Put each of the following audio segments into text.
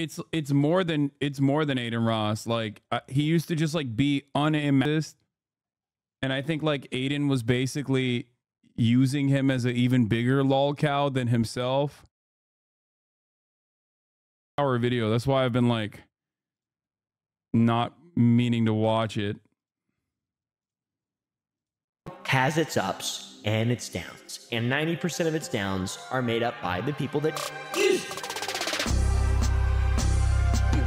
it's more than Aiden Ross. Like he used to just like be unimagined, and I think like Aiden was basically using him as an even bigger lol cow than himself. Hour video. That's why I've been like not meaning to watch it. Has its ups and its downs, and 90% of its downs are made up by the people that use it.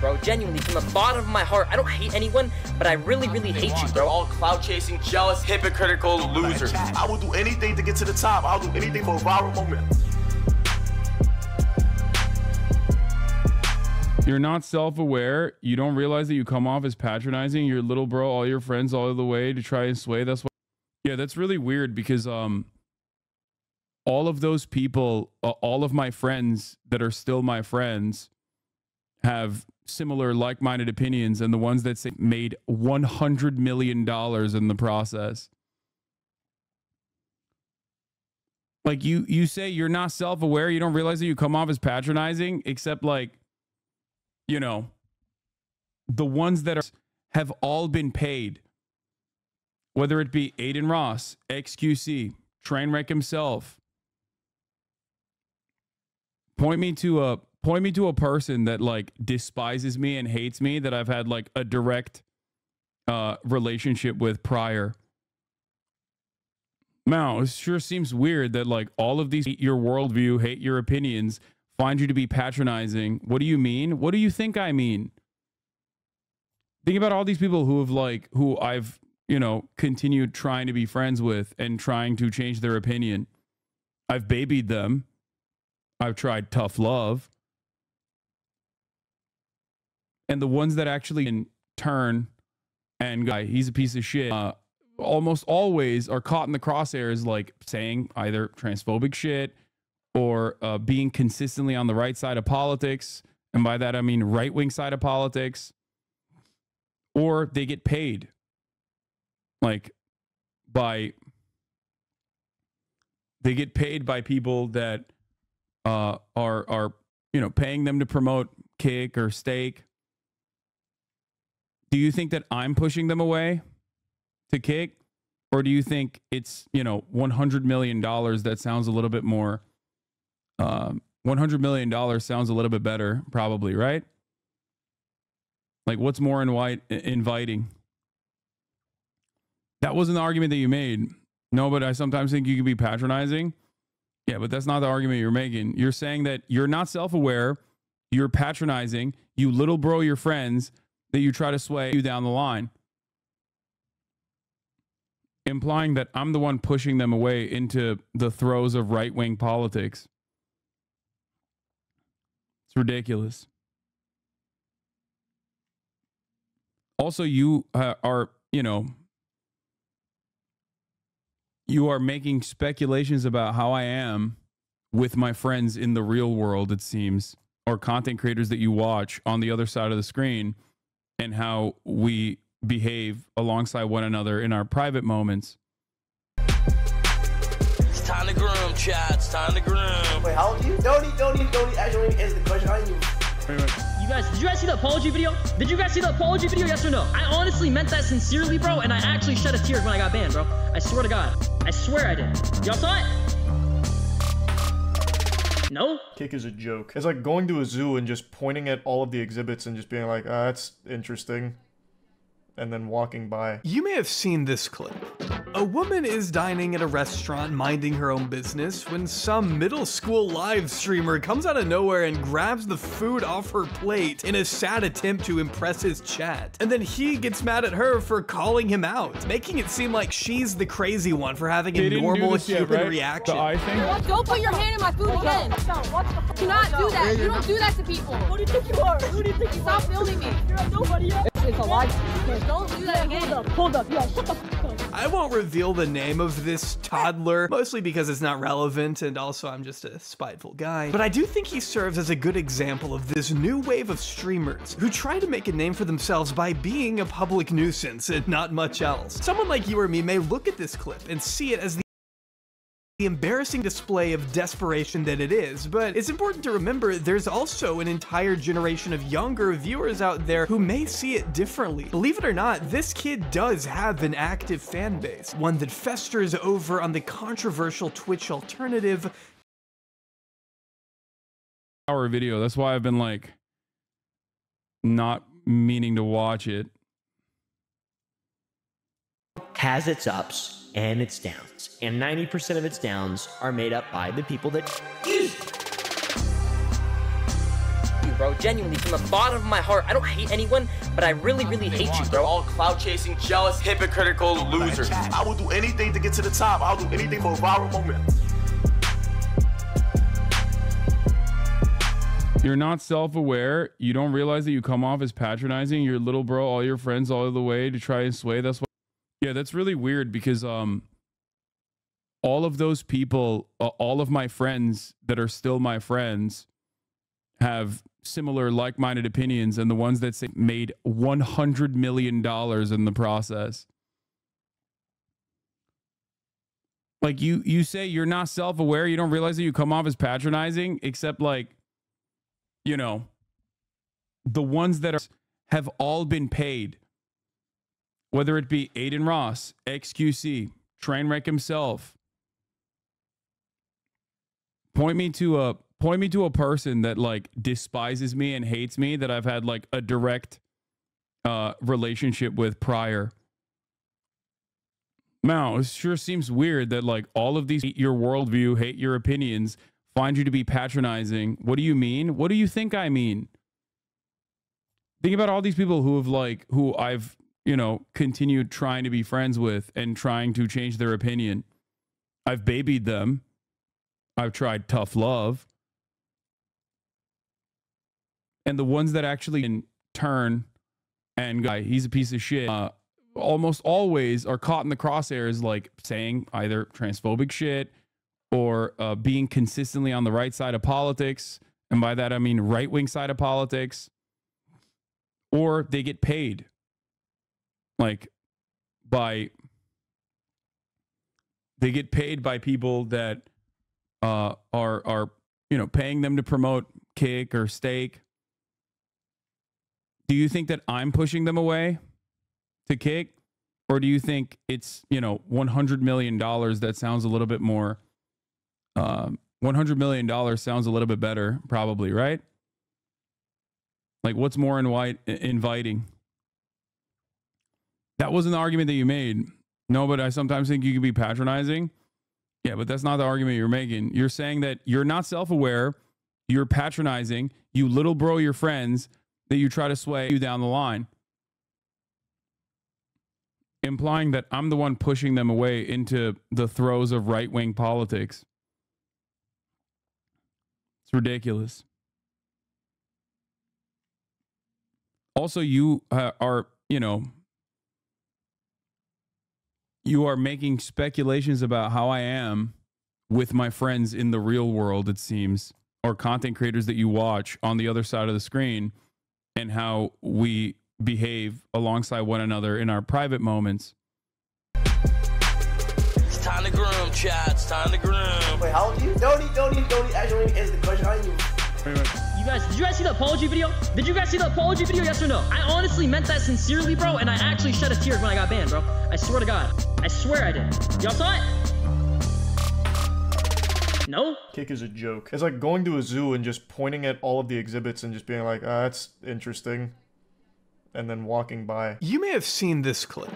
Bro, genuinely, from the bottom of my heart, I don't hate anyone, but I really, really hate you, bro. All cloud-chasing, jealous, hypocritical losers. I will do anything to get to the top. I'll do anything for a viral moment. You're not self-aware. You don't realize that you come off as patronizing. You're little bro, all your friends all the way to try and sway. That's what. Yeah, that's really weird because all of those people, all of my friends that are still my friends, have similar like-minded opinions, and the ones that say made $100 million in the process. Like you say you're not self-aware. You don't realize that you come off as patronizing, except like, you know, the ones that have all been paid, whether it be Aiden Ross, XQC, Trainwreck himself. Point me to a person that like despises me and hates me that I've had like a direct relationship with prior. Now, it sure seems weird that like all of these hate your worldview, hate your opinions, find you to be patronizing. What do you mean? What do you think I mean? Think about all these people who I've, you know, continued trying to be friends with and trying to change their opinion. I've babied them. I've tried tough love. And the ones that actually turn and guy, he's a piece of shit, almost always are caught in the crosshairs, like saying either transphobic shit or being consistently on the right side of politics. And by that, I mean right-wing side of politics. Or they get paid. Like they get paid by people that are you know, paying them to promote Kick or Steak. Do you think that I'm pushing them away to Kick? Or do you think it's, you know, $100 million that sounds a little bit more, $100 million sounds a little bit better, probably, right? Like, what's more inviting? That wasn't the argument that you made. No, but I sometimes think you can be patronizing. Yeah, but that's not the argument you're making. You're saying that you're not self-aware, you're patronizing, you little bro your friends, that you try to sway you down the line. Implying that I'm the one pushing them away into the throes of right-wing politics. It's ridiculous. Also, you are, you know, you are making speculations about how I am with my friends in the real world, it seems, or content creators that you watch on the other side of the screen, and how we behave alongside one another in our private moments. It's time to groom, chat. It's time to groom. Wait, how old are you? Don't actually answer the question. You guys, did you guys see the apology video? Did you guys see the apology video? Yes or no? I honestly meant that sincerely, bro, and I actually shed a tear when I got banned, bro. I swear to God. I swear I did. Y'all saw it? No? Kick is a joke. It's like going to a zoo and just pointing at all of the exhibits and just being like, ah, that's interesting. And then walking by. You may have seen this clip. A woman is dining at a restaurant minding her own business when some middle school live streamer comes out of nowhere and grabs the food off her plate in a sad attempt to impress his chat. And then he gets mad at her for calling him out, making it seem like she's the crazy one for having a normal human reaction. Don't put your hand in my food again. Do not do that. You don't do that to people. Who do you think you are? Who do you think you are? Stop filming me. You're like nobody else. It's a lie. Don't do that again. Hold up. Yeah, shut the fuck up. I won't reveal the name of this toddler, mostly because it's not relevant, and also I'm just a spiteful guy. But I do think he serves as a good example of this new wave of streamers who try to make a name for themselves by being a public nuisance and not much else. Someone like you or me may look at this clip and see it as the the embarrassing display of desperation that it is, but it's important to remember there's also an entire generation of younger viewers out there who may see it differently. Believe it or not, this kid does have an active fan base, one that festers over on the controversial Twitch alternative. Hour video. That's why I've been like not meaning to watch it. Has its ups and its downs, and 90% of its downs are made up by the people that use You, bro, genuinely, from the bottom of my heart, I don't hate anyone, but I really, really hate you, They're bro. all clout chasing, jealous, hypocritical losers. I will do anything to get to the top. I'll do anything for a viral moment. You're not self-aware. You don't realize that you come off as patronizing. Your little bro, all your friends all the way to try and sway. That's what. Yeah, that's really weird because all of those people, all of my friends that are still my friends, have similar like-minded opinions, and the ones that say made $100 million in the process. Like you say you're not self-aware. You don't realize that you come off as patronizing, except like, you know, the ones that have all been paid, whether it be Aiden Ross, XQC, Trainwreck himself. Point me to a person that like despises me and hates me that I've had like a direct relationship with prior. Now, it sure seems weird that like all of these hate your worldview, hate your opinions, find you to be patronizing. What do you mean? What do you think I mean? Think about all these people who I've, you know, continued trying to be friends with and trying to change their opinion. I've babied them. I've tried tough love. And the ones that actually turn and guy, he's a piece of shit, almost always are caught in the crosshairs, like saying either transphobic shit or being consistently on the right side of politics. And by that, I mean right-wing side of politics. Or they get paid. Like they get paid by people that are you know, paying them to promote Kick or Steak. Do you think that I'm pushing them away to Kick, or do you think it's, you know, $100 million? That sounds a little bit more. $100 million sounds a little bit better, probably, right? Like, what's more inviting? That wasn't the argument that you made. No, but I sometimes think you can be patronizing. Yeah, but that's not the argument you're making. You're saying that you're not self-aware, you're patronizing, you little bro your friends, that you try to sway you down the line. Implying that I'm the one pushing them away into the throes of right-wing politics. It's ridiculous. Also, you are, you know, you are making speculations about how I am with my friends in the real world, it seems, or content creators that you watch on the other side of the screen, and how we behave alongside one another in our private moments. It's time to groom, chat. It's time to groom. Wait, how old are you? Don't actually answer the question. How old are you? Did you guys see the apology video? Did you guys see the apology video, yes or no? I honestly meant that sincerely, bro, and I actually shed a tear when I got banned, bro. I swear to God. I swear I did. Y'all saw it? No? Kick is a joke. It's like going to a zoo and just pointing at all of the exhibits and just being like, that's interesting, and then walking by. You may have seen this clip.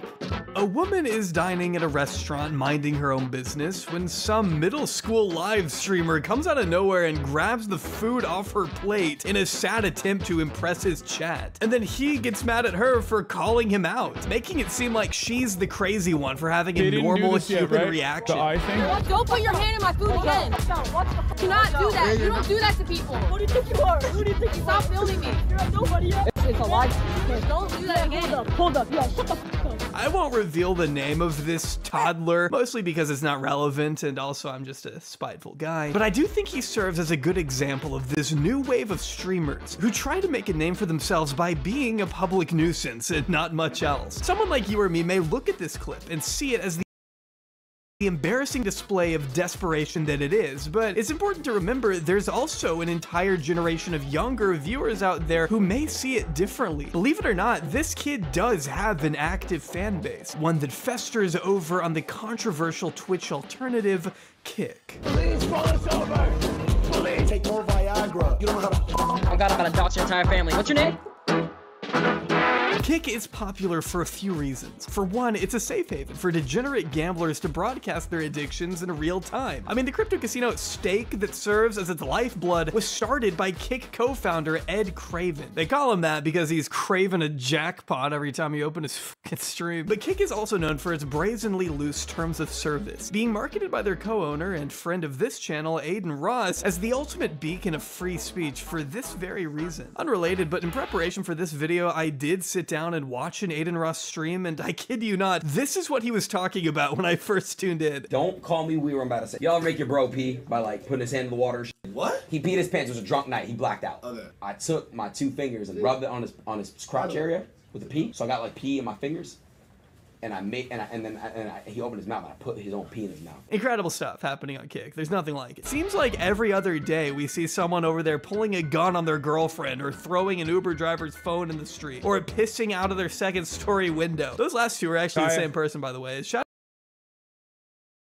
A woman is dining at a restaurant minding her own business when some middle school live streamer comes out of nowhere and grabs the food off her plate in a sad attempt to impress his chat. And then he gets mad at her for calling him out, making it seem like she's the crazy one for having a normal human reaction. Don't put your hand in my food again. Do not do that. You don't do that to people. Who do you think you are? Who do you think you are? Stop filming me. You're nobody else. It's a lie. Don't do that again. Hold up. Yeah, shut the fuck up. I won't reveal the name of this toddler, mostly because it's not relevant, and also I'm just a spiteful guy. But I do think he serves as a good example of this new wave of streamers who try to make a name for themselves by being a public nuisance and not much else. Someone like you or me may look at this clip and see it as the the embarrassing display of desperation that it is, but it's important to remember there's also an entire generation of younger viewers out there who may see it differently. Believe it or not, this kid does have an active fan base, one that festers over on the controversial Twitch alternative, Kick. Please roll us over. Please take more Viagra. You don't know how to. Oh God, I'm about to dox your entire family. What's your name? Kick is popular for a few reasons. For one, it's a safe haven for degenerate gamblers to broadcast their addictions in real time. I mean, the crypto casino Stake that serves as its lifeblood was started by Kick co-founder Ed Craven. They call him that because he's craving a jackpot every time he opens his fucking stream. But Kick is also known for its brazenly loose terms of service, being marketed by their co-owner and friend of this channel, Aiden Ross, as the ultimate beacon of free speech for this very reason. Unrelated, but in preparation for this video, I did sit down and watch an Aiden Ross stream, and I kid you not, this is what he was talking about when I first tuned in. Don't call me weird, I'm about to say. Y'all make your bro pee by like putting his hand in the water. What? He peed his pants. It was a drunk night. He blacked out. Okay. I took my 2 fingers and rubbed it on his crotch area with the pee. So I got like pee in my fingers. And he opened his mouth and I put his own pee in his mouth. Incredible stuff happening on Kick. There's nothing like it. Seems like every other day we see someone over there pulling a gun on their girlfriend or throwing an Uber driver's phone in the street or pissing out of their second-story window. Those last two are actually the same person, by the way. Shout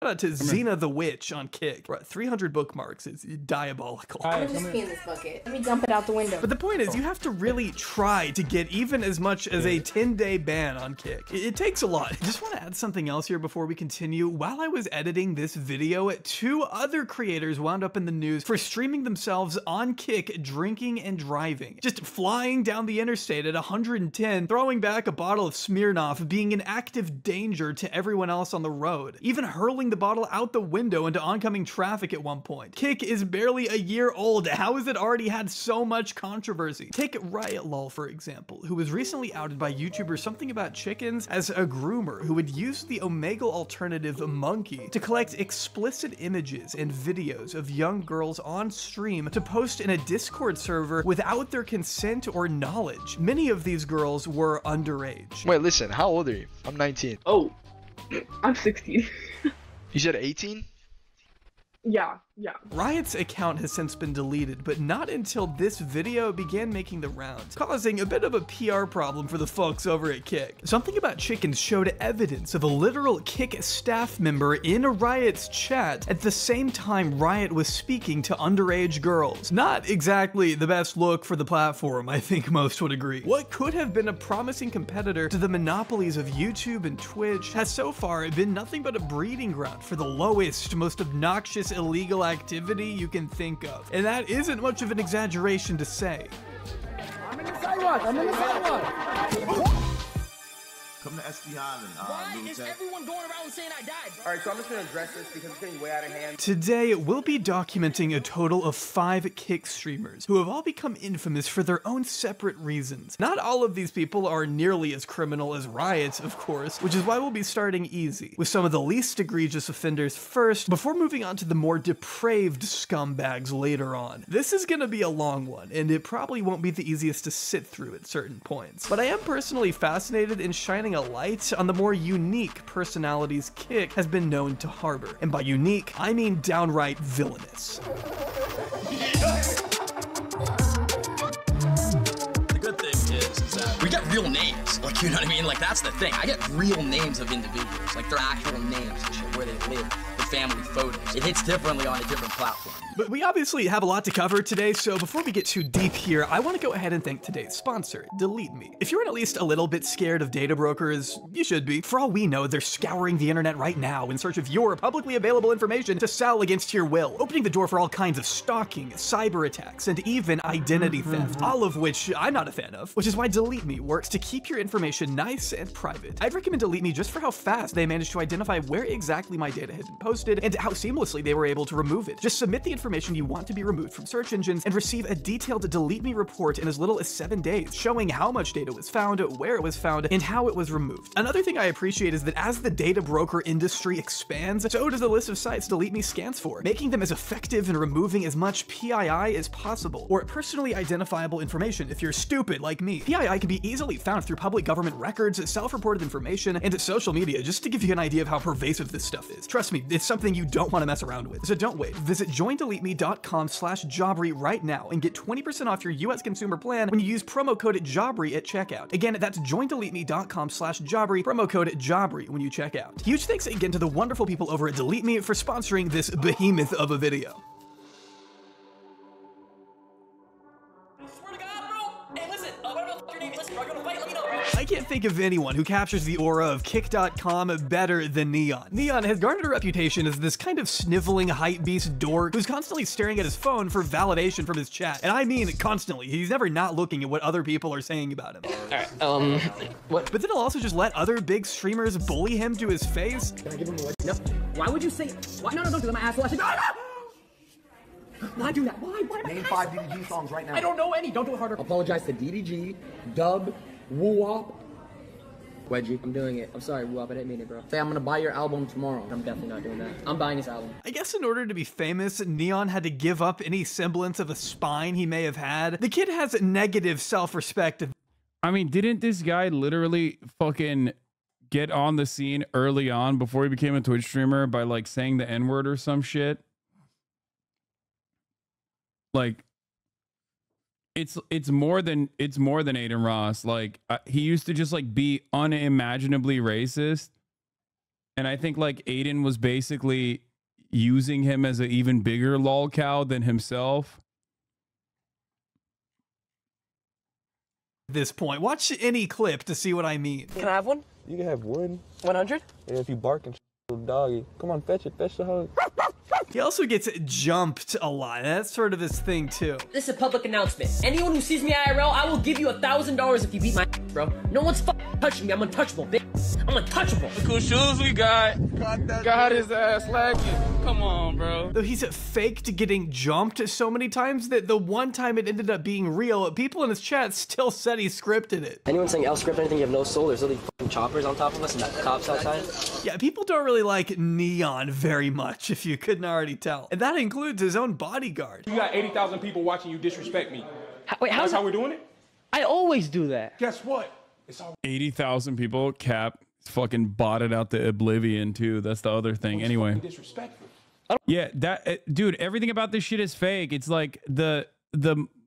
out to Xena the Witch on Kick. We're at 300 bookmarks. It's diabolical. I'm gonna just pee in this bucket. Let me dump it out the window. But the point is, you have to really try to get even as much as a 10-day ban on Kick. It takes a lot. I just want to add something else here before we continue. While I was editing this video, 2 other creators wound up in the news for streaming themselves on Kick drinking and driving. Just flying down the interstate at 110, throwing back a bottle of Smirnoff, being an active danger to everyone else on the road. Even hurling the bottle out the window into oncoming traffic at one point. Kick is barely a year old. How has it already had so much controversy? Take Riot Lol, for example, who was recently outed by YouTuber Something About Chickens as a groomer who would use the Omegle alternative Monkey to collect explicit images and videos of young girls on stream to post in a Discord server without their consent or knowledge. Many of these girls were underage. Wait, listen, how old are you? I'm 19. Oh, I'm 16. You said 18? Yeah. Riot's account has since been deleted, but not until this video began making the rounds, causing a bit of a PR problem for the folks over at Kick. Something About Chickens showed evidence of a literal Kick staff member in Riot's chat at the same time Riot was speaking to underage girls. Not exactly the best look for the platform, I think most would agree. What could have been a promising competitor to the monopolies of YouTube and Twitch has so far been nothing but a breeding ground for the lowest, most obnoxious, illegal activity you can think of. And that isn't much of an exaggeration to say. I'm in the sidewalk. I'm in the sidewalk. Come to SD Island. Why is everyone going around saying I died, bro? Alright, so I'm just gonna address this because it's getting way out of hand. Today, we'll be documenting a total of 5 Kick streamers who have all become infamous for their own separate reasons. Not all of these people are nearly as criminal as Riot, of course, which is why we'll be starting easy, with some of the least egregious offenders first, before moving on to the more depraved scumbags later on. This is gonna be a long one, and it probably won't be the easiest to sit through at certain points. But I am personally fascinated in shining a light on the more unique personalities Kick has been known to harbor. And by unique, I mean downright villainous. The good thing is that we get real names. Like, you know what I mean? Like, that's the thing. I get real names of individuals, like their actual names and shit, where they live, the family photos. It hits differently on a different platform. But we obviously have a lot to cover today, so before we get too deep here, I want to go ahead and thank today's sponsor, Delete Me. If you're at least a little bit scared of data brokers, you should be. For all we know, they're scouring the internet right now in search of your publicly available information to sell against your will, opening the door for all kinds of stalking, cyber attacks, and even identity theft, all of which I'm not a fan of, which is why Delete Me works to keep your information nice and private. I'd recommend Delete Me just for how fast they managed to identify where exactly my data had been posted posted and how seamlessly they were able to remove it. Just submit the information you want to be removed from search engines and receive a detailed delete me report in as little as 7 days, showing how much data was found, where it was found, and how it was removed. Another thing I appreciate is that as the data broker industry expands, so does the list of sites Delete Me scans for, making them as effective in removing as much PII as possible, or personally identifiable information if you're stupid like me. PII can be easily found through public government records, self-reported information, and social media, just to give you an idea of how pervasive this stuff is. Trust me, it's something you don't want to mess around with. So don't wait. Visit joindeleteme.com/Jobry right now and get 20% off your US consumer plan when you use promo code Jobry at checkout. Again, that's joindeleteme.com/Jobry, promo code Jobry when you check out. Huge thanks again to the wonderful people over at Delete Me for sponsoring this behemoth of a video. I can't think of anyone who captures the aura of Kick.com better than Neon. Neon has garnered a reputation as this kind of sniveling hypebeast dork who's constantly staring at his phone for validation from his chat. And I mean constantly. He's never not looking at what other people are saying about him. Alright, what? But then he'll also just let other big streamers bully him to his face. Can I give him a no? Why would you say? Why? No, don't do that. My asshole. I said, no, no! Why do that? Why? Name 5 DDG songs right now. I don't know any. Don't do it harder. Apologize to DDG, Dub, Woo-Wop, Wedgie. I'm doing it. I'm sorry, Woo-Wop. I didn't mean it, bro. Say I'm gonna buy your album tomorrow. I'm definitely not doing that. I'm buying his album. I guess in order to be famous, Neon had to give up any semblance of a spine he may have had. The kid has negative self-respect. I mean, didn't this guy literally fucking get on the scene early on before he became a Twitch streamer by like saying the N-word or some shit? Like, it's more than Aiden Ross. Like, he used to just like be unimaginably racist, and I think like Aiden was basically using him as an even bigger lol cow than himself. At this point, watch any clip to see what I mean. Can I have one? You can have one. 100? And if you bark and little doggy, come on, fetch the hug. He also gets jumped a lot. That's sort of his thing too. This is a public announcement. Anyone who sees me IRL, I will give you $1,000 if you beat my bro. No one's touching me. I'm untouchable, bitch. I'm untouchable. Look whose shoes we got. Got his ass lagging. Come on, bro. Though he's faked getting jumped so many times that the one time it ended up being real, people in his chat still said he scripted it. Anyone saying L script anything, you have no soul. There's literally fucking choppers on top of us and cops outside. Yeah, people don't really like Neon very much, if you couldn't already tell. And that includes his own bodyguard. You got 80,000 people watching you disrespect me. Wait, that's how we're doing it? I always do that. Guess what? It's all 80,000 people. Cap fucking botted out the oblivion too. That's the other thing. Anyway. Disrespectful. Yeah, that dude, everything about this shit is fake. It's like the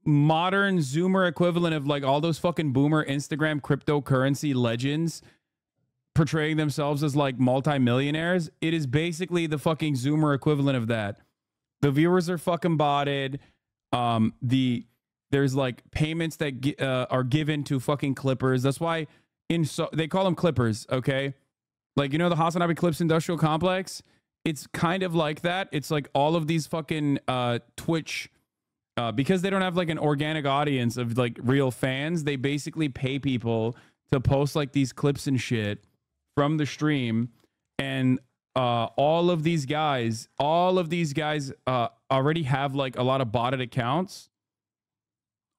modern Zoomer equivalent of like all those fucking boomer Instagram cryptocurrency legends portraying themselves as like multimillionaires. It is basically the fucking Zoomer equivalent of that. The viewers are fucking botted. There's like payments that are given to fucking clippers. That's why they call them clippers, okay? Like, you know the HasanAbi Clips Industrial Complex? It's kind of like that. It's like all of these fucking Twitch, because they don't have like an organic audience of like real fans, they basically pay people to post like these clips and shit from the stream. And all of these guys already have like a lot of botted accounts.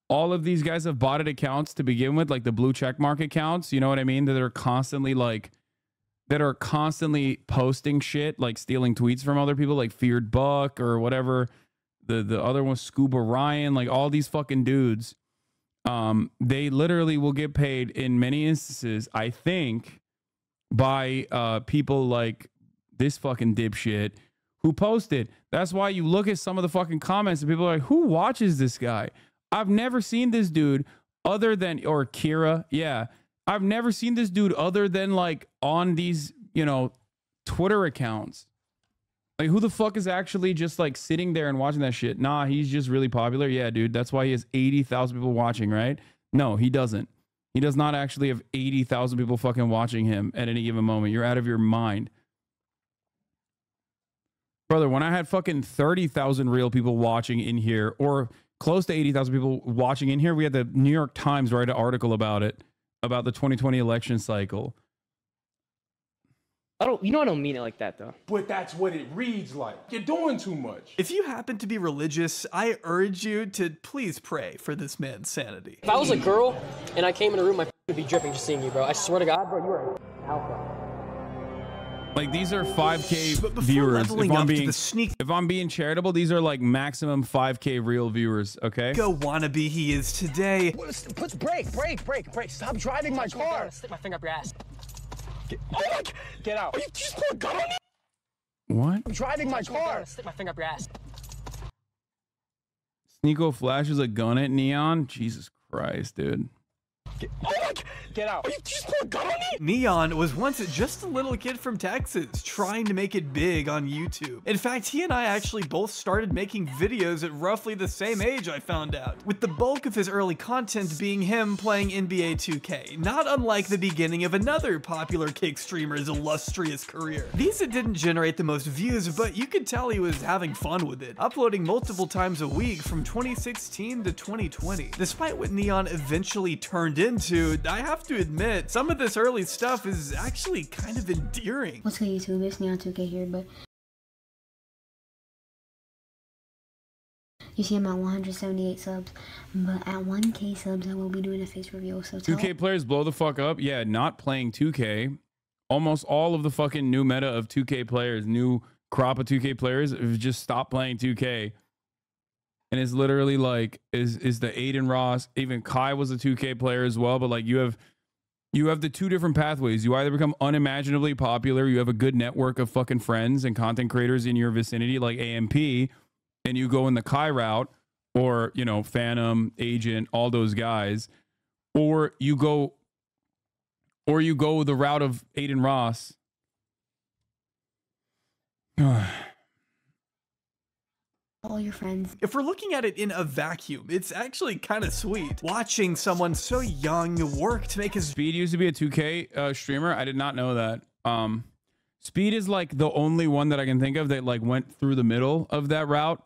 All of these guys have botted accounts to begin with, like the blue checkmark accounts, you know what I mean? That are constantly posting shit, like stealing tweets from other people, like Feared Buck or whatever. The other one, Scuba Ryan, like all these fucking dudes. They literally will get paid in many instances, I think, by people like this fucking dipshit who posted. That's why you look at some of the fucking comments and people are like, who watches this guy? I've never seen this dude other than, or Kira. Yeah. I've never seen this dude other than like on these, you know, Twitter accounts. Like who the fuck is actually just like sitting there and watching that shit? Nah, he's just really popular. Yeah, dude. That's why he has 80,000 people watching, right? No, he doesn't. He does not actually have 80,000 people fucking watching him at any given moment. You're out of your mind. Brother, when I had fucking 30,000 real people watching in here, or close to 80,000 people watching in here, we had the New York Times write an article about it, about the 2020 election cycle. You know I don't mean it like that though. But that's what it reads like. You're doing too much. If you happen to be religious, I urge you to please pray for this man's sanity. If I was a girl and I came in a room, my would be dripping just seeing you, bro. I swear to God, bro, you are alpha. Like these are 5K viewers. If I'm being charitable, these are like maximum 5K real viewers. Okay. Go wannabe he is today. Put brake. Stop driving my car. Stick my finger up your ass. Get out. You just put a gun on me? What? I'm driving my car. Stick my finger up your ass. Sneeko flashes a gun at Neon. Jesus Christ, dude. Get out. You just put a gun on me? Neon was once just a little kid from Texas trying to make it big on YouTube. In fact, he and I actually both started making videos at roughly the same age, I found out, with the bulk of his early content being him playing NBA 2K, not unlike the beginning of another popular kick streamer's illustrious career. These didn't generate the most views, but you could tell he was having fun with it, uploading multiple times a week from 2016 to 2020. Despite what Neon eventually turned into, I have to admit, some of this early stuff is actually kind of endearing. What's good, YouTube? It's Neon 2K here, but you see I'm at 178 subs, but at 1K subs I will be doing a face reveal. So 2K players blow the fuck up. Yeah, not playing 2K. Almost all of the fucking new meta of 2K players, new crop of 2K players have just stopped playing 2K. And it's literally like is the Aiden Ross, even Kai was a 2K player as well, but like you have the two different pathways. You either become unimaginably popular, you have a good network of fucking friends and content creators in your vicinity like AMP, and you go in the Kai route, or you know, Phantom, Agent, all those guys, or you go the route of Aiden Ross. all your friends. If we're looking at it in a vacuum, it's actually kind of sweet. Watching someone so young work to make his... Speed used to be a 2K streamer. I did not know that. Speed is like the only one that I can think of that like went through the middle of that route.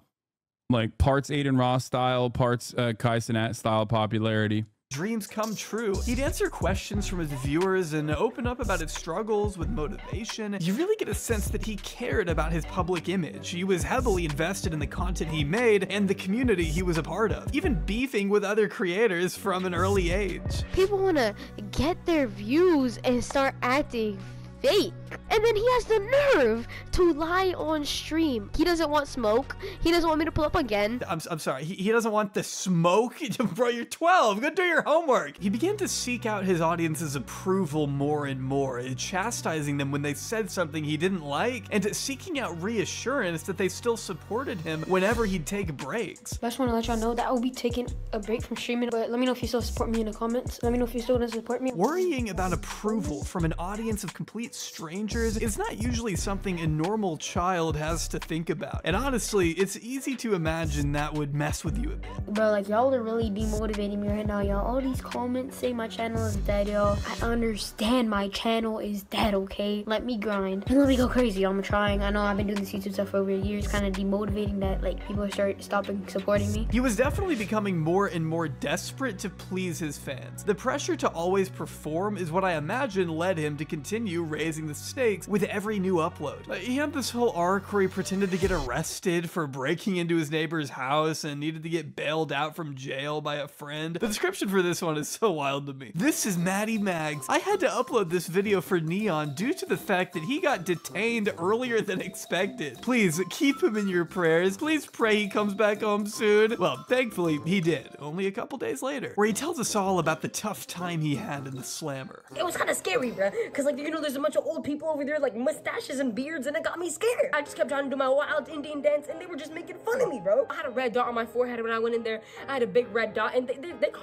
Like parts Aiden Ross style, parts Kai Cenat style popularity. Dreams come true. He'd answer questions from his viewers and open up about his struggles with motivation. You really get a sense that he cared about his public image. He was heavily invested in the content he made and the community he was a part of, even beefing with other creators from an early age. People want to get their views and start acting fake. And then he has the nerve to lie on stream. He doesn't want smoke. He doesn't want me to pull up again. I'm sorry. He doesn't want the smoke. Bro, you're 12. Go do your homework. He began to seek out his audience's approval more and more, chastising them when they said something he didn't like, and seeking out reassurance that they still supported him whenever he'd take breaks. I just want to let y'all know that I will be taking a break from streaming, but let me know if you still support me in the comments. Let me know if you still don't support me. Worrying about approval from an audience of complete strangers is not usually something a normal child has to think about. And honestly, it's easy to imagine that would mess with you a bit. Bro, like y'all are really demotivating me right now, y'all. All these comments say my channel is dead, y'all. I understand my channel is dead, okay? Let me grind and let me go crazy. I'm trying. I know I've been doing this YouTube stuff for over years, kind of demotivating that like people stopping supporting me. He was definitely becoming more and more desperate to please his fans. The pressure to always perform is what I imagine led him to continue raising the stakes with every new upload. He had this whole arc where he pretended to get arrested for breaking into his neighbor's house and needed to get bailed out from jail by a friend. The description for this one is so wild to me. This is Maddie Mags. I had to upload this video for Neon due to the fact that he got detained earlier than expected. Please keep him in your prayers. Please pray he comes back home soon. Well, thankfully he did, only a couple days later, where he tells us all about the tough time he had in the slammer. It was kind of scary, bro, because like, you know, there's a bunch of old people over there like mustaches and beards, and it got me scared. I just kept trying to do my wild Indian dance, and they were just making fun of me, bro. I had a red dot on my forehead when I went in there. I had a big red dot, and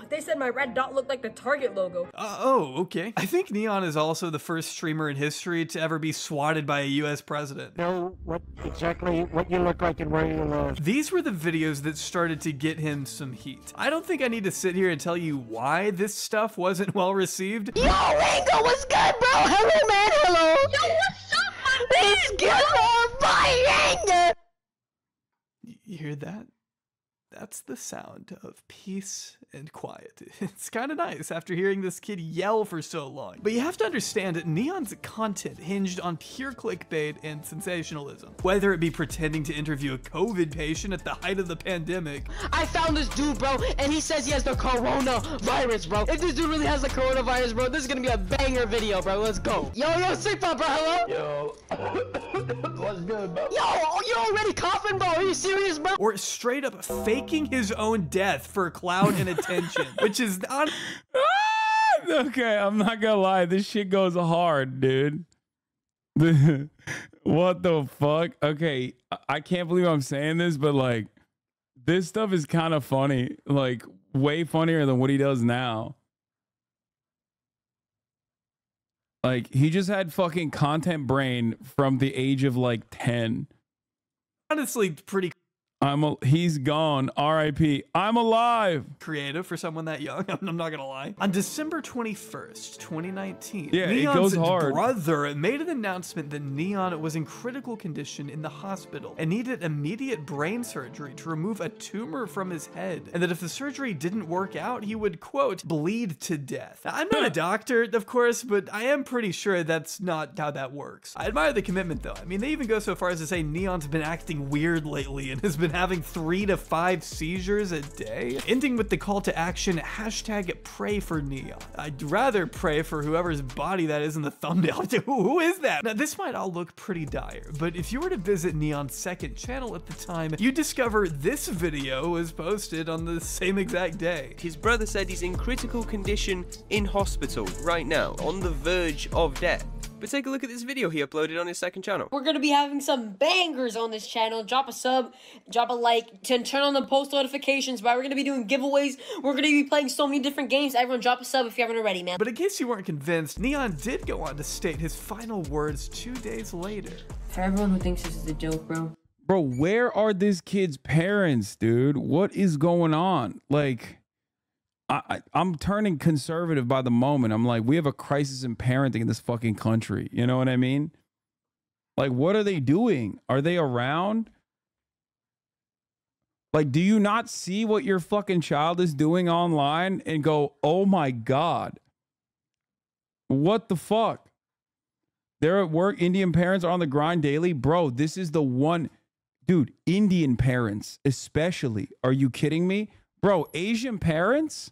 they said my red dot looked like the Target logo. Oh, okay. I think Neon is also the first streamer in history to ever be swatted by a US president. Know exactly what you look like and where you live. These were the videos that started to get him some heat. I don't think I need to sit here and tell you why this stuff wasn't well received. Yo, Ringo, what's good, bro? Hello, man, hello. Yo, what's up, my man? It's good, fighting. You hear that? That's the sound of peace and quiet. It's kind of nice after hearing this kid yell for so long. But you have to understand that Neon's content hinged on pure clickbait and sensationalism. Whether it be pretending to interview a COVID patient at the height of the pandemic. I found this dude, bro, and he says he has the coronavirus, bro. If this dude really has the coronavirus, bro, this is gonna be a banger video, bro. Let's go. Yo, sick pop, bro. Hello? Yo. What's good, bro? Yo, you already coughing, bro? Are you serious, bro? Or straight up faking his own death for clout and attention, which is not. Okay, I'm not gonna lie. This shit goes hard, dude. What the fuck? Okay, I can't believe I'm saying this, but like, this stuff is kind of funny. Like, way funnier than what he does now. Like, he just had fucking content brain from the age of like 10. Honestly, pretty. He's gone. R.I.P. I'm alive. Creative for someone that young. I'm not gonna lie. On December 21st, 2019, yeah, Neon's it goes hard. brother made an announcement that Neon was in critical condition in the hospital and needed immediate brain surgery to remove a tumor from his head, and that if the surgery didn't work out, he would, quote, bleed to death. Now, I'm not a doctor, of course, but I am pretty sure that's not how that works. I admire the commitment, though. I mean, they even go so far as to say Neon's been acting weird lately and has been having 3 to 5 seizures a day, ending with the call to action, hashtag pray for Neon. I'd rather pray for whoever's body that is in the thumbnail. Who is that? Now, this might all look pretty dire, but if you were to visit Neon's second channel at the time, you'd discover this video was posted on the same exact day. His brother said he's in critical condition in hospital right now, on the verge of death. But take a look at this video he uploaded on his second channel. We're gonna be having some bangers on this channel. Drop a sub, drop a like, turn on the post notifications, but we're gonna be doing giveaways. We're gonna be playing so many different games. Everyone drop a sub if you haven't already, man. But in case you weren't convinced, Neon did go on to state his final words 2 days later. For everyone who thinks this is a joke, bro. Bro, where are this kid's parents, dude? What is going on? Like, I'm turning conservative by the moment. I'm like, we have a crisis in parenting in this fucking country. You know what I mean? Like, what are they doing? Are they around? Like, do you not see what your fucking child is doing online and go, oh my God, what the fuck? They're at work. Indian parents are on the grind daily. Bro, this is the one. Dude, Indian parents especially. Are you kidding me? Bro, Asian parents?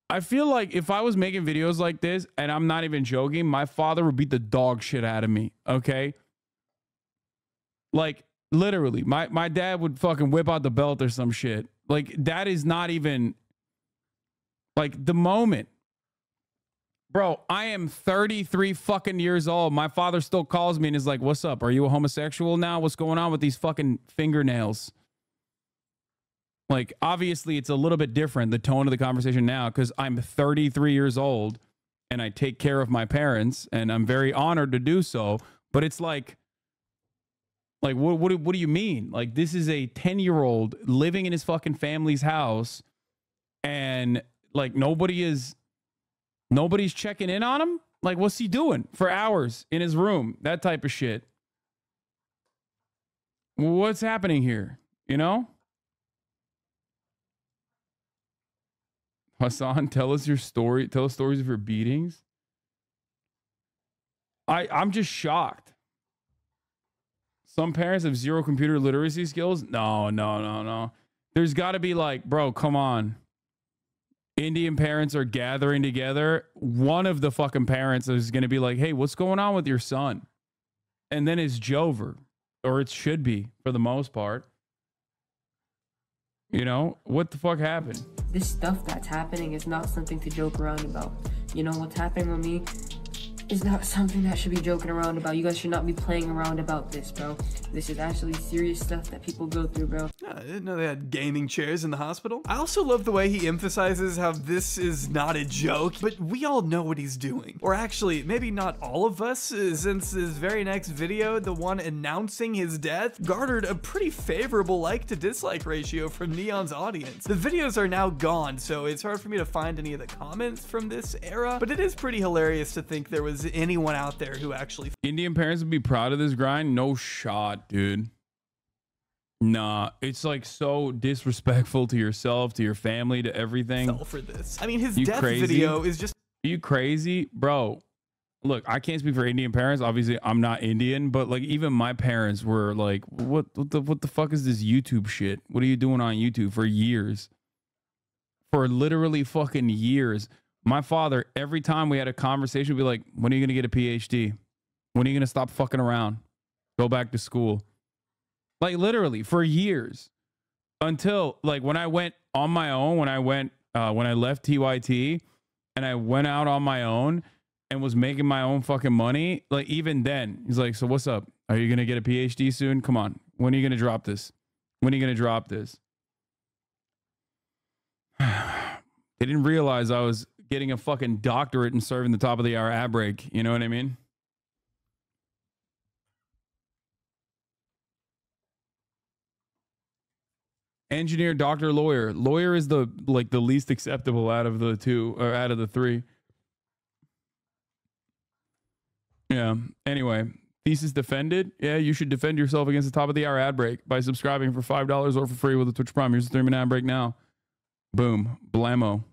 I feel like if I was making videos like this, and I'm not even joking, my father would beat the dog shit out of me, okay? Like, literally, my dad would fucking whip out the belt or some shit. Like, that is not even, like, the moment. Bro, I am 33 fucking years old. My father still calls me and is like, what's up? Are you a homosexual now? What's going on with these fucking fingernails? Like, obviously, it's a little bit different, the tone of the conversation now, because I'm 33 years old and I take care of my parents and I'm very honored to do so. But it's like what do you mean? Like, this is a 10-year-old living in his fucking family's house and like nobody's checking in on him? Like, what's he doing for hours in his room? That type of shit. What's happening here? You know? Hasan, tell us your story. Tell us stories of your beatings. I'm just shocked. Some parents have zero computer literacy skills. No. There's got to be like, bro, come on. Indian parents are gathering together. One of the fucking parents is going to be like, hey, what's going on with your son? And then it's Jover, or it should be for the most part. You know, what the fuck happened? This stuff that's happening is not something to joke around about. You know, what's happening with me is not something that should be joking around about. You guys should not be playing around about this, bro. This is actually serious stuff that people go through, bro. I didn't know they had gaming chairs in the hospital. I also love the way he emphasizes how this is not a joke, but we all know what he's doing. Or actually, maybe not all of us, since his very next video, the one announcing his death, garnered a pretty favorable like to dislike ratio from Neon's audience. The videos are now gone, so it's hard for me to find any of the comments from this era, but it is pretty hilarious to think there was anyone out there who actually... Indian parents would be proud of this grind? No shot, dude. Nah, it's like so disrespectful to yourself, to your family, to everything. Fell for this. I mean, his You death crazy? video is just. Are you crazy, bro? Look, I can't speak for Indian parents. Obviously, I'm not Indian, but like even my parents were like, "What the fuck is this YouTube shit? What are you doing on YouTube?" For years, for literally fucking years. My father, every time we had a conversation, would be like, "When are you gonna get a PhD? When are you gonna stop fucking around? Go back to school." Like literally for years, until like when I went on my own, when I left TYT and I went out on my own and was making my own fucking money. Like even then, he's like, "So what's up? Are you gonna get a PhD soon? Come on, when are you gonna drop this? When are you gonna drop this?" They didn't realize I was getting a fucking doctorate and serving the top of the hour ad break. You know what I mean? Engineer, doctor, lawyer. Lawyer is the least acceptable out of the two, or out of the three. Yeah. Anyway, thesis defended. Yeah, you should defend yourself against the top of the hour ad break by subscribing for $5 or for free with a Twitch Prime. Here's the 3-minute ad break now. Boom. Blammo.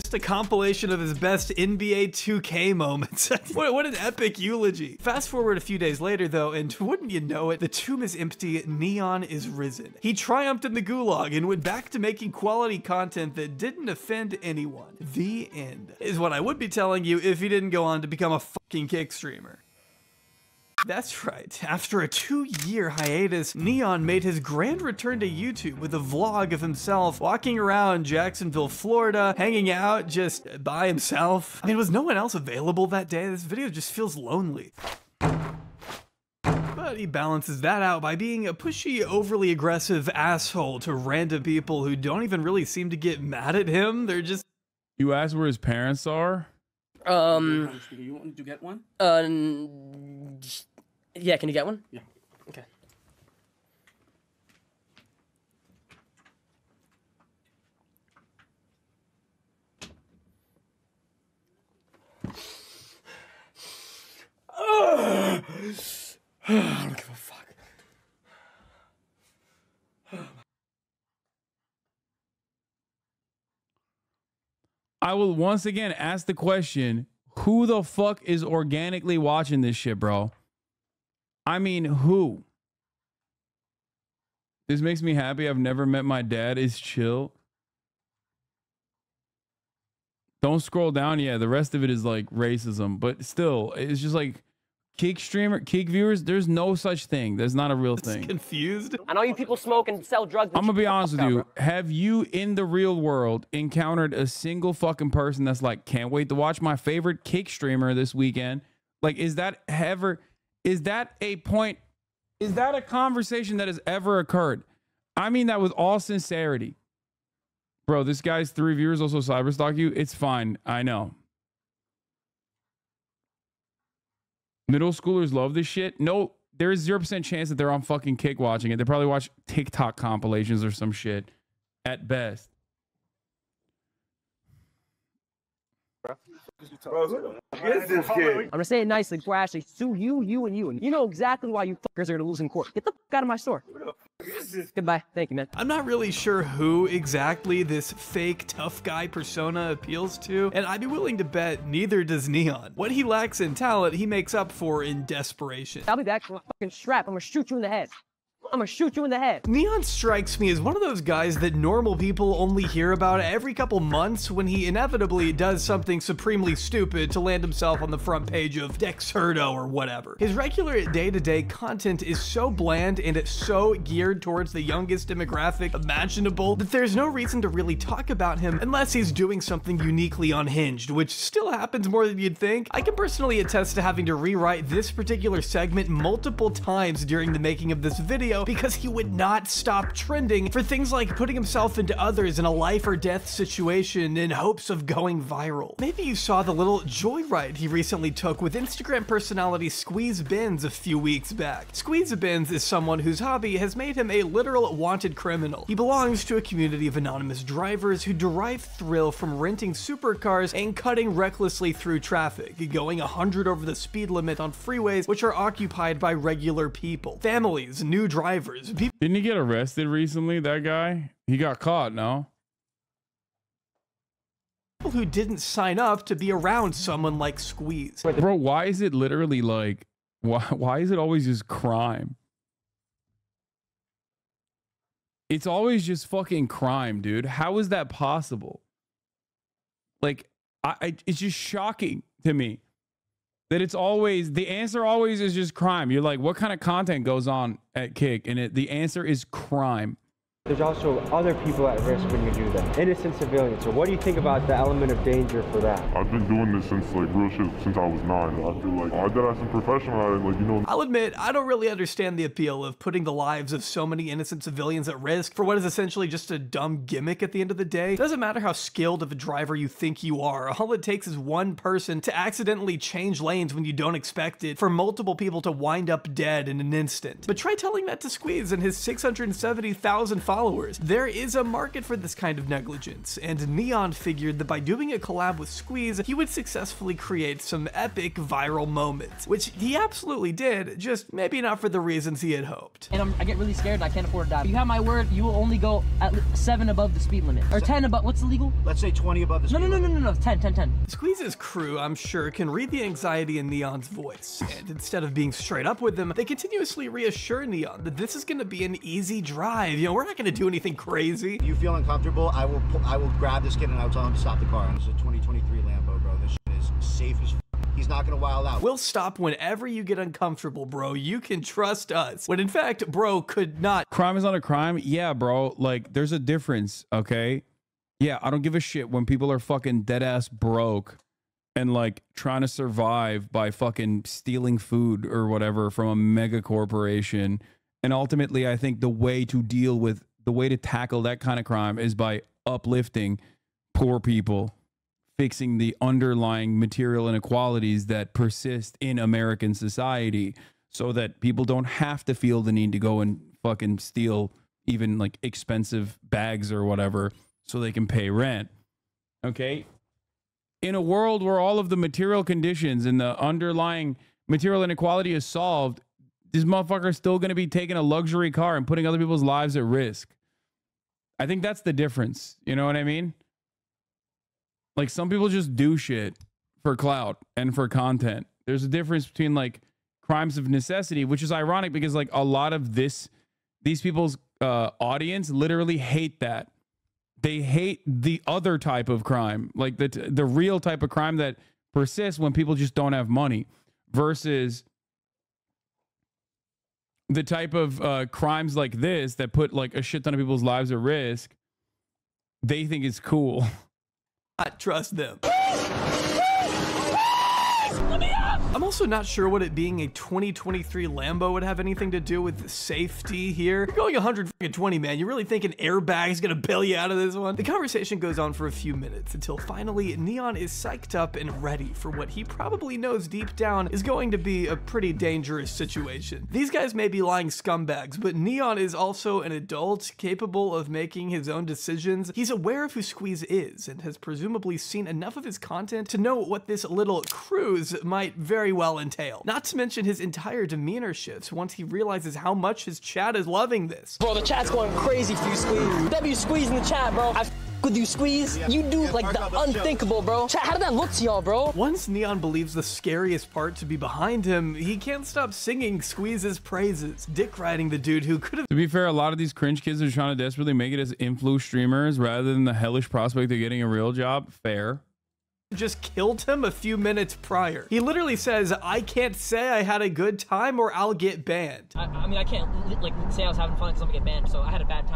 Just a compilation of his best NBA 2K moments. What an epic eulogy. Fast forward a few days later though, and wouldn't you know it, the tomb is empty, Neon is risen. He triumphed in the gulag and went back to making quality content that didn't offend anyone. The end. Is what I would be telling you if he didn't go on to become a fucking kick streamer. That's right, after a 2-year hiatus, Neon made his grand return to YouTube with a vlog of himself walking around Jacksonville, Florida, hanging out just by himself. I mean, was no one else available that day? This video just feels lonely. But he balances that out by being a pushy, overly aggressive asshole to random people who don't even really seem to get mad at him. They're just... You asked where his parents are? You want to get one? Yeah, can you get one? Yeah. Okay. I don't give a fuck. I will once again ask the question, who the fuck is organically watching this shit, bro? I mean, who? This makes me happy. I've never met my dad. Is chill. Don't scroll down. Yeah, the rest of it is like racism, but still, it's just like kick viewers. There's no such thing. There's not a real thing. Confused. I know you people smoke and sell drugs. I'm gonna be honest with you. Have you in the real world encountered a single fucking person that's like, can't wait to watch my favorite kick streamer this weekend? Like, is that a point? Is that a conversation that has ever occurred? I mean that with all sincerity. Bro, this guy's 3 viewers also cyberstalk you. It's fine. I know. Middle schoolers love this shit. No, there is 0% chance that they're on fucking Kick watching it. They probably watch TikTok compilations or some shit at best. I'm gonna say it nicely before I actually sue you, and you. And you know exactly why you fuckers are gonna lose in court. Get the fuck out of my store. Goodbye. Thank you, man. I'm not really sure who exactly this fake tough guy persona appeals to, and I'd be willing to bet neither does Neon. What he lacks in talent, he makes up for in desperation. I'll be back for my fucking strap. I'm gonna shoot you in the head. I'm gonna shoot you in the head. Neon strikes me as one of those guys that normal people only hear about every couple months when he inevitably does something supremely stupid to land himself on the front page of Dexerto or whatever. His regular day-to-day content is so bland and it's so geared towards the youngest demographic imaginable that there's no reason to really talk about him unless he's doing something uniquely unhinged, which still happens more than you'd think. I can personally attest to having to rewrite this particular segment multiple times during the making of this video video because he would not stop trending for things like putting himself into others in a life or death situation in hopes of going viral. Maybe you saw the little joyride he recently took with Instagram personality Squeeze Benz a few weeks back. Squeeze Benz is someone whose hobby has made him a literal wanted criminal. He belongs to a community of anonymous drivers who derive thrill from renting supercars and cutting recklessly through traffic, going 100 over the speed limit on freeways which are occupied by regular people, families, new drivers. Didn't he get arrested recently, that guy? He got caught, no? People who didn't sign up to be around someone like Squeeze. Bro, why is it literally like, why is it always just crime? It's always just fucking crime, dude. How is that possible? Like, it's just shocking to me that it's always, the answer always is just crime. You're like, what kind of content goes on at Kick? And the answer is crime. There's also other people at risk when you do that. Innocent civilians. So what do you think about the element of danger for that? I've been doing this since like real shit since I was 9. I feel like I did as a professional at it, like, you know. I'll admit, I don't really understand the appeal of putting the lives of so many innocent civilians at risk for what is essentially just a dumb gimmick at the end of the day. It doesn't matter how skilled of a driver you think you are. All it takes is one person to accidentally change lanes when you don't expect it for multiple people to wind up dead in an instant. But try telling that to Squeeze and his 670,000 followers. There is a market for this kind of negligence, and Neon figured that by doing a collab with Squeeze, he would successfully create some epic viral moments, which he absolutely did, just maybe not for the reasons he had hoped. And I get really scared and I can't afford to die. You have my word, you will only go at 7 above the speed limit. Or 10 above, what's illegal? Let's say 20 above the speed limit. No, 10. Squeeze's crew, I'm sure, can read the anxiety in Neon's voice, and instead of being straight up with him, they continuously reassure Neon that this is gonna be an easy drive. You know, we're not gonna do anything crazy. If you feel uncomfortable, I will grab this kid and I'll tell him to stop the car. And this is a 2023 Lambo, bro. This shit is safe as f. He's not gonna wild out. We'll stop whenever you get uncomfortable, bro. You can trust us. When in fact, bro could not. Crime is not a crime. Yeah, bro. Like, there's a difference, okay? Yeah, I don't give a shit when people are fucking dead ass broke and like trying to survive by fucking stealing food or whatever from a mega corporation. And ultimately, I think the way to tackle that kind of crime is by uplifting poor people, fixing the underlying material inequalities that persist in American society so that people don't have to feel the need to go and fucking steal even like expensive bags or whatever so they can pay rent. Okay? In a world where all of the material conditions and the underlying material inequality is solved, this motherfucker is still going to be taking a luxury car and putting other people's lives at risk. I think that's the difference. You know what I mean? Like, some people just do shit for clout and for content. There's a difference between like crimes of necessity, which is ironic because like a lot of these people's audience literally hate that. They hate the other type of crime, like the real type of crime that persists when people just don't have money, versus the type of crimes like this that put like a shit ton of people's lives at risk. They think it's cool. I trust them. I'm also not sure what it being a 2023 Lambo would have anything to do with safety here. You're going 120, man. You really think an airbag is gonna bail you out of this one? The conversation goes on for a few minutes until finally Neon is psyched up and ready for what he probably knows deep down is going to be a pretty dangerous situation. These guys may be lying scumbags, but Neon is also an adult capable of making his own decisions. He's aware of who Squeeze is and has presumably seen enough of his content to know what this little cruise might very well entail. Not to mention his entire demeanor shifts once he realizes how much his chat is loving this. Bro, the chat's going crazy for you, Squeeze. W Squeeze in the chat, bro. I with you, Squeeze. You do like the unthinkable, bro. Chat, how did that look to y'all, bro? Once Neon believes the scariest part to be behind him, he can't stop singing Squeeze's praises, dick riding the dude who could have. To be fair, a lot of these cringe kids are trying to desperately make it as influ streamers rather than the hellish prospect of getting a real job. Fair. Just killed him a few minutes prior. He literally says, I can't say I had a good time or I'll get banned. I mean, I can't like say I was having fun because I'm gonna get banned, so I had a bad time.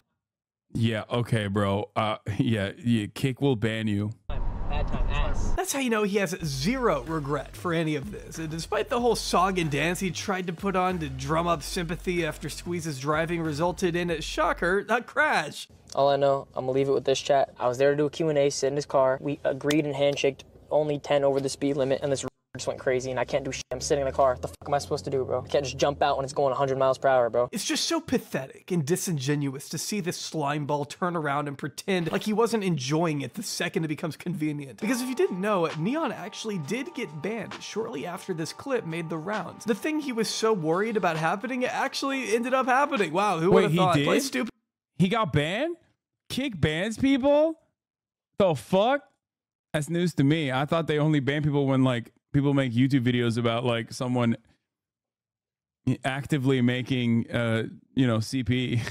Yeah, okay, bro. Yeah, Kick will ban you. I bad time ass. That's how you know he has zero regret for any of this. And despite the whole song and dance he tried to put on to drum up sympathy after Squeeze's driving resulted in, shocker, a crash. All I know, I'm gonna leave it with this chat. I was there to do a Q&A, sit in his car. We agreed and handshaked only 10 over the speed limit, and this just went crazy, and I can't do shit. I'm sitting in the car. What the fuck am I supposed to do, bro? I can't just jump out when it's going 100 miles per hour, bro. It's just so pathetic and disingenuous to see this slime ball turn around and pretend like he wasn't enjoying it the second it becomes convenient. Because if you didn't know, Neon actually did get banned shortly after this clip made the rounds. The thing he was so worried about happening actually ended up happening. Wow, who would have thought? He did? Stupid. He got banned? Kick bans people? The fuck? That's news to me. I thought they only ban people when, like, people make YouTube videos about, like, someone actively making, you know, CP.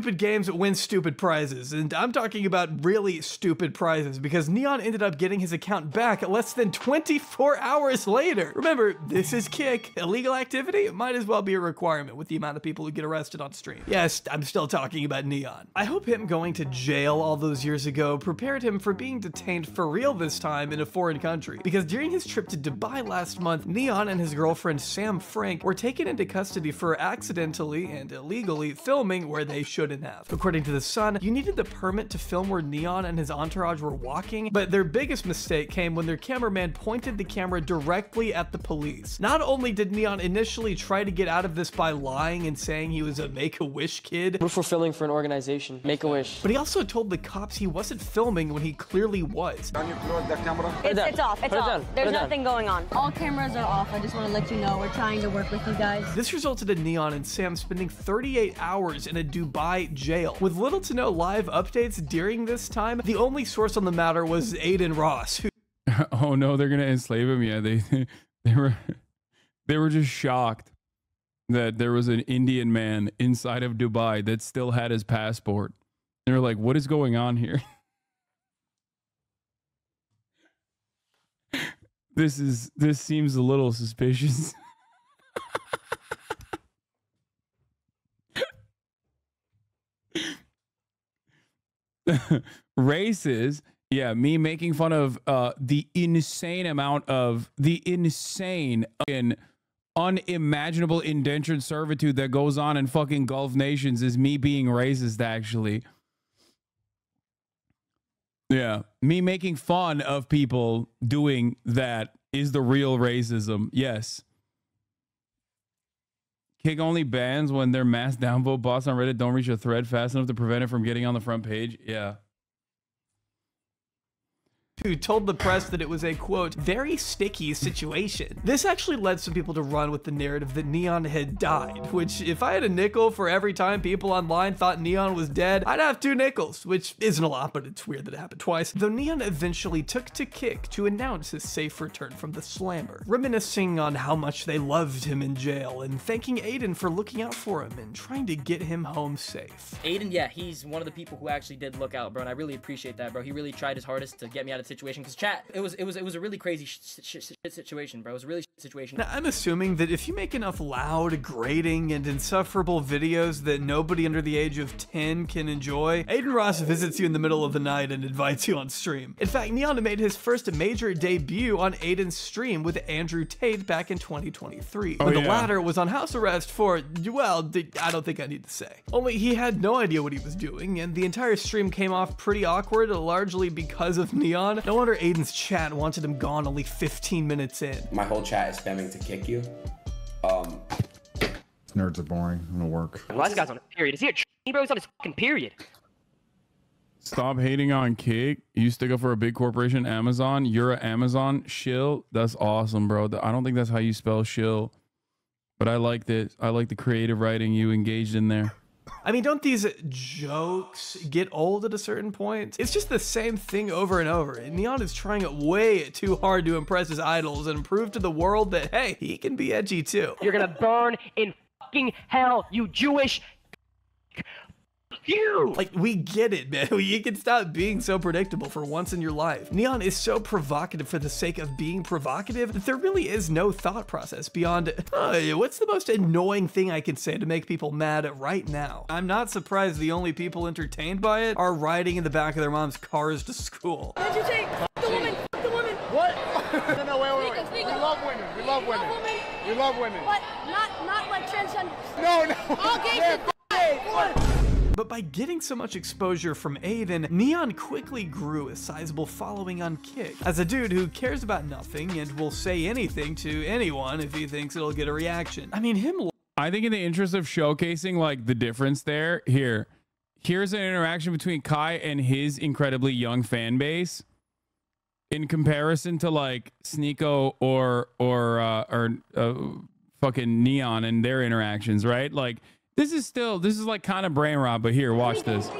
Stupid games win stupid prizes, and I'm talking about really stupid prizes because Neon ended up getting his account back less than 24 hours later. Remember, this is Kick. Illegal activity might as well be a requirement with the amount of people who get arrested on stream. Yes, I'm still talking about Neon. I hope him going to jail all those years ago prepared him for being detained for real this time in a foreign country, because during his trip to Dubai last month, Neon and his girlfriend Sam Frank were taken into custody for accidentally and illegally filming where they shouldn't have. According to The Sun, you needed the permit to film where Neon and his entourage were walking, but their biggest mistake came when their cameraman pointed the camera directly at the police. Not only did Neon initially try to get out of this by lying and saying he was a Make-A-Wish kid, We're fulfilling for an organization, Make-A-Wish. but he also told the cops he wasn't filming when he clearly was. It's off. It's off. There's nothing going on. All cameras are off. I just want to let you know we're trying to work with you guys. This resulted in Neon and Sam spending 38 hours in a Dubai jail. With little to no live updates during this time, the only source on the matter was Aiden Ross, who Oh no, they're gonna enslave him. Yeah, they were just shocked that there was an Indian man inside of Dubai that still had his passport. They were like, "What is going on here?" This seems a little suspicious. Races, yeah, me making fun of the insane amount of the insane and unimaginable indentured servitude that goes on in fucking Gulf nations is me being racist, actually. Yeah, me making fun of people doing that is the real racism. Yes. Kick only bans when their mass downvote bots on Reddit don't reach a thread fast enough to prevent it from getting on the front page. Yeah. who told the press that it was a, quote, very sticky situation. This actually led some people to run with the narrative that Neon had died, which if I had a nickel for every time people online thought Neon was dead, I'd have 2 nickels, which isn't a lot, but it's weird that it happened twice. Though Neon eventually took to Kick to announce his safe return from the slammer, reminiscing on how much they loved him in jail and thanking Aiden for looking out for him and trying to get him home safe. Aiden, yeah, he's one of the people who actually did look out, bro, and I really appreciate that, bro. He really tried his hardest to get me out of the situation, because chat, it was a really crazy situation, bro. It was a really situation. Now, I'm assuming that if you make enough loud, grating, and insufferable videos that nobody under the age of 10 can enjoy, Aiden Ross visits you in the middle of the night and invites you on stream. In fact, Neon made his first major debut on Aiden's stream with Andrew Tate back in 2023. But the latter was on house arrest for, well, I don't think I need to say. Only he had no idea what he was doing, and the entire stream came off pretty awkward, largely because of Neon. No wonder Aiden's chat wanted him gone only 15 minutes in. My whole chat is spamming to kick you. Nerds are boring. I'm gonna work. Well, this guy's on a period. Is he a bro? He's on his fucking period. Stop hating on Kick. You stick up for a big corporation, Amazon. You're an Amazon shill. That's awesome, bro. I don't think that's how you spell shill, but I like this. I like the creative writing you engaged in there. I mean, don't these jokes get old at a certain point? It's just the same thing over and over. And Neon is trying way too hard to impress his idols and prove to the world that, hey, he can be edgy too. You're gonna burn in fucking hell, you Jewish. you! Like, we get it, man. You can stop being so predictable for once in your life. Neon is so provocative for the sake of being provocative that there really is no thought process beyond, what's the most annoying thing I can say to make people mad right now? I'm not surprised the only people entertained by it are riding in the back of their mom's cars to school. What did you say? The woman! The woman! What? No, wait. We love women. We love women. We love women. But not like transgenders. No. All gays But by getting so much exposure from Aiden, Neon quickly grew a sizable following on Kick. As a dude who cares about nothing and will say anything to anyone if he thinks it'll get a reaction. I mean, I think in the interest of showcasing like the difference there, here's an interaction between Kai and his incredibly young fan base in comparison to like Sneeko or fucking Neon and their interactions, right? Like this is like kind of brain rot, but here, watch this.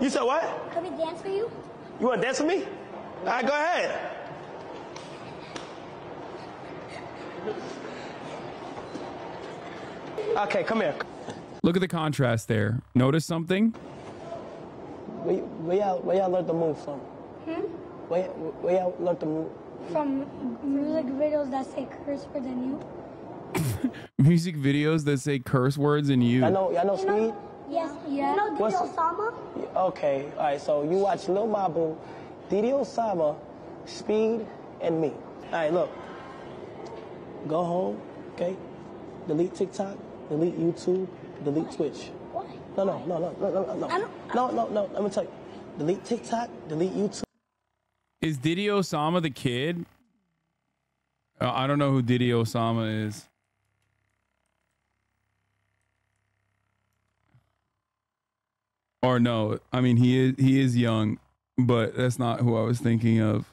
You said what? Can we dance for you? You want to dance with me? All right, go ahead. Okay, come here. Look at the contrast there. Notice something? Where y'all learned the move from? Where y'all learned the move? From music videos that say curse words and you. Music videos that say curse words and you. Y'all know Speed? Yes. Yeah. You know Didi Osama? Okay, all right, so you watch Lil Mabu, Didi Osama, Speed, and me. All right, look. Go home, okay? Delete TikTok, delete YouTube, delete Twitch. What? No. Let me tell you. Delete TikTok, delete YouTube. Is Didi Osama the kid? I don't know who Didi Osama is. Or no, I mean he is young, but that's not who I was thinking of.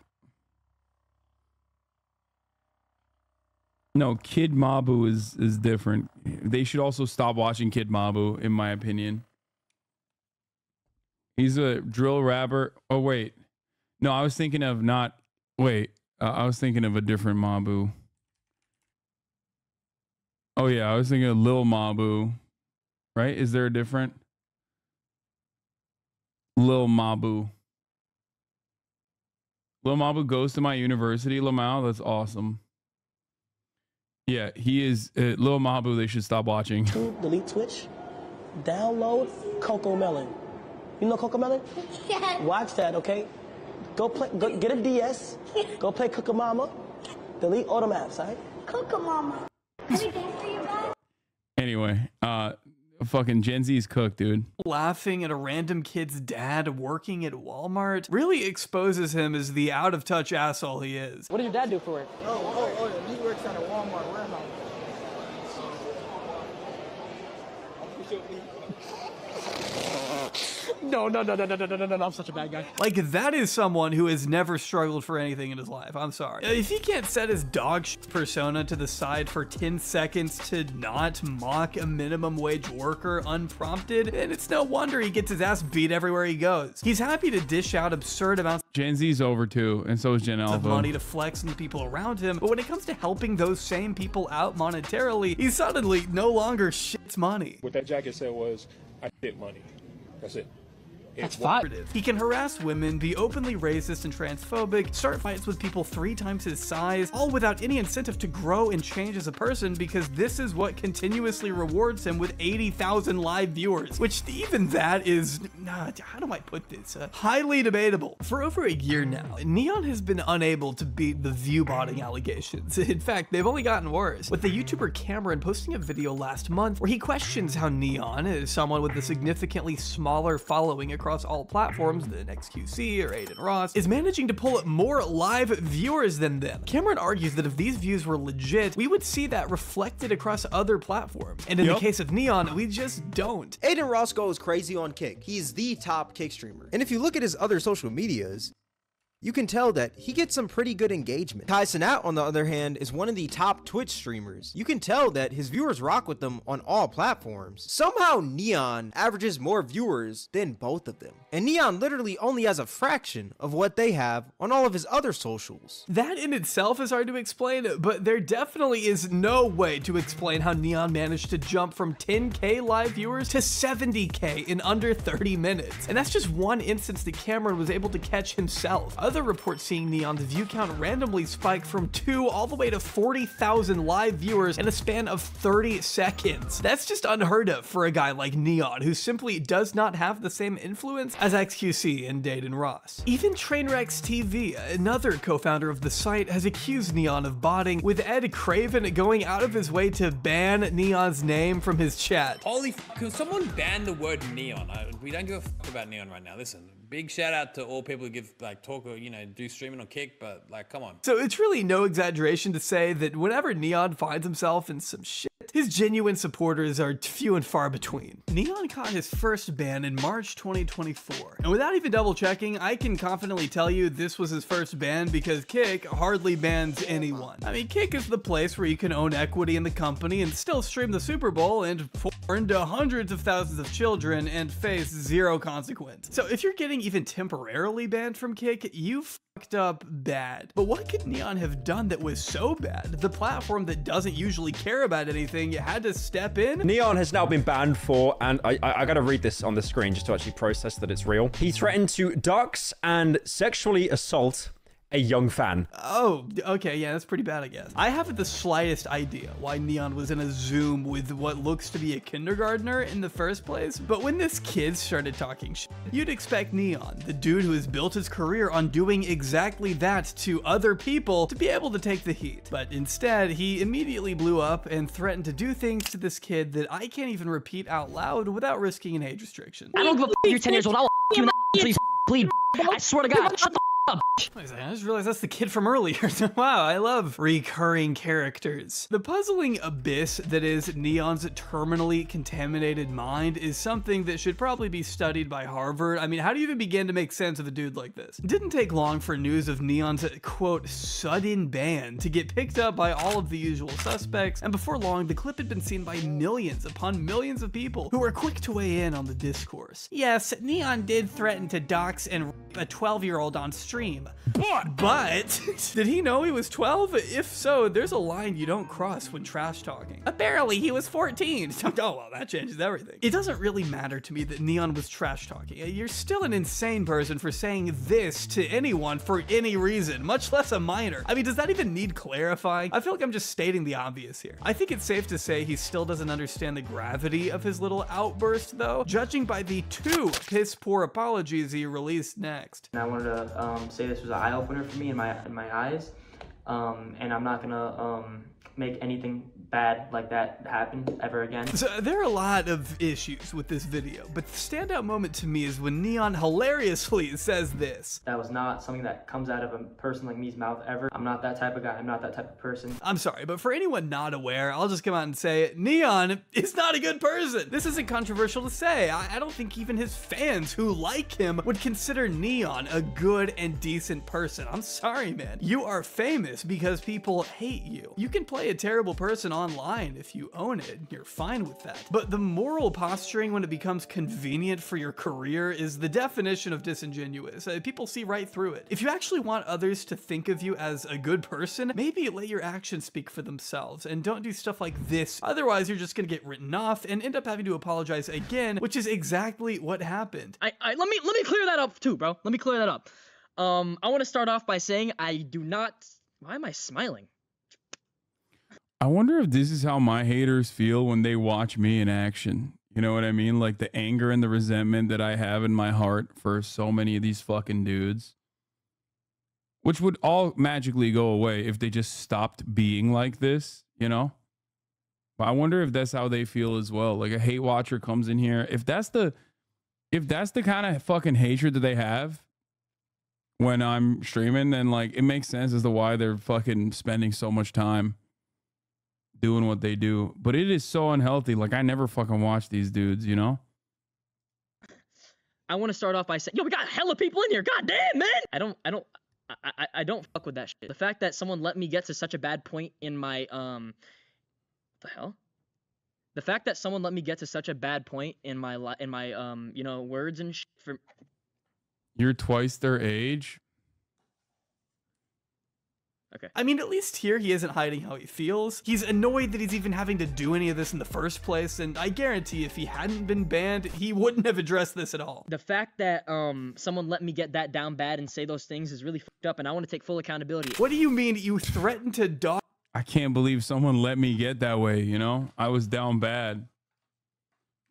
No, Kid Mabu is different. They should also stop watching Kid Mabu, in my opinion. He's a drill rapper. Oh wait, no, I was thinking of not. Wait, I was thinking of a different Mabu. Oh yeah, I was thinking of Lil Mabu. Right? Is there a different Lil Mabu? Lil Mabu goes to my university, Lamau. That's awesome. Yeah, he is Lil Mabu. They should stop watching. Delete Twitch. Download Coco Melon. You know Coco Melon? Yeah. Watch that, okay? Go get a DS. Go play Cooker Mama. Delete all them apps, all right? Cooker Mama. Can we dance for you guys? Anyway, fucking Gen Z's cooked, dude. Laughing at a random kid's dad working at Walmart really exposes him as the out-of-touch asshole he is. What does your dad do for work? Oh, he works at a Walmart warehouse. No, I'm such a bad guy. Like, that is someone who has never struggled for anything in his life. I'm sorry. If he can't set his dog persona to the side for 10 seconds to not mock a minimum wage worker unprompted, then it's no wonder he gets his ass beat everywhere he goes. He's happy to dish out absurd amounts Gen Z's over too, and so is Gen Alpha. of money to flex on the people around him, but when it comes to helping those same people out monetarily, he suddenly no longer shits money. What that jacket said was, I shit money. That's it. That's fine. He can harass women, be openly racist and transphobic, start fights with people 3 times his size, all without any incentive to grow and change as a person, because this is what continuously rewards him with 80,000 live viewers, which even that is, how do I put this? Highly debatable. For over a year now, Neon has been unable to beat the view botting allegations. In fact, they've only gotten worse, with the YouTuber Cameron posting a video last month where he questions how Neon, as someone with a significantly smaller following across all platforms than XQC or Aiden Ross, is managing to pull up more live viewers than them. Cameron argues that if these views were legit, we would see that reflected across other platforms. And in the case of Neon, we just don't. Aiden Ross goes crazy on Kick. He's the top Kick streamer. And if you look at his other social medias, you can tell that he gets some pretty good engagement. NOT, on the other hand, is one of the top Twitch streamers. You can tell that his viewers rock with them on all platforms. Somehow Neon averages more viewers than both of them. And Neon literally only has a fraction of what they have on all of his other socials. That in itself is hard to explain, but there definitely is no way to explain how Neon managed to jump from 10K live viewers to 70K in under 30 minutes. And that's just one instance that Cameron was able to catch himself. Other reports seeing Neon's view count randomly spike from 2 all the way to 40,000 live viewers in a span of 30 seconds. That's just unheard of for a guy like Neon, who simply does not have the same influence as XQC and Dayton Ross. Even Trainwrecks TV, another co-founder of the site, has accused Neon of botting, with Ed Craven going out of his way to ban Neon's name from his chat. Holy f***, can someone ban the word neon? We don't give a f*** about neon right now. Listen, big shout out to all people who give, like, talk or, you know, do streaming or Kick, but, like, come on. So it's really no exaggeration to say that whenever Neon finds himself in some shit, his genuine supporters are few and far between. Neon caught his first ban in March 2024. And without even double checking, I can confidently tell you this was his first ban because Kick hardly bans anyone. I mean, Kick is the place where you can own equity in the company and still stream the Super Bowl and porn to hundreds of thousands of children and face zero consequence. So if you're getting even temporarily banned from Kick, you fucked up bad. But what could Neon have done that was so bad? The platform that doesn't usually care about anything had to step in? Neon has now been banned for, and I gotta read this on the screen just to actually process that it's real. He threatened to dox and sexually assault a young fan. Oh, okay, yeah, that's pretty bad, I guess. I haven't the slightest idea why Neon was in a Zoom with what looks to be a kindergartner in the first place, but when this kid started talking shit, you'd expect Neon, the dude who has built his career on doing exactly that to other people, to be able to take the heat. But instead, he immediately blew up and threatened to do things to this kid that I can't even repeat out loud without risking an age restriction. I don't give a f*** you're 10 years old. I will f*** you in the until you bleed. I swear to God. Shut the up. I just realized that's the kid from earlier. Wow, I love recurring characters. The puzzling abyss that is Neon's terminally contaminated mind is something that should probably be studied by Harvard. I mean, how do you even begin to make sense of a dude like this? It didn't take long for news of Neon's, quote, sudden ban to get picked up by all of the usual suspects, and before long, the clip had been seen by millions upon millions of people who were quick to weigh in on the discourse. Yes, Neon did threaten to dox and rape a 12-year-old on stream. But did he know he was 12? If so, there's a line you don't cross when trash talking. Apparently he was 14. Oh, well, that changes everything. It doesn't really matter to me that Neon was trash talking. You're still an insane person for saying this to anyone for any reason, much less a minor. I mean, does that even need clarifying? I feel like I'm just stating the obvious here. I think it's safe to say he still doesn't understand the gravity of his little outburst, though, judging by the 2 piss-poor apologies he released next. And I wanted to say this was an eye-opener for me in my eyes, and I'm not gonna make anything bad like that happen ever again. So there are a lot of issues with this video, but the standout moment to me is when Neon hilariously says this. That was not something that comes out of a person like me's mouth ever. I'm not that type of guy. I'm not that type of person. I'm sorry, but for anyone not aware, I'll just come out and say it. Neon is not a good person. This isn't controversial to say. I don't think even his fans who like him would consider Neon a good and decent person. I'm sorry, man. You are famous because people hate you. You can play a terrible person online if you own it. You're fine with that. But the moral posturing when it becomes convenient for your career is the definition of disingenuous. People see right through it. If you actually want others to think of you as a good person, maybe let your actions speak for themselves and don't do stuff like this. Otherwise, you're just gonna get written off and end up having to apologize again, which is exactly what happened. Let me clear that up too, bro. Let me clear that up. I want to start off by saying I do not. Why am I smiling? I wonder if this is how my haters feel when they watch me in action. You know what I mean? Like the anger and the resentment that I have in my heart for so many of these fucking dudes, which would all magically go away if they just stopped being like this, you know? But I wonder if that's how they feel as well. Like a hate watcher comes in here. If that's the kind of fucking hatred that they have when I'm streaming, then like it makes sense as to why they're fucking spending so much time doing what they do. But it is so unhealthy. Like I never fucking watch these dudes, you know? I want to start off by saying, yo, we got hella people in here. God damn, man. I don't fuck with that shit. The fact that someone let me get to such a bad point in my what the hell? The fact that someone let me get to such a bad point in my you know, words and shit for. You're twice their age. Okay. I mean, at least here he isn't hiding how he feels. He's annoyed that he's even having to do any of this in the first place, and I guarantee if he hadn't been banned, he wouldn't have addressed this at all. The fact that someone let me get that down bad and say those things is really fucked up, and I want to take full accountability. What do you mean you threatened to dog? I can't believe someone let me get that way, you know? I was down bad.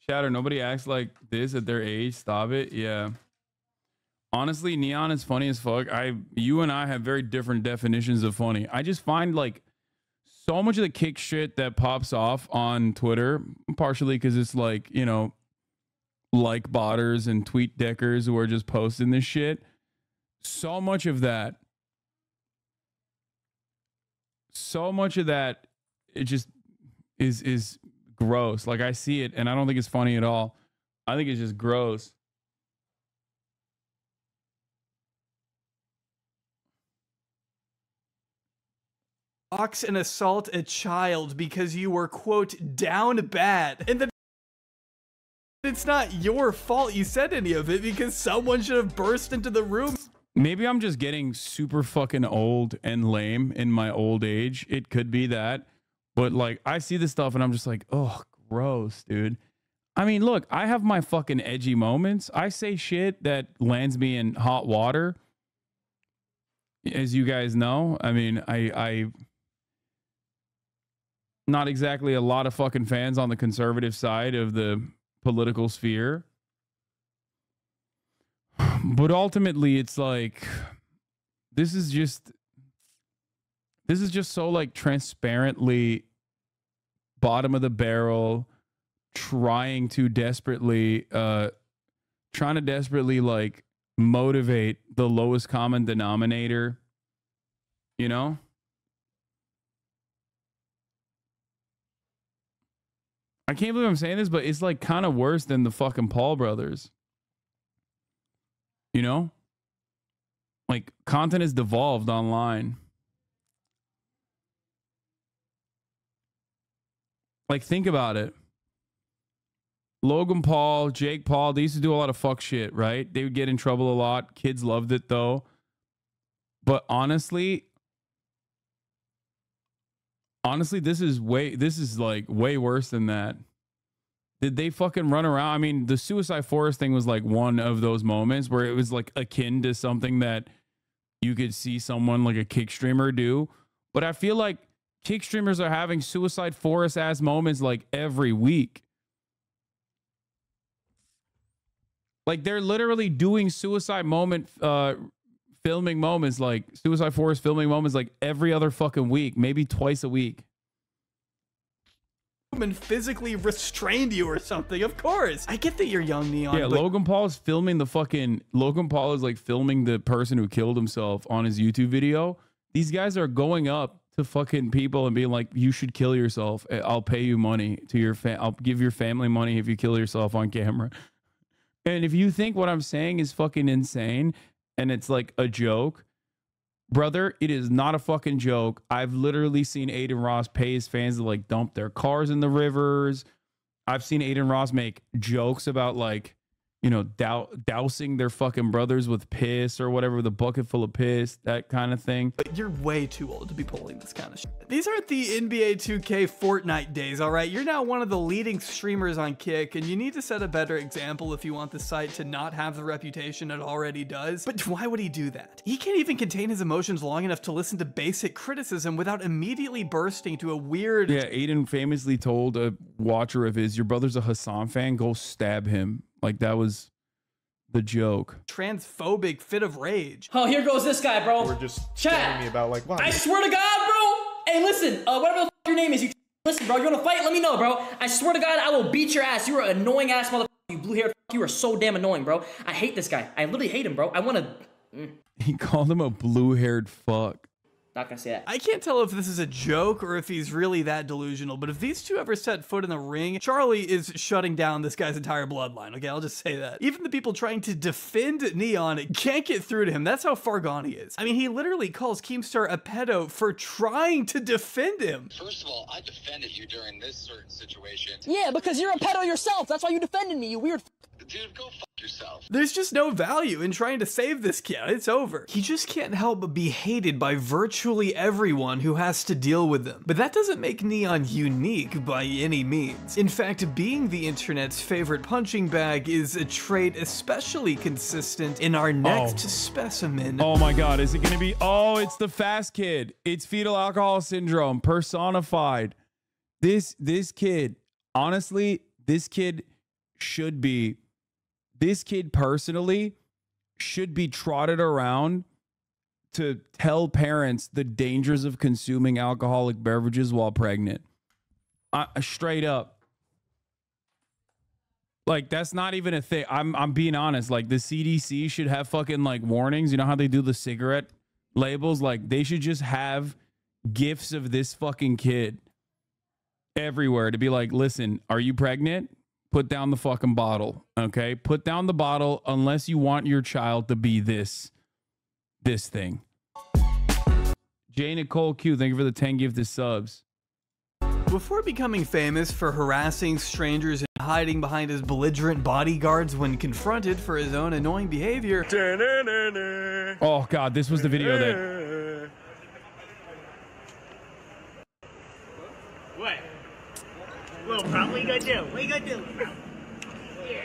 Chatter, nobody acts like this at their age. Stop it. Yeah. Honestly, Neon is funny as fuck. You and I have very different definitions of funny. I just find like so much of the kick shit that pops off on Twitter, partially because it's like, you know, like botters and tweet deckers who are just posting this shit. So much of that, it just is gross. Like I see it and I don't think it's funny at all. I think it's just gross. Box and assault a child because you were, quote, down bad. And then it's not your fault you said any of it because someone should have burst into the room. Maybe I'm just getting super fucking old and lame in my old age. It could be that. But like, I see this stuff and I'm just like, oh, gross, dude. I mean, look, I have my fucking edgy moments. I say shit that lands me in hot water. As you guys know, I mean, I not exactly a lot of fucking fans on the conservative side of the political sphere. But ultimately, it's like, this is just so like transparently bottom of the barrel, trying to desperately like motivate the lowest common denominator, you know? I can't believe I'm saying this, but it's like kind of worse than the fucking Paul brothers. You know? Like content is devolved online. Like think about it. Logan Paul, Jake Paul, they used to do a lot of fuck shit, right? They would get in trouble a lot. Kids loved it though. But honestly, this is like way worse than that. Did they fucking run around? I mean, the Suicide Forest thing was like one of those moments where it was like akin to something that you could see someone like a kick streamer do. But I feel like kick streamers are having Suicide Forest ass moments like every week. Like they're literally doing suicide moment filming moments, like Suicide Forest filming moments like every other fucking week, maybe twice a week. And physically restrained you or something, of course. I get that you're young, Neon. Yeah, Logan Paul is filming Logan Paul is like filming the person who killed himself on his YouTube video. These guys are going up to fucking people and being like, you should kill yourself. I'll pay you money to your I'll give your family money if you kill yourself on camera. And if you think what I'm saying is fucking insane and it's like a joke, brother, it is not a fucking joke. I've literally seen Aiden Ross pay his fans to like dump their cars in the rivers. I've seen Aiden Ross make jokes about like, you know, dousing their fucking brothers with piss or whatever, with a bucket full of piss, that kind of thing. But you're way too old to be pulling this kind of shit. These aren't the NBA 2K Fortnite days, all right? You're now one of the leading streamers on Kick, and you need to set a better example if you want the site to not have the reputation it already does. But why would he do that? He can't even contain his emotions long enough to listen to basic criticism without immediately bursting to a weird... Yeah, Aiden famously told a watcher of his, your brother's a Hasan fan, go stab him. Like, that was the joke. Transphobic fit of rage. Oh, here goes this guy, bro. We're just Chat. telling me about like, wow. I swear to God, bro. Hey, listen, whatever the fuck your name is, you listen, bro. You want to fight? Let me know, bro. I swear to God, I will beat your ass. You are an annoying ass motherfucker. You blue-haired. You are so damn annoying, bro. I hate this guy. I literally hate him, bro. I want to. He called him a blue-haired fuck. Not gonna say that. I can't tell if this is a joke or if he's really that delusional, but if these two ever set foot in the ring, Charlie is shutting down this guy's entire bloodline. Okay, I'll just say that. Even the people trying to defend Neon can't get through to him. That's how far gone he is. I mean, he literally calls Keemstar a pedo for trying to defend him. First of all, I defended you during this certain situation. Yeah, because you're a pedo yourself. That's why you defended me, you weird. Dude, go fuck yourself. There's just no value in trying to save this kid. It's over. He just can't help but be hated by virtually everyone who has to deal with him. But that doesn't make Neon unique by any means. In fact, being the internet's favorite punching bag is a trait especially consistent in our next specimen. Oh my God, is it gonna be, oh, it's the fast kid. It's fetal alcohol syndrome personified. This kid, honestly, this kid personally should be trotted around to tell parents the dangers of consuming alcoholic beverages while pregnant. Straight up. Like, that's not even a thing. I'm being honest. Like, the CDC should have fucking like warnings. You know how they do the cigarette labels? Like, they should just have gifs of this fucking kid everywhere to be like, listen, are you pregnant? Put down the fucking bottle, okay? Put down the bottle unless you want your child to be this thing. J. Nicole Q, thank you for the 10 gifted subs. Before becoming famous for harassing strangers and hiding behind his belligerent bodyguards when confronted for his own annoying behavior. Oh God, this was the video that... What? Well, bro, what you gonna do? What you gonna do? Yeah.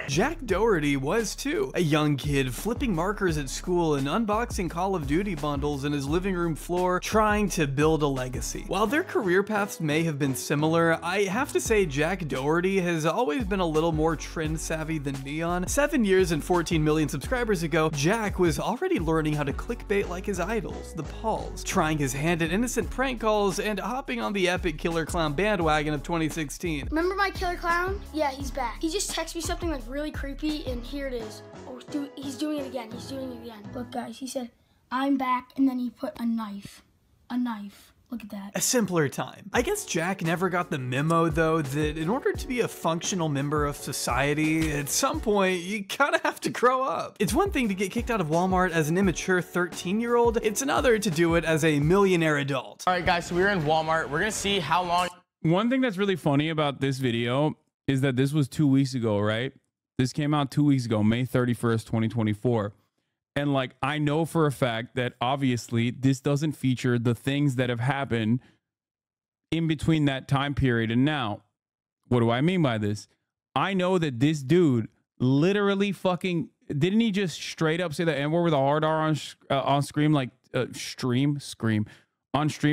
Jack Doherty was too. A young kid flipping markers at school and unboxing Call of Duty bundles in his living room floor, trying to build a legacy. While their career paths may have been similar, I have to say Jack Doherty has always been a little more trend savvy than Neon. 7 years and 14 million subscribers ago, Jack was already learning how to clickbait like his idols, the Pauls, trying his hand at innocent prank calls and hopping on the epic Killer Clown bandwagon of 2016. Remember my Killer Clown? Yeah, he's back. He just texted me something like really creepy, and here it is. Oh, he's doing it again. He's doing it again. Look, guys, he said, "I'm back," and then he put a knife. A knife. Look at that. A simpler time. I guess Jack never got the memo, though, that in order to be a functional member of society, at some point, you kinda have to grow up. It's one thing to get kicked out of Walmart as an immature 13-year-old. It's another to do it as a millionaire adult. All right, guys, so we're in Walmart. We're gonna see how long... One thing that's really funny about this video is that this was 2 weeks ago, right? This came out 2 weeks ago, May 31st, 2024. And like, I know for a fact that obviously this doesn't feature the things that have happened in between that time period and now. What do I mean by this? I know that this dude literally fucking, didn't he just straight up say the N-word with a hard R on screen, like on stream,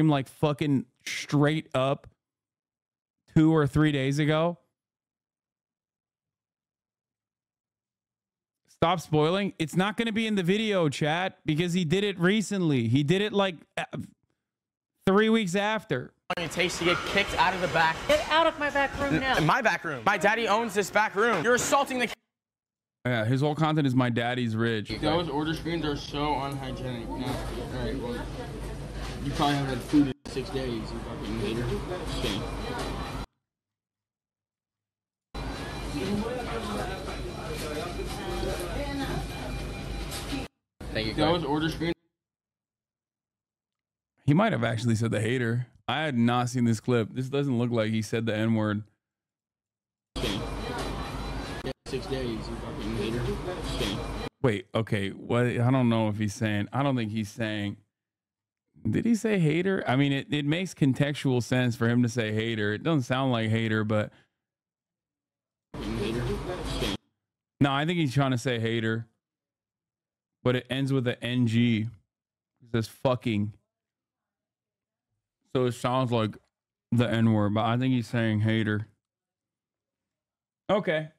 like fucking straight up 2 or 3 days ago? Stop spoiling. It's not going to be in the video, chat, because he did it recently. He did it like 3 weeks after. It takes to get kicked out of the back. Get out of my back room now. My back room. My daddy owns this back room. You're assaulting the... Yeah, his whole content is my daddy's rich. Those order screens are so unhygienic. No. All right, well, you probably haven't had food in 6 days, you fucking hater. Okay. Thank you. Those order screens. He might have actually said the hater. I had not seen this clip. This doesn't look like he said the N-word. 6 days, you fucking hater. Okay. Wait, okay. What? I don't know if he's saying. I don't think he's saying. Did he say hater? I mean, it makes contextual sense for him to say hater. It doesn't sound like hater, but. No, I think he's trying to say hater. But it ends with an NG. It says fucking. So it sounds like the N-word, but I think he's saying hater. Okay.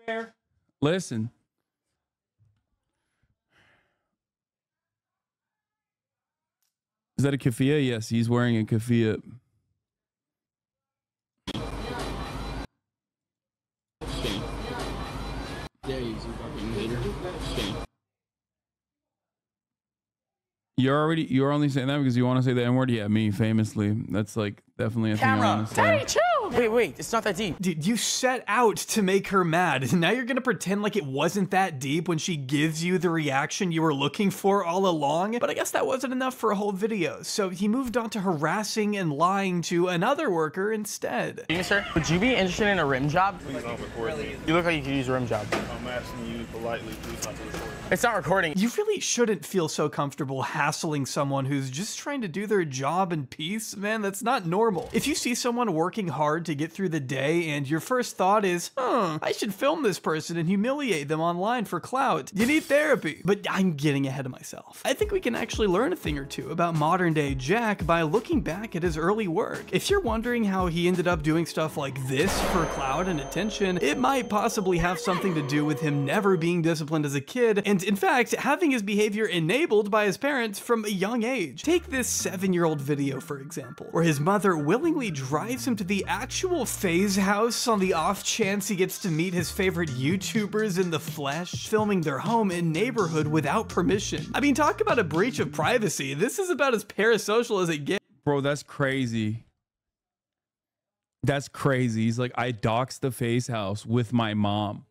Fair. Listen. Is that a keffiyeh? Yes, he's wearing a keffiyeh. You're only saying that because you want to say the N-word? Yeah, me, famously. That's like definitely a thing I want to say. Daddy, chill! Wait, it's not that deep. Dude, you set out to make her mad, and now you're gonna pretend like it wasn't that deep when she gives you the reaction you were looking for all along? But I guess that wasn't enough for a whole video, so he moved on to harassing and lying to another worker instead. Yes, sir. Would you be interested in a rim job? Please don't record me. You look like you could use a rim job. I'm asking you politely, please not to record. It's not recording. You really shouldn't feel so comfortable hassling someone who's just trying to do their job in peace, man. That's not normal. If you see someone working hard to get through the day and your first thought is, I should film this person and humiliate them online for clout, you need therapy. But I'm getting ahead of myself. I think we can actually learn a thing or two about modern day Jack by looking back at his early work. If you're wondering how he ended up doing stuff like this for clout and attention, it might possibly have something to do with him never being disciplined as a kid, and in fact, having his behavior enabled by his parents from a young age. Take this 7-year-old video, for example, where his mother willingly drives him to the actual FaZe house on the off chance he gets to meet his favorite YouTubers in the flesh, filming their home and neighborhood without permission. I mean, talk about a breach of privacy. This is about as parasocial as it gets. Bro, that's crazy. That's crazy. He's like, I doxed the FaZe house with my mom.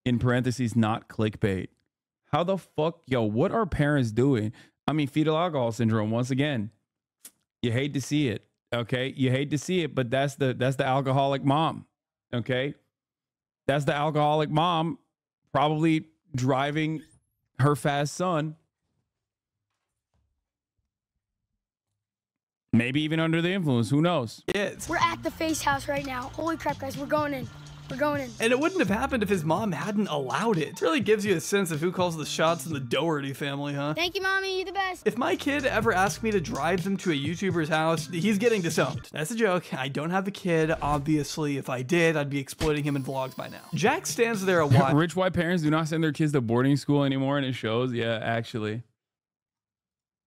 In parentheses, not clickbait. How the fuck, yo, what are parents doing? I mean, fetal alcohol syndrome, once again. You hate to see it, okay? You hate to see it, but that's the alcoholic mom, okay? That's the alcoholic mom probably driving her fast son. Maybe even under the influence, who knows? Yes. We're at the FaZe house right now. Holy crap, guys, we're going in. We're going in. And it wouldn't have happened if his mom hadn't allowed it. It really gives you a sense of who calls the shots in the Doherty family, huh? Thank you, Mommy. You're the best. If my kid ever asked me to drive them to a YouTuber's house, he's getting disowned. That's a joke. I don't have a kid. Obviously, if I did, I'd be exploiting him in vlogs by now. Jack stands there a while. Rich white parents do not send their kids to boarding school anymore, and it shows. Yeah, actually.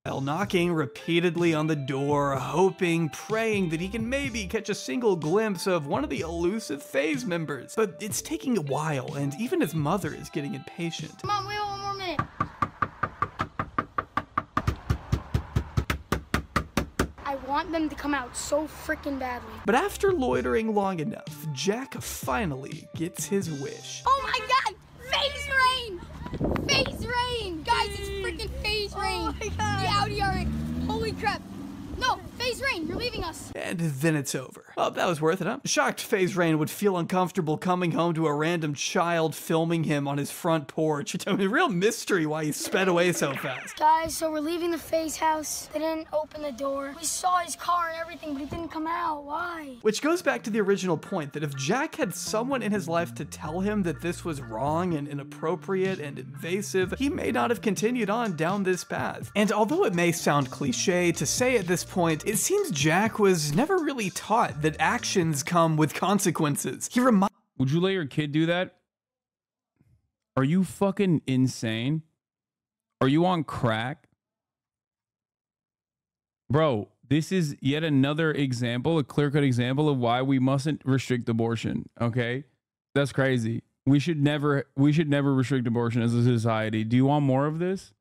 Knocking repeatedly on the door, hoping, praying that he can maybe catch a single glimpse of one of the elusive FaZe members. But it's taking a while, and even his mother is getting impatient. Mom, wait 1 more minute. I want them to come out so freaking badly. But after loitering long enough, Jack finally gets his wish. Oh my god! FaZe rain! FaZe rain! Guys, it's freaking FaZe rain! Oh my god! The Audi are holy crap! No, FaZe rain, you're leaving us. And then it's over. Oh, that was worth it, huh? Shocked FaZe Rain would feel uncomfortable coming home to a random child filming him on his front porch. It's a real mystery why he sped away so fast. Guys, so we're leaving the FaZe house. They didn't open the door. We saw his car and everything, but he didn't come out. Why? Which goes back to the original point that if Jack had someone in his life to tell him that this was wrong and inappropriate and invasive, he may not have continued on down this path. And although it may sound cliche to say at this point, it seems Jack was never really taught that actions come with consequences. Would you let your kid do that? Are you fucking insane? Are you on crack? Bro, this is yet another example, a clear-cut example of why we mustn't restrict abortion, okay? That's crazy. We should never restrict abortion as a society. Do you want more of this?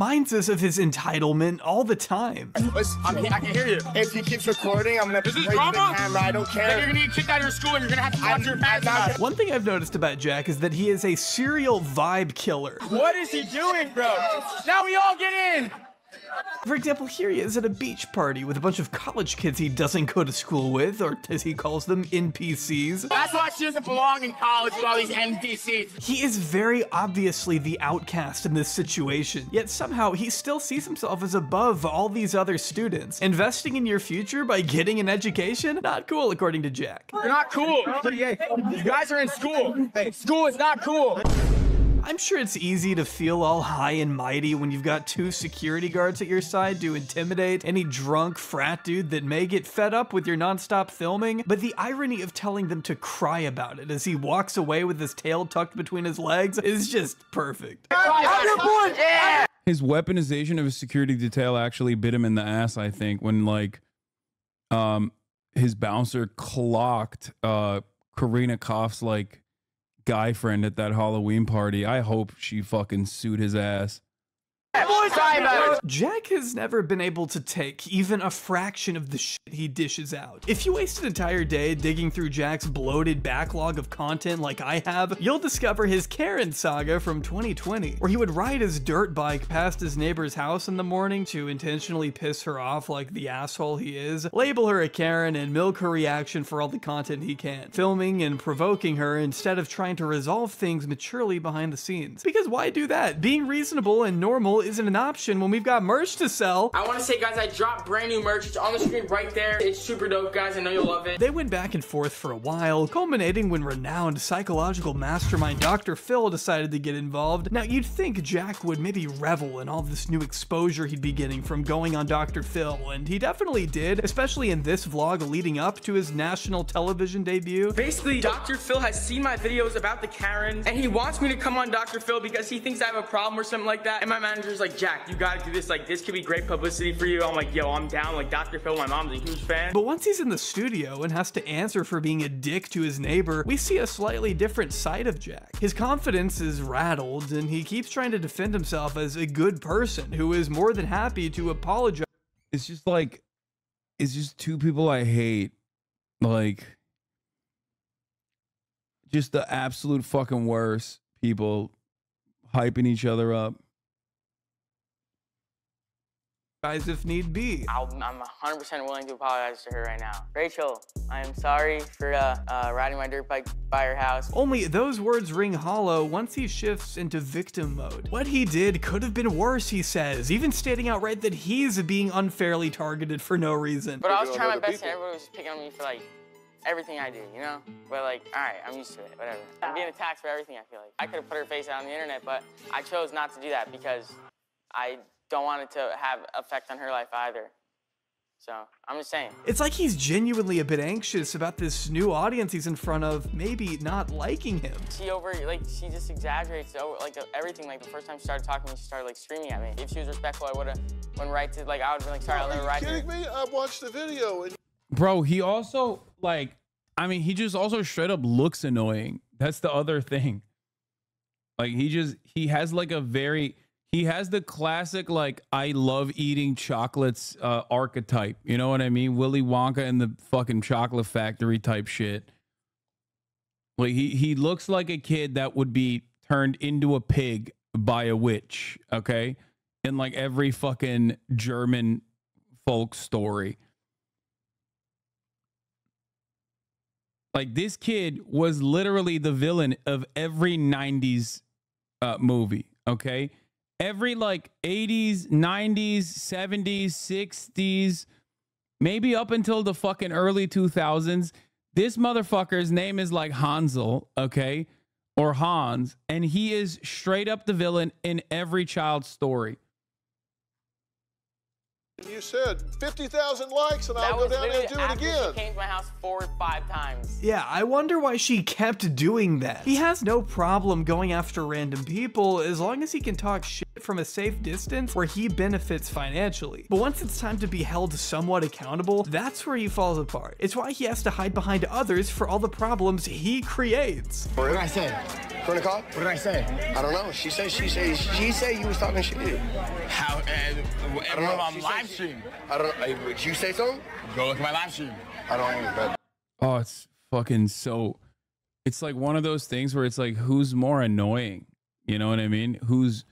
Reminds us of his entitlement all the time. I can hear you. If he keeps recording, I'm gonna break the camera. I don't care. You're gonna get kicked out of your school and you're gonna have to watch your parents. One thing I've noticed about Jack is that he is a serial vibe killer. What is he doing, bro? Now we all get in. For example, here he is at a beach party with a bunch of college kids he doesn't go to school with, or as he calls them, NPCs. That's why she doesn't belong in college with all these NPCs. He is very obviously the outcast in this situation, yet somehow he still sees himself as above all these other students. Investing in your future by getting an education? Not cool, according to Jack. You're not cool. You guys are in school. School is not cool. I'm sure it's easy to feel all high and mighty when you've got 2 security guards at your side to intimidate any drunk frat dude that may get fed up with your nonstop filming, but the irony of telling them to cry about it as he walks away with his tail tucked between his legs is just perfect. His weaponization of his security detail actually bit him in the ass, I think, when like his bouncer clocked Karina Koff's like guy friend at that Halloween party. I hope she fucking sued his ass. Jack has never been able to take even a fraction of the shit he dishes out. If you waste an entire day digging through Jack's bloated backlog of content like I have, you'll discover his Karen saga from 2020, where he would ride his dirt bike past his neighbor's house in the morning to intentionally piss her off like the asshole he is, label her a Karen, and milk her reaction for all the content he can, filming and provoking her instead of trying to resolve things maturely behind the scenes. Because why do that? Being reasonable and normal isn't an option when we've got merch to sell. I want to say, guys, I dropped brand new merch. It's on the screen right there. It's super dope, guys. I know you'll love it. They went back and forth for a while, culminating when renowned psychological mastermind Dr. Phil decided to get involved. Now, you'd think Jack would maybe revel in all this new exposure he'd be getting from going on Dr. Phil, and he definitely did, especially in this vlog leading up to his national television debut. Basically, Dr. Phil has seen my videos about the Karens, and he wants me to come on Dr. Phil because he thinks I have a problem or something like that. And my manager's like, Jack, you gotta do this. Like, this could be great publicity for you. I'm like, yo, I'm down. Like, Dr. Phil, my mom's a huge fan. But once he's in the studio and has to answer for being a dick to his neighbor, we see a slightly different side of Jack. His confidence is rattled, and he keeps trying to defend himself as a good person who is more than happy to apologize. It's just like, it's just two people I hate. Like, just the absolute fucking worst people hyping each other up. Guys, if need be. I'm 100% willing to apologize to her right now. Rachel, I'm sorry for riding my dirt bike by her house. Only those words ring hollow once he shifts into victim mode. What he did could have been worse, he says, even stating outright that he's being unfairly targeted for no reason. But I was trying my best and everybody was just picking on me for like everything I do, you know? But like, all right, I'm used to it, whatever. I'm being attacked for everything, I feel like. I could have put her face out on the internet, but I chose not to do that because I don't want it to have effect on her life either. So, I'm just saying. It's like he's genuinely a bit anxious about this new audience he's in front of maybe not liking him. She just exaggerates everything. Like the first time she started talking to me, she started like screaming at me. If she was respectful, I would've went right to, like, I would've been like, sorry, I'll never ride her. Are you kidding me? I watched the video. And Bro, he also, like, I mean, he just also straight up looks annoying. That's the other thing. Like, he has like he has the classic, like, I love eating chocolates archetype. You know what I mean? Willy Wonka and the fucking chocolate factory type shit. Like, he looks like a kid that would be turned into a pig by a witch, okay? In like every fucking German folk story. Like, this kid was literally the villain of every 90s movie, okay? Every, like, 80s, 90s, 70s, 60s, maybe up until the fucking early 2000s, this motherfucker's name is, like, Hansel, okay? Or Hans, and he is straight up the villain in every child's story. you said 50,000 likes and I'll go down there and do it again. She came to my house 4 or 5 times. Yeah, I wonder why she kept doing that. He has no problem going after random people as long as he can talk shit from a safe distance where he benefits financially. But once it's time to be held somewhat accountable, that's where he falls apart. It's why he has to hide behind others for all the problems he creates. What did I say? From the car? What did I say? I don't know. She said you was talking shit. How? I don't know. On live stream. I don't know. Did you say something? Go look at my live stream. I don't know. Oh, it's fucking so. It's like one of those things where it's like, who's more annoying? You know what I mean? Who's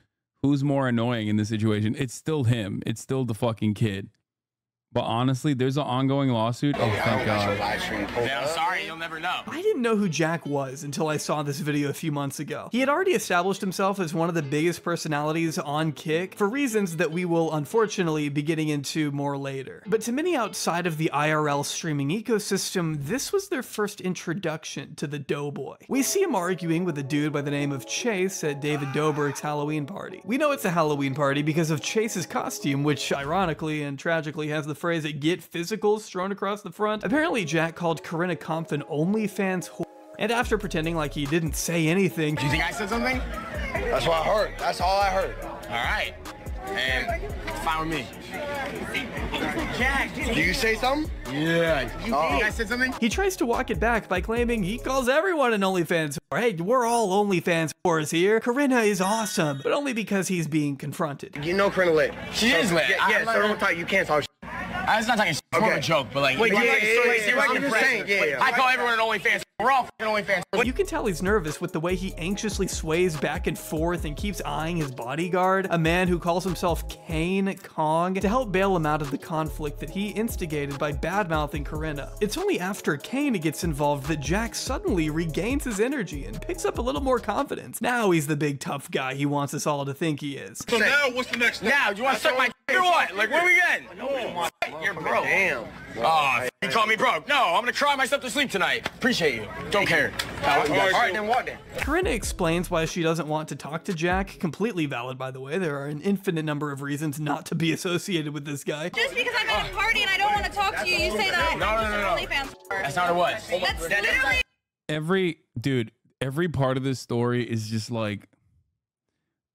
more annoying in this situation? It's still him. It's still the fucking kid. But honestly, there's an ongoing lawsuit. Oh, thank God. Yeah, I'm sorry, you'll never know. I didn't know who Jack was until I saw this video a few months ago. He had already established himself as one of the biggest personalities on Kick for reasons that we will unfortunately be getting into more later. But to many outside of the IRL streaming ecosystem, this was their first introduction to the Doughboy. We see him arguing with a dude by the name of Chase at David Dobrik's Halloween party. We know it's a Halloween party because of Chase's costume, which ironically and tragically has the phrase "get physical" strewn across the front. Apparently Jack called Corinna Kumpf an OnlyFans whore, and after pretending like he didn't say anything. Do you think I said something? That's what I heard. That's all I heard. All right. and fine with me. Jack, did you say something? Yeah. You think I said something? He tries to walk it back by claiming he calls everyone an OnlyFans whore. Hey, we're all OnlyFans whores here. Corinna is awesome, but only because he's being confronted. You know Corinna lit. She is lit. Yeah, so don't talk. You can't talk. It's not talking shit. It's more of a joke, but like, wait, I'm just saying, I call everyone an OnlyFans. We're all fucking OnlyFans. You can tell he's nervous with the way he anxiously sways back and forth and keeps eyeing his bodyguard, a man who calls himself Kane Kong, to help bail him out of the conflict that he instigated by badmouthing Corinna. It's only after Kane gets involved that Jack suddenly regains his energy and picks up a little more confidence. Now he's the big tough guy he wants us all to think he is. So now, what's the next step? Now, you want to suck my dick or what? Like, where are we getting? No, you're broke. Damn. Oh, you call me broke. No, I'm gonna cry myself to sleep tonight. Appreciate you. Don't care. All right, then what then? Corinna explains why she doesn't want to talk to Jack. Completely valid, by the way. There are an infinite number of reasons not to be associated with this guy. Just because I'm at a party and I don't want to talk to you, you say that No. That's not what it was. That's literally... Every part of this story is just like,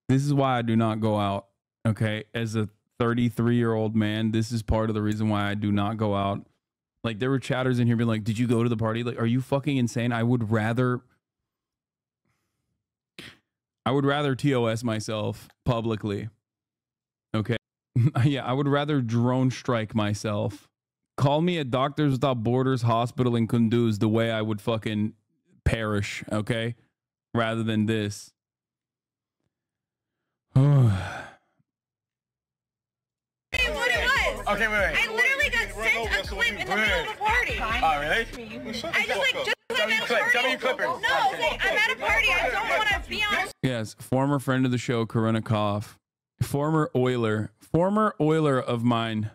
this is why I do not go out, okay? As a 33-year-old man, this is part of the reason why I do not go out. Like, there were chatters in here being like, did you go to the party? Like, are you fucking insane? I would rather TOS myself publicly. Okay. Yeah, I would rather drone strike myself. Call me a Doctors Without Borders hospital in Kunduz the way I would fucking perish, okay? Rather than this. Okay, wait. I literally got sent a clip in the middle of a party. Oh, really? I just like, just because I'm at a party. Tell me your clippers. No, I'm at a party. I don't want to be on. Yes, former friend of the show, Corinna Koff. Former Oiler of mine.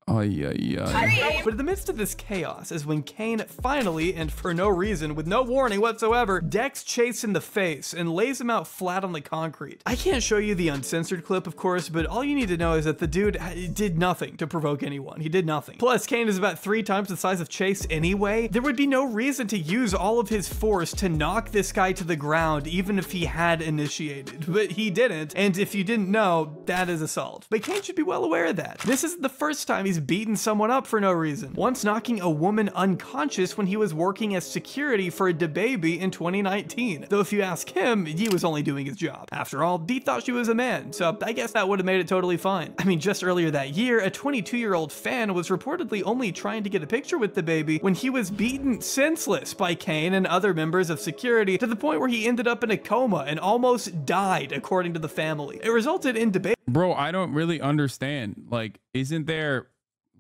Oh, yeah. But in the midst of this chaos is when Kane finally, and for no reason, with no warning whatsoever, decks Chase in the face and lays him out flat on the concrete. I can't show you the uncensored clip, of course, but all you need to know is that the dude did nothing to provoke anyone. He did nothing. Plus, Kane is about 3 times the size of Chase anyway. There would be no reason to use all of his force to knock this guy to the ground, even if he had initiated. But he didn't, and if you didn't know, that is assault. But Kane should be well aware of that. This isn't the first time he's beaten someone up for no reason. Once knocking a woman unconscious when he was working as security for a DaBaby in 2019. Though if you ask him, he was only doing his job. After all, he thought she was a man, so I guess that would have made it totally fine. I mean, just earlier that year, a 22-year-old fan was reportedly only trying to get a picture with DaBaby when he was beaten senseless by Kane and other members of security to the point where he ended up in a coma and almost died, according to the family. It resulted in DaBaby. Bro, I don't really understand. Like, isn't there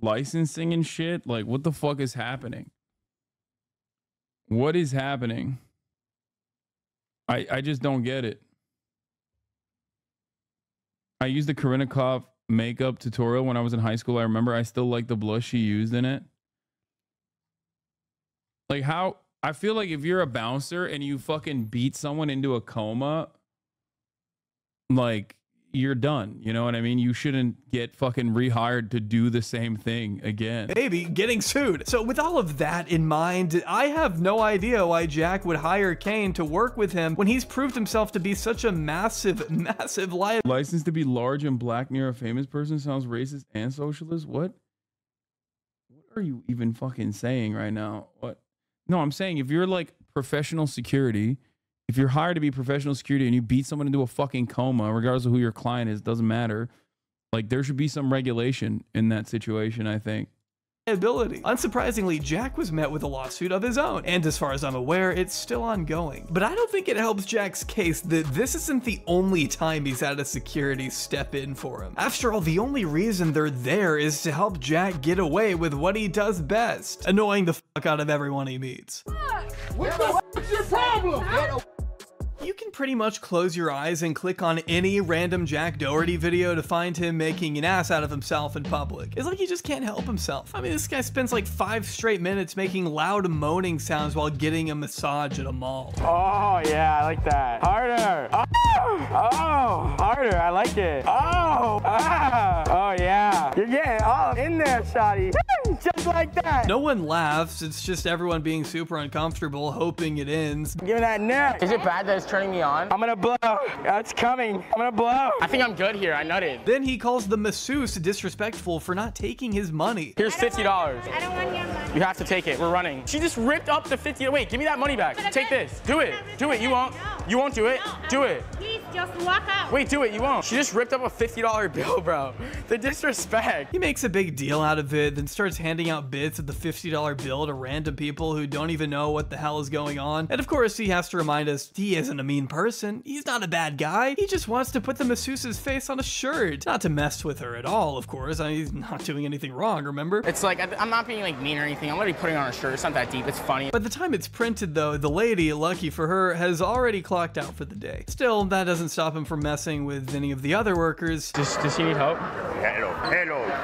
licensing and shit? Like, what the fuck is happening? What is happening? I just don't get it. I used the Corinna Koff makeup tutorial when I was in high school. I remember I still like the blush she used in it. Like, how I feel like if you're a bouncer and you fucking beat someone into a coma, like, you're done. You know what I mean? You shouldn't get fucking rehired to do the same thing again. Baby getting sued. So with all of that in mind, I have no idea why Jack would hire Kane to work with him when he's proved himself to be such a massive liar. License to be large and black near a famous person sounds racist and socialist. What are you even fucking saying right now? What? No, I'm saying if you're like professional security, if you're hired to be professional security and you beat someone into a fucking coma, regardless of who your client is, doesn't matter. Like, there should be some regulation in that situation, I think. Unsurprisingly, Jack was met with a lawsuit of his own, and as far as I'm aware, it's still ongoing. But I don't think it helps Jack's case that this isn't the only time he's had a security step in for him. After all, the only reason they're there is to help Jack get away with what he does best, annoying the fuck out of everyone he meets. What the f*** is your problem? You can pretty much close your eyes and click on any random Jack Doherty video to find him making an ass out of himself in public. It's like he just can't help himself. I mean, this guy spends like 5 straight minutes making loud moaning sounds while getting a massage at a mall. Oh, yeah, I like that. Harder. Oh, harder. I like it. Oh, ah. Oh, yeah. You're getting all in there, shawty. just like that. No one laughs. It's just everyone being super uncomfortable, hoping it ends. Give me that neck. Is it bad that it's turning me on? I'm gonna blow. It's coming. I'm gonna blow. I think I'm good here. I nutted. Then he calls the masseuse disrespectful for not taking his money. Here's $50. I don't want your money. You have to take it. We're running. She just ripped up the 50. Wait, give me that money back. Take this. Do it. Do it. You won't. You won't do it. Do it. Please just walk out. Wait, do it. You won't. She just ripped up a $50 bill, bro. The disrespect. He makes a big deal out of it, then starts handing out bits of the $50 bill to random people who don't even know what the hell is going on. And of course, he has to remind us he isn't a mean person. He's not a bad guy. He just wants to put the masseuse's face on a shirt. Not to mess with her at all, of course. I mean, he's not doing anything wrong, remember? It's like, I'm not being like mean or anything. I'm literally putting on a shirt. It's not that deep. It's funny. By the time it's printed though, the lady, lucky for her, has already clocked out for the day. Still, that doesn't stop him from messing with any of the other workers. Does he need help? Hello.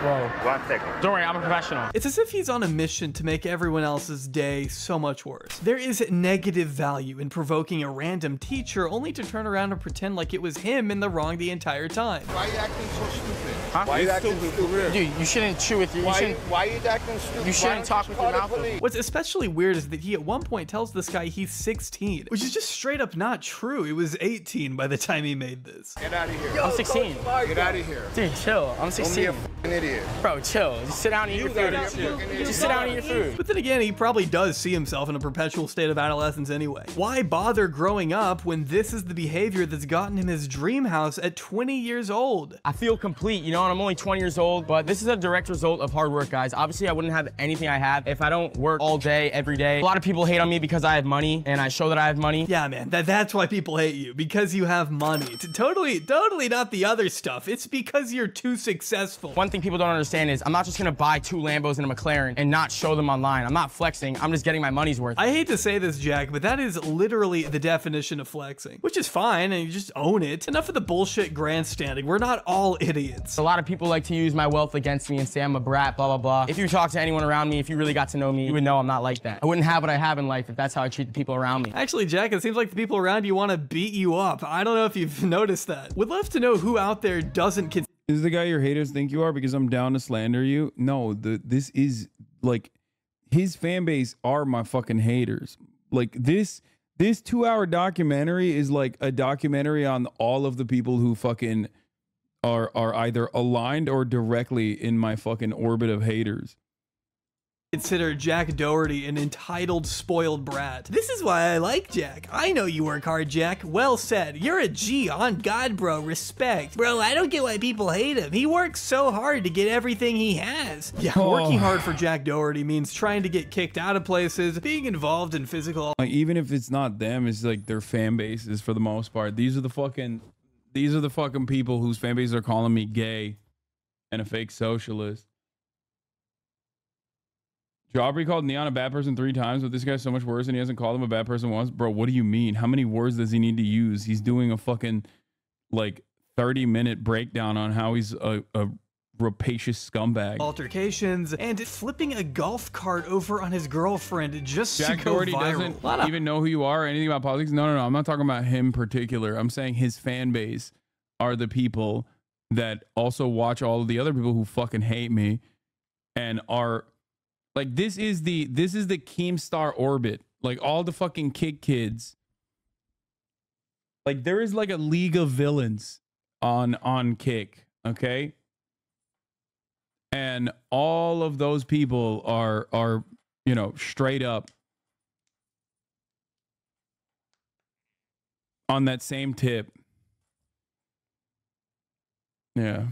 Whoa. 1 second. Don't worry, I'm a professional. It's as if he's on a mission to make everyone else's day so much worse. There is negative value in provoking a random teacher only to turn around and pretend like it was him in the wrong the entire time. Why are you acting so stupid? Huh? Why are you acting stupid? Dude, you shouldn't chew with your... Why are you acting stupid? You shouldn't talk with your mouth open. What's especially weird is that he at one point tells this guy he's 16, which is just straight up not true. He was 18 by the time he made this. Get out of here. I'm 16. Get out of here. Dude, chill. I'm 16. Don't be an idiot. Bro, chill. Just sit down and eat your food. Just sit down and eat your food. But then again, he probably does see himself in a perpetual state of adolescence anyway. Why bother growing up when this is the behavior that's gotten him his dream house at 20 years old? I feel complete, you know, and I'm only 20 years old, but this is a direct result of hard work, guys. Obviously, I wouldn't have anything I have if I don't work all day, every day. A lot of people hate on me because I have money, and I show that I have money. Yeah, man, that's why people hate you, because you have money. Totally not the other stuff. It's because you're too successful. One thing people don't understand is I'm not just gonna buy 2 Lambos and a McLaren and not show them online. I'm not flexing. I'm just getting my money's worth. I hate to say this, Jack, but that is literally the definition of flexing, which is fine, and you just own it. Enough of the bullshit grandstanding. We're not all idiots. A lot of people like to use my wealth against me and say I'm a brat, blah, blah, blah. If you talk to anyone around me, if you really got to know me, you would know I'm not like that. I wouldn't have what I have in life if that's how I treat the people around me. Actually, Jack, it seems like the people around you want to beat you up. I don't know if you've noticed that. Would love to know who out there doesn't Is the guy your haters think you are because I'm down to slander you? No, this is like his fan base are my fucking haters. Like this 2-hour documentary is like a documentary on all of the people who fucking are either aligned or directly in my fucking orbit of haters. Consider Jack Doherty an entitled, spoiled brat. This is why I like Jack. I know you work hard, Jack. Well said. You're a G. On God, bro. Respect. Bro, I don't get why people hate him. He works so hard to get everything he has. Yeah, working hard for Jack Doherty means trying to get kicked out of places, being involved in physical... Like, even if it's not them, it's like their fan bases for the most part. These are the fucking people whose fan bases are calling me gay and a fake socialist. Aubrey called Neon a bad person 3 times, but this guy's so much worse and he hasn't called him a bad person once. Bro, what do you mean? How many words does he need to use? He's doing a fucking like 30-minute breakdown on how he's a rapacious scumbag. Altercations and flipping a golf cart over on his girlfriend just Jack to go Doherty viral. doesn't even know who you are or anything about politics. No, I'm not talking about him in particular. I'm saying his fan base are the people that also watch all of the other people who fucking hate me and are... Like this is the Keemstar orbit. Like all the fucking kids. Like there is like a league of villains on Kick, okay? And all of those people are you know, straight up on that same tip. Yeah.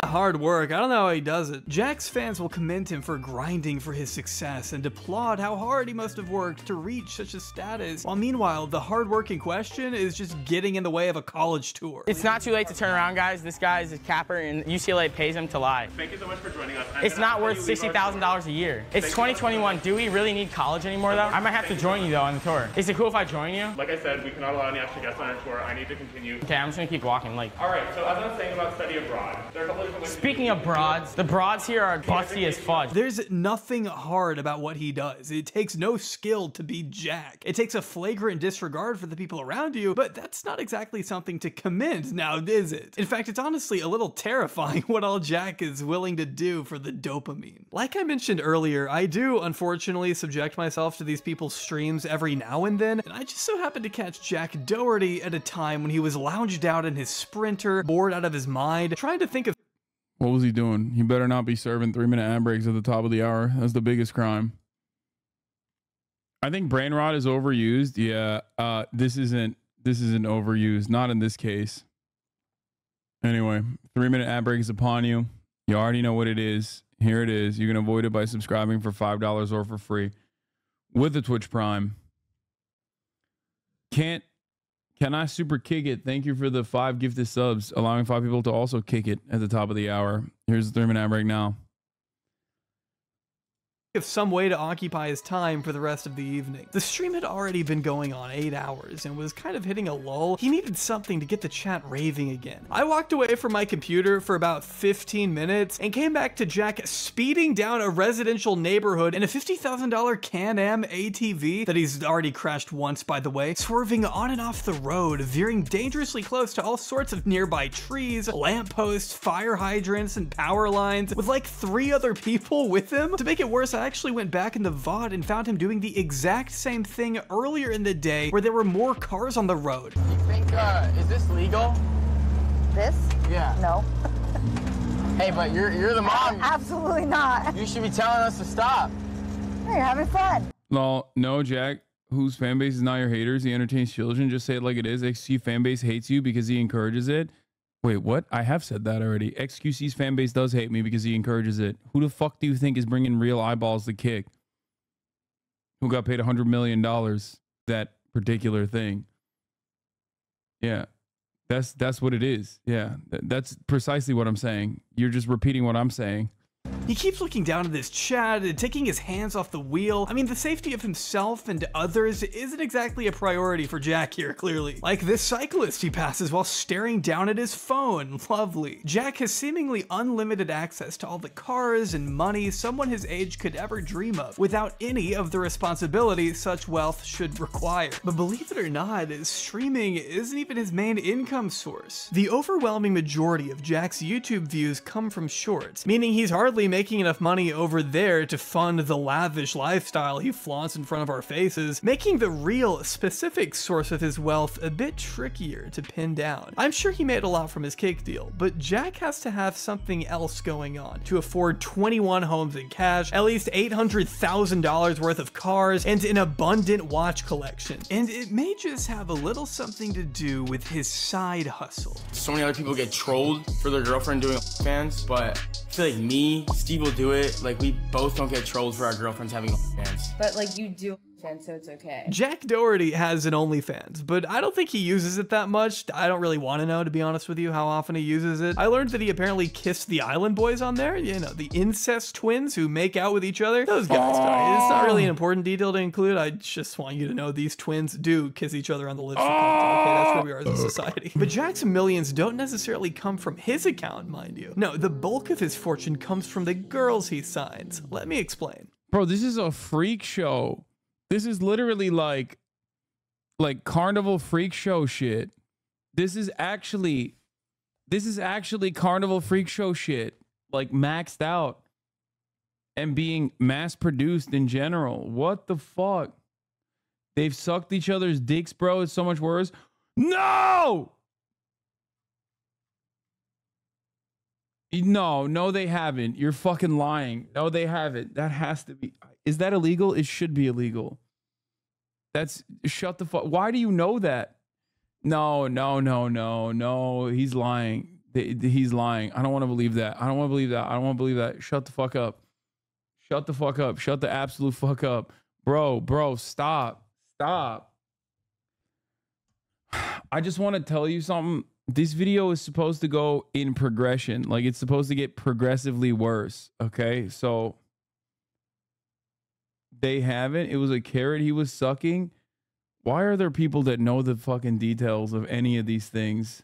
Hard work. I don't know how he does it. Jack's fans will commend him for grinding for his success and applaud how hard he must have worked to reach such a status, while meanwhile, the hard work in question is just getting in the way of a college tour. It's not too late to turn around, guys. This guy is a capper, and UCLA pays him to lie. Thank you so much for joining us. It's not worth $60,000 a year. It's 2021. Do we really need college anymore, though? I might have to join you, though, on the tour. Is it cool if I join you? Like I said, we cannot allow any extra guests on our tour. I need to continue. Okay, I'm just gonna keep walking. Like. All right. So as I was saying about study abroad, there are a couple of Speaking of broads, the broads here are busty as fudge. There's nothing hard about what he does. It takes no skill to be Jack. It takes a flagrant disregard for the people around you, but that's not exactly something to commend now, is it? In fact, it's honestly a little terrifying what all Jack is willing to do for the dopamine. Like I mentioned earlier, I do unfortunately subject myself to these people's streams every now and then, and I just so happened to catch Jack Doherty at a time when he was lounged out in his Sprinter, bored out of his mind, trying to think of— What was he doing? He better not be serving 3-minute ad breaks at the top of the hour. That's the biggest crime. I think brain rot is overused. Yeah, this isn't overused. Not in this case. Anyway, 3-minute ad break is upon you. You already know what it is. Here it is. You can avoid it by subscribing for $5 or for free with the Twitch Prime. Can I super kick it? Thank you for the 5 gifted subs, allowing 5 people to also kick it at the top of the hour. Here's the 3-minute ad break now. some way to occupy his time for the rest of the evening. The stream had already been going on 8 hours and was kind of hitting a lull. He needed something to get the chat raving again. I walked away from my computer for about 15 minutes and came back to Jack speeding down a residential neighborhood in a $50,000 Can-Am ATV that he's already crashed once, by the way, swerving on and off the road, veering dangerously close to all sorts of nearby trees, lampposts, fire hydrants, and power lines, with like 3 other people with him. To make it worse, I actually went back in the VOD and found him doing the exact same thing earlier in the day where there were more cars on the road. You think, is this legal? This? Yeah. No. Hey, but you're the mom. Absolutely not. You should be telling us to stop. Hey, you're having fun. No, Jack, whose fan base is not your haters. He entertains children. Just say it like it is. XQ fan base hates you because he encourages it. Wait, what? I have said that already. XQC's fan base does hate me because he encourages it. Who the fuck do you think is bringing real eyeballs to kick? Who got paid $100 million? That particular thing. Yeah, that's what it is. Yeah, that's precisely what I'm saying. You're just repeating what I'm saying. He keeps looking down at this chat and taking his hands off the wheel. I mean, the safety of himself and others isn't exactly a priority for Jack here, clearly. Like this cyclist he passes while staring down at his phone. Lovely. Jack has seemingly unlimited access to all the cars and money someone his age could ever dream of, without any of the responsibility such wealth should require. But believe it or not, streaming isn't even his main income source. The overwhelming majority of Jack's YouTube views come from shorts, meaning he's hardly making enough money over there to fund the lavish lifestyle he flaunts in front of our faces, making the real specific source of his wealth a bit trickier to pin down. I'm sure he made a lot from his cake deal, but Jack has to have something else going on to afford 21 homes in cash, at least $800,000 worth of cars, and an abundant watch collection. And it may just have a little something to do with his side hustle. So many other people get trolled for their girlfriend doing fans, but I feel like me, Steve will do it. Like, we both don't get trolled for our girlfriends having fans. But like, you do, so it's okay. Jack Doherty has an OnlyFans, but I don't think he uses it that much. I don't really want to know, to be honest with you, how often he uses it. I learned that he apparently kissed the Island Boys on there, you know, the incest twins who make out with each other. Those guys, it's not really an important detail to include. I just want you to know these twins do kiss each other on the lips for content. Okay, that's where we are as a society. But Jack's millions don't necessarily come from his account, mind you. No, the bulk of his fortune comes from the girls he signs. Let me explain. Bro, this is a freak show. This is literally like carnival freak show shit. This is actually carnival freak show shit, like maxed out and being mass produced in general. What the fuck? They've sucked each other's dicks, bro. It's so much worse. No! No, they haven't. You're fucking lying. No, they haven't. That has to be. Is that illegal? It should be illegal. Shut the fuck. Why do you know that? No. He's lying. He's lying. I don't want to believe that. I don't want to believe that. I don't want to believe that. Shut the fuck up. Shut the fuck up. Shut the absolute fuck up. Bro, stop. I just want to tell you something. This video is supposed to go in progression. Like, it's supposed to get progressively worse. Okay, so they haven't. It was a carrot he was sucking. Why are there people that know the fucking details of any of these things?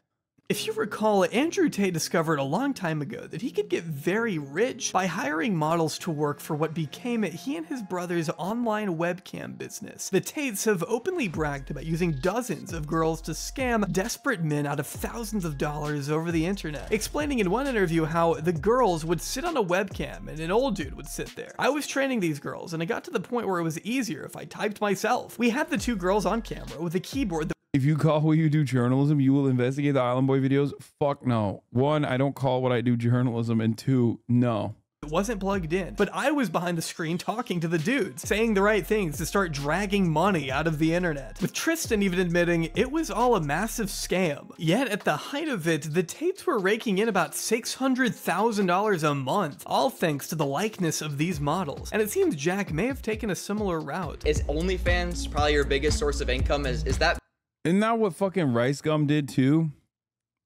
If you recall, Andrew Tate discovered a long time ago that he could get very rich by hiring models to work for what became he and his brother's online webcam business. The Tates have openly bragged about using dozens of girls to scam desperate men out of thousands of dollars over the internet, explaining in one interview how the girls would sit on a webcam and an old dude would sit there. I was training these girls and it got to the point where it was easier if I typed myself. We had the two girls on camera with a keyboard that If you call what you do journalism, you will investigate the Island Boy videos? Fuck no. One, I don't call what I do journalism, and two, no. wasn't plugged in, but I was behind the screen talking to the dudes, saying the right things to start dragging money out of the internet, with Tristan even admitting it was all a massive scam. Yet at the height of it, the Tates were raking in about $600,000 a month, all thanks to the likeness of these models, and it seems Jack may have taken a similar route. Is OnlyFans probably your biggest source of income? Is that? Isn't that what fucking Rice Gum did too?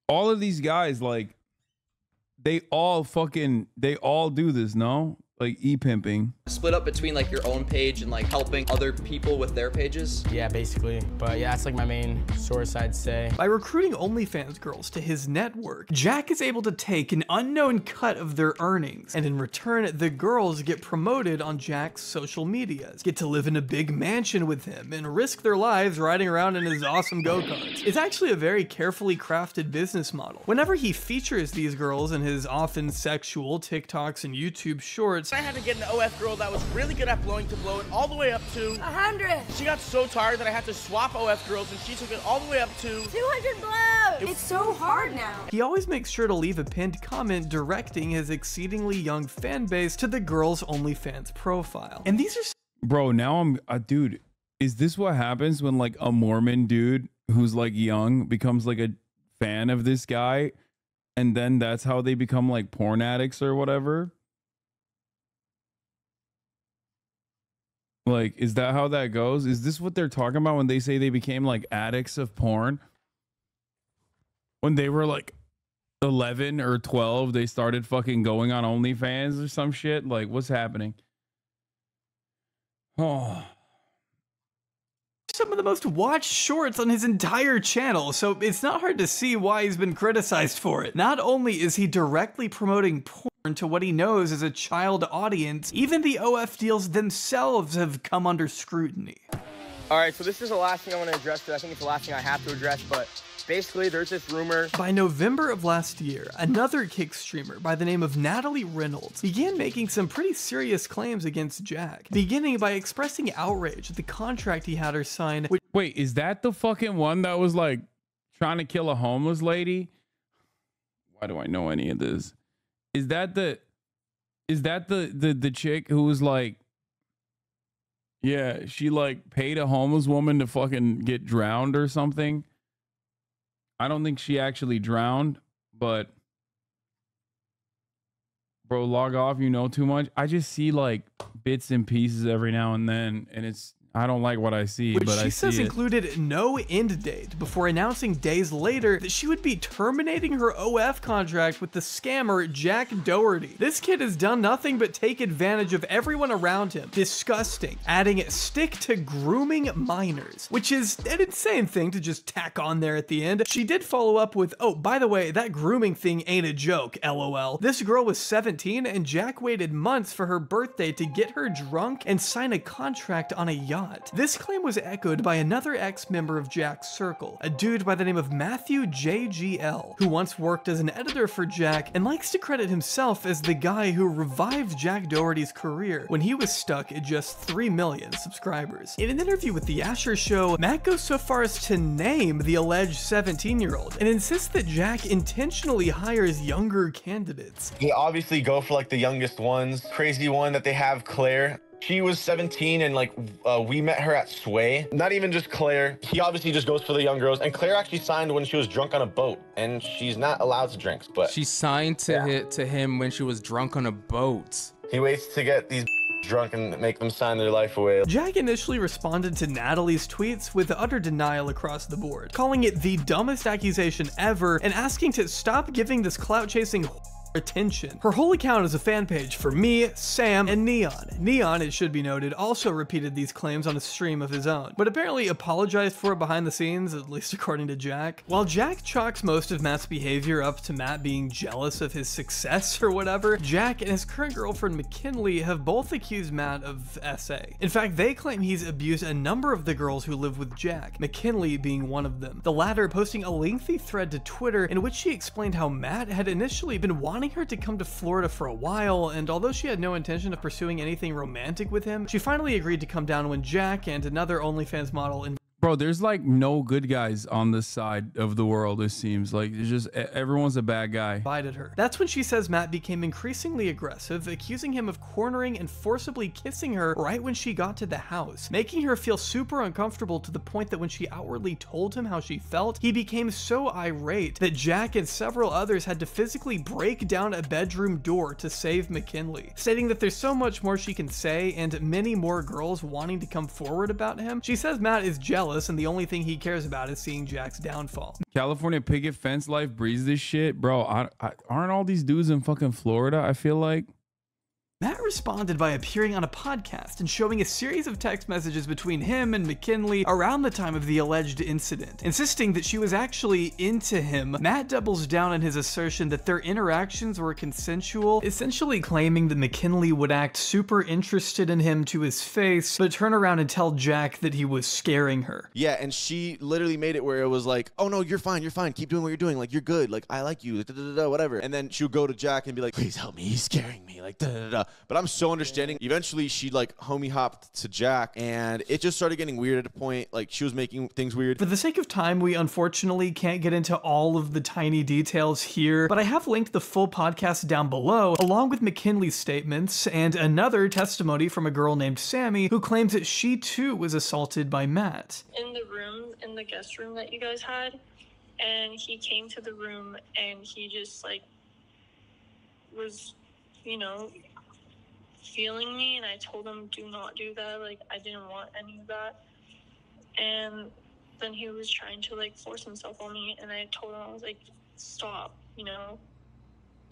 All of these guys, like, they all do this, no? Like e-pimping. Split up between like your own page and like helping other people with their pages? Yeah, basically. But yeah, that's like my main source, I'd say. By recruiting OnlyFans girls to his network, Jack is able to take an unknown cut of their earnings, and in return, the girls get promoted on Jack's social medias, get to live in a big mansion with him, and risk their lives riding around in his awesome go-karts. It's actually a very carefully crafted business model. Whenever he features these girls in his often sexual TikToks and YouTube shorts, I had to get an OF girl that was really good at blowing to blow it all the way up to 100. She got so tired that I had to swap OF girls, and she took it all the way up to 200 blows. It's so hard now. He always makes sure to leave a pinned comment directing his exceedingly young fan base to the girl's OnlyFans profile. And these are bro, now I'm dude, is this what happens when like a Mormon dude who's like young becomes like a fan of this guy, and then that's how they become like porn addicts or whatever? Like, is that how that goes? Is this what they're talking about when they say they became like addicts of porn? When they were like 11 or 12, they started fucking going on OnlyFans or some shit? Like, what's happening? Oh. Some of the most watched shorts on his entire channel, so it's not hard to see why he's been criticized for it. Not only is he directly promoting porn to what he knows is a child audience, even the OF deals themselves have come under scrutiny. All right, so this is the last thing I want to address, because I think it's the last thing I have to address, but basically there's this rumor. By November of last year, another Kick streamer by the name of Natalie Reynolds began making some pretty serious claims against Jack, beginning by expressing outrage at the contract he had her sign. Wait, is that the fucking one that was like trying to kill a homeless lady? Why do I know any of this? Is that the chick who was like, yeah, she like paid a homeless woman to fucking get drowned or something? I don't think she actually drowned, but bro, log off, you know too much. I just see like bits and pieces every now and then, and I don't like what I see, which but she I says see included no end date, before announcing days later that she would be terminating her OF contract with the scammer Jack Doherty. This kid has done nothing but take advantage of everyone around him. Disgusting. Adding stick to grooming minors, which is an insane thing to just tack on there at the end. She did follow up with, oh, by the way, that grooming thing ain't a joke, LOL. This girl was 17 and Jack waited months for her birthday to get her drunk and sign a contract on a yacht. This claim was echoed by another ex-member of Jack's circle, a dude by the name of Matthew JGL, who once worked as an editor for Jack and likes to credit himself as the guy who revived Jack Doherty's career when he was stuck at just 3 million subscribers. In an interview with The Asher Show, Matt goes so far as to name the alleged 17-year-old and insists that Jack intentionally hires younger candidates. They obviously go for like the youngest ones. Crazy one that they have, Claire. She was 17 and like we met her at Sway. Not even just Claire. He obviously just goes for the young girls. And Claire actually signed when she was drunk on a boat, and she's not allowed to drink. But she signed to him when she was drunk on a boat. He waits to get these drunk and make them sign their life away. Jack initially responded to Natalie's tweets with utter denial across the board, calling it the dumbest accusation ever and asking to stop giving this clout-chasing attention. Her whole account is a fan page for me, Sam, and Neon. Neon, it should be noted, also repeated these claims on a stream of his own, but apparently apologized for it behind the scenes, at least according to Jack. While Jack chalks most of Matt's behavior up to Matt being jealous of his success or whatever, Jack and his current girlfriend McKinley have both accused Matt of SA. In fact, they claim he's abused a number of the girls who live with Jack, McKinley being one of them. The latter posting a lengthy thread to Twitter in which she explained how Matt had initially been wanting her to come to Florida for a while, and although she had no intention of pursuing anything romantic with him, she finally agreed to come down when Jack and another OnlyFans model Bro, there's like no good guys on this side of the world, it seems. Like, it's just, everyone's a bad guy. Invited her. That's when she says Matt became increasingly aggressive, accusing him of cornering and forcibly kissing her right when she got to the house, making her feel super uncomfortable to the point that when she outwardly told him how she felt, he became so irate that Jack and several others had to physically break down a bedroom door to save McKinley, stating that there's so much more she can say and many more girls wanting to come forward about him. She says Matt is jealous and the only thing he cares about is seeing Jack's downfall. California picket fence life breeds this shit. Bro, aren't all these dudes in fucking Florida, I feel like? Matt responded by appearing on a podcast and showing a series of text messages between him and McKinley around the time of the alleged incident, insisting that she was actually into him. Matt doubles down on his assertion that their interactions were consensual, essentially claiming that McKinley would act super interested in him to his face, but turn around and tell Jack that he was scaring her. Yeah, and she literally made it where it was like, oh no, you're fine, keep doing what you're doing, like, you're good, like, I like you, whatever. And then she'll go to Jack and be like, please help me, he's scaring me, like, But I'm so understanding. Eventually, she like homie hopped to Jack, and it just started getting weird at a point. Like, she was making things weird. For the sake of time, we unfortunately can't get into all of the tiny details here, but I have linked the full podcast down below, along with McKinley's statements and another testimony from a girl named Sammy, who claims that she too was assaulted by Matt. In the room, in the guest room that you guys had, and he came to the room and he just like was, you know, feeling me, and I told him do not do that, like I didn't want any of that. And then he was trying to like force himself on me, and I told him, I was like, stop, you know.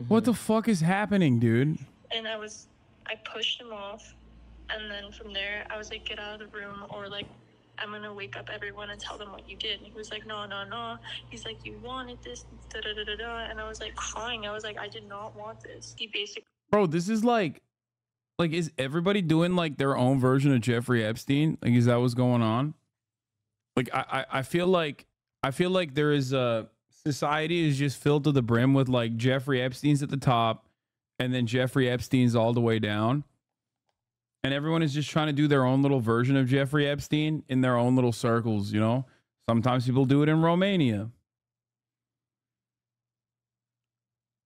What the fuck is happening, dude? And I pushed him off, and then from there I was like, get out of the room, or like I'm gonna wake up everyone and tell them what you did. And he was like, no. He's like, you wanted this, and I was like crying. I was like, I did not want this. He basically, bro, this is like, is everybody doing like their own version of Jeffrey Epstein? Like, is that what's going on? Like, I feel like there is a society is just filled to the brim with like Jeffrey Epstein's at the top, and then Jeffrey Epstein's all the way down, and everyone is just trying to do their own little version of Jeffrey Epstein in their own little circles. You know, sometimes people do it in Romania.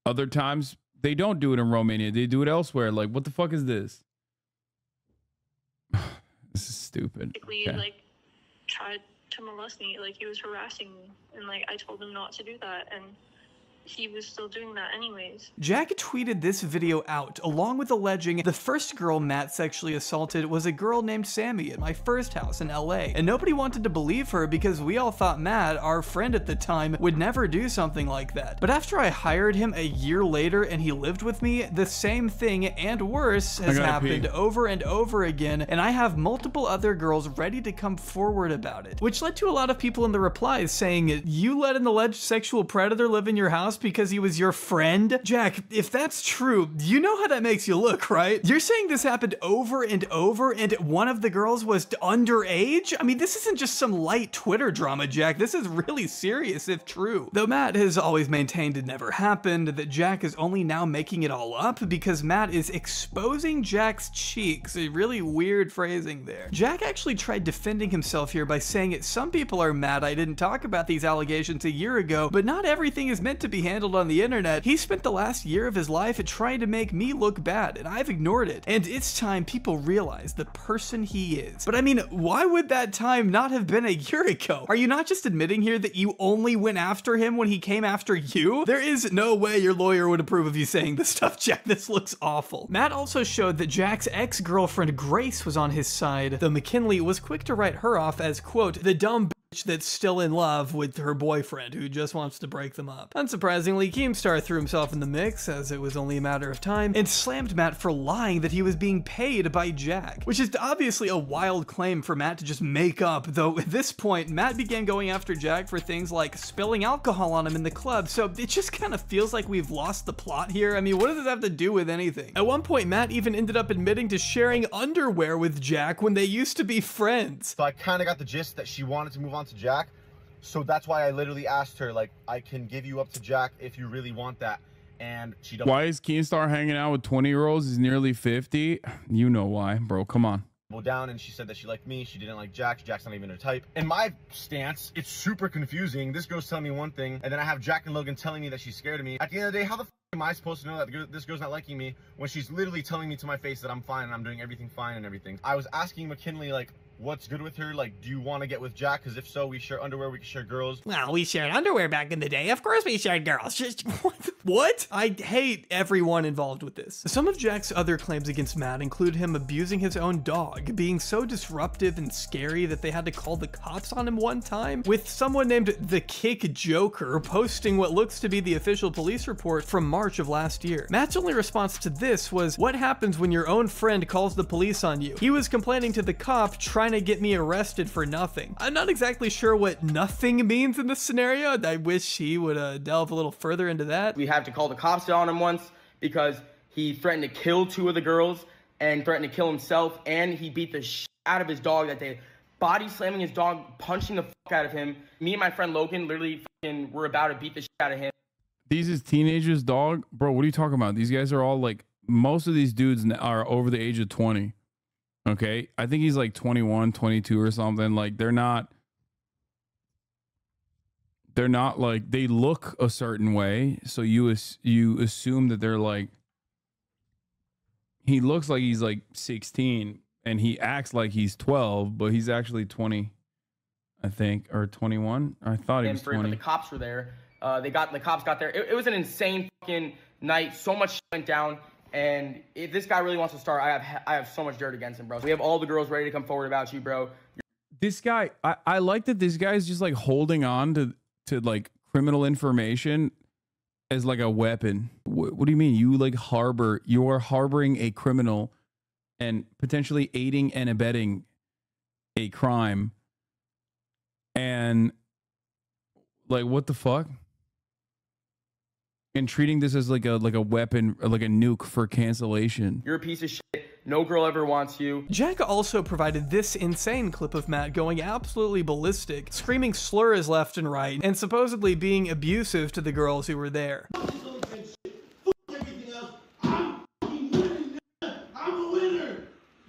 Other times they don't do it in Romania. They do it elsewhere. Like, what the fuck is this? This is stupid. basically like tried to molest me. Like, he was harassing me, and like I told him not to do that, and he was still doing that anyways. Jack tweeted this video out, along with alleging the first girl Matt sexually assaulted was a girl named Sammy at my first house in LA. And nobody wanted to believe her because we all thought Matt, our friend at the time, would never do something like that. But after I hired him a year later and he lived with me, the same thing and worse has happened over and over again, and I have multiple other girls ready to come forward about it. Which led to a lot of people in the replies saying, you let an alleged sexual predator live in your house because he was your friend? Jack, if that's true, you know how that makes you look, right? You're saying this happened over and over and one of the girls was underage? I mean, this isn't just some light Twitter drama, Jack. This is really serious if true. Though Matt has always maintained it never happened, that Jack is only now making it all up because Matt is exposing Jack's cheeks. A really weird phrasing there. Jack actually tried defending himself here by saying some people are mad I didn't talk about these allegations a year ago, but not everything is meant to be handled on the internet. He spent the last year of his life trying to make me look bad, and I've ignored it. And it's time people realize the person he is. But I mean, why would that time not have been a year ago? Are you not just admitting here that you only went after him when he came after you? There is no way your lawyer would approve of you saying this stuff, Jack. This looks awful. Matt also showed that Jack's ex-girlfriend Grace was on his side, though McKinley was quick to write her off as, quote, the dumb that's still in love with her boyfriend who just wants to break them up. Unsurprisingly, Keemstar threw himself in the mix, as it was only a matter of time, and slammed Matt for lying that he was being paid by Jack, which is obviously a wild claim for Matt to just make up, though at this point, Matt began going after Jack for things like spilling alcohol on him in the club, so it just kind of feels like we've lost the plot here. I mean, what does this have to do with anything? At one point, Matt even ended up admitting to sharing underwear with Jack when they used to be friends. So I kind of got the gist that she wanted to move on to Jack, so that's why I literally asked her, like, I can give you up to Jack if you really want that, and she don't. Why is Keemstar hanging out with 20-year-olds? He's nearly 50. You know why, bro. Come on. Down, and she said that she liked me, she didn't like Jack. Jack's not even her type. In my stance, it's super confusing. This girl's telling me one thing, and then I have Jack and Logan telling me that she's scared of me. At the end of the day, how the f am I supposed to know that this girl's not liking me when she's literally telling me to my face that I'm fine and I'm doing everything fine and everything? I was asking McKinley, like, what's good with her? Like, do you want to get with Jack? Because if so, we share underwear, we can share girls. Well, we shared underwear back in the day. Of course we shared girls. Just, what? I hate everyone involved with this. Some of Jack's other claims against Matt include him abusing his own dog, being so disruptive and scary that they had to call the cops on him one time, with someone named the Kick Joker posting what looks to be the official police report from March of last year. Matt's only response to this was, what happens when your own friend calls the police on you? He was complaining to the cop, trying to get me arrested for nothing. I'm not exactly sure what nothing means in this scenario. I wish he would delve a little further into that. We had to call the cops on him once because he threatened to kill 2 of the girls and threatened to kill himself, and he beat the shit out of his dog that day. Body slamming his dog, punching the fuck out of him. Me and my friend Logan literally fucking were about to beat the shit out of him. These is teenagers, dog. Bro, what are you talking about? These guys are all like, most of these dudes are over the age of 20. Okay, I think he's like 21, 22 or something. Like they're not like, they look a certain way, so you assume that they're like, he looks like he's like 16 and he acts like he's 12, but he's actually 20, I think, or 21. I thought he was 20. But the cops were there. The cops got there. It was an insane fucking night. So much shit went down. And if this guy really wants to start, I have so much dirt against him, bro. So we have all the girls ready to come forward about you, bro. This guy, I like that this guy's just like holding on to like criminal information as like a weapon. What do you mean? You are harboring a criminal and potentially aiding and abetting a crime. And like, what the fuck? And treating this as like a weapon, or like a nuke for cancellation. You're a piece of shit. No girl ever wants you. Jack also provided this insane clip of Matt going absolutely ballistic, screaming slurs left and right, and supposedly being abusive to the girls who were there. I'm a winner.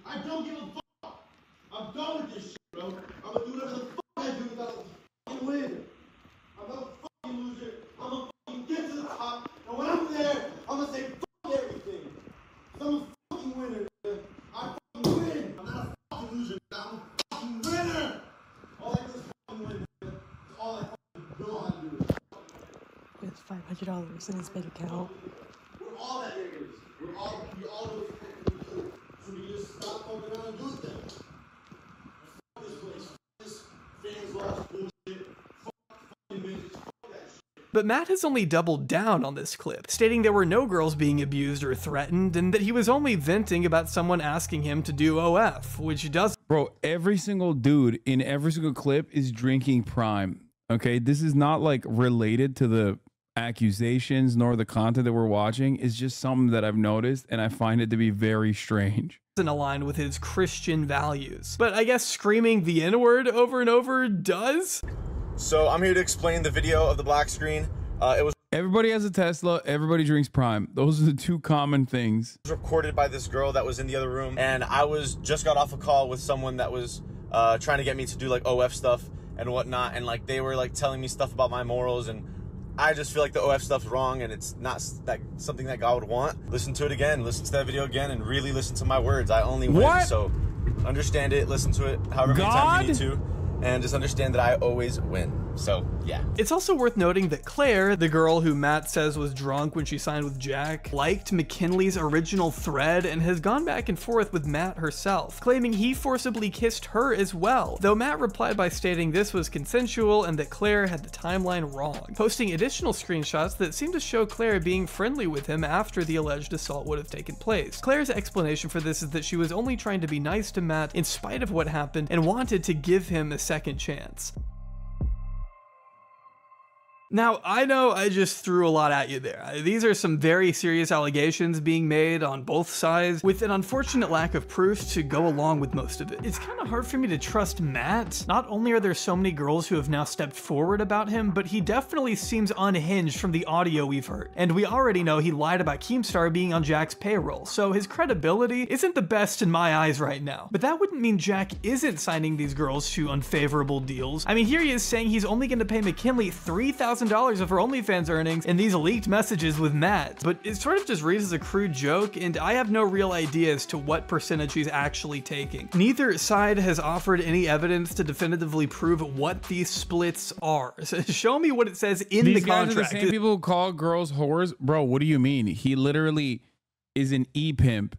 I don't give a fuck. I'm done with this shit, bro. I'm gonna do whatever the fuck I do without a fucking win. I'm not a fucking loser. I'm a fucking get to the top, and when I'm there, I'm gonna say fuck everything. So I'm a fucking winner. I fucking win. I'm not a fucking loser. I'm a fucking winner. All I do is fucking win. That's all I fucking know how to do. With $500 in his bank account. We're all that niggas. We all know what the fuck we do. So we just stop fucking around and do it then. Fuck this place. This fans lost bullshit. Fuck fucking midgets. Fuck that shit. But Matt has only doubled down on this clip, stating there were no girls being abused or threatened, and that he was only venting about someone asking him to do OF, which does. Bro, every single dude in every single clip is drinking Prime. Okay, this is not like related to the accusations nor the content that we're watching. It's just something that I've noticed, and I find it to be very strange. Doesn't align with his Christian values. But I guess screaming the N-word over and over does? So I'm here to explain the video of the black screen. It was Everybody has a Tesla, everybody drinks Prime. Those are the two common things. It was recorded by this girl that was in the other room, and I just got off a call with someone that was trying to get me to do like OF stuff and whatnot, and like they were like telling me stuff about my morals, and I just feel like the OF stuff's wrong, and it's not something that God would want. Listen to it again, listen to that video again, and really listen to my words. I only win, so understand it, listen to it however many times you need to, and just understand that I always win. So Yeah. It's also worth noting that Claire, the girl who Matt says was drunk when she signed with Jack, liked McKinley's original thread and has gone back and forth with Matt herself, claiming he forcibly kissed her as well, though Matt replied by stating this was consensual and that Claire had the timeline wrong, posting additional screenshots that seem to show Claire being friendly with him after the alleged assault would have taken place. Claire's explanation for this is that she was only trying to be nice to Matt in spite of what happened and wanted to give him a second chance. Now, I know I just threw a lot at you there. These are some very serious allegations being made on both sides, with an unfortunate lack of proof to go along with most of it. It's kind of hard for me to trust Matt. Not only are there so many girls who have now stepped forward about him, but he definitely seems unhinged from the audio we've heard. And we already know he lied about Keemstar being on Jack's payroll, so his credibility isn't the best in my eyes right now. But that wouldn't mean Jack isn't signing these girls to unfavorable deals. I mean, here he is saying he's only going to pay McKinley $3,000 of her OnlyFans earnings in these leaked messages with Matt, but it sort of just reads as a crude joke, and I have no real idea as to what percentage he's actually taking. Neither side has offered any evidence to definitively prove what these splits are. So show me what it says in the contract. These guys are the same people who call girls whores? Bro, what do you mean? He literally is an e-pimp,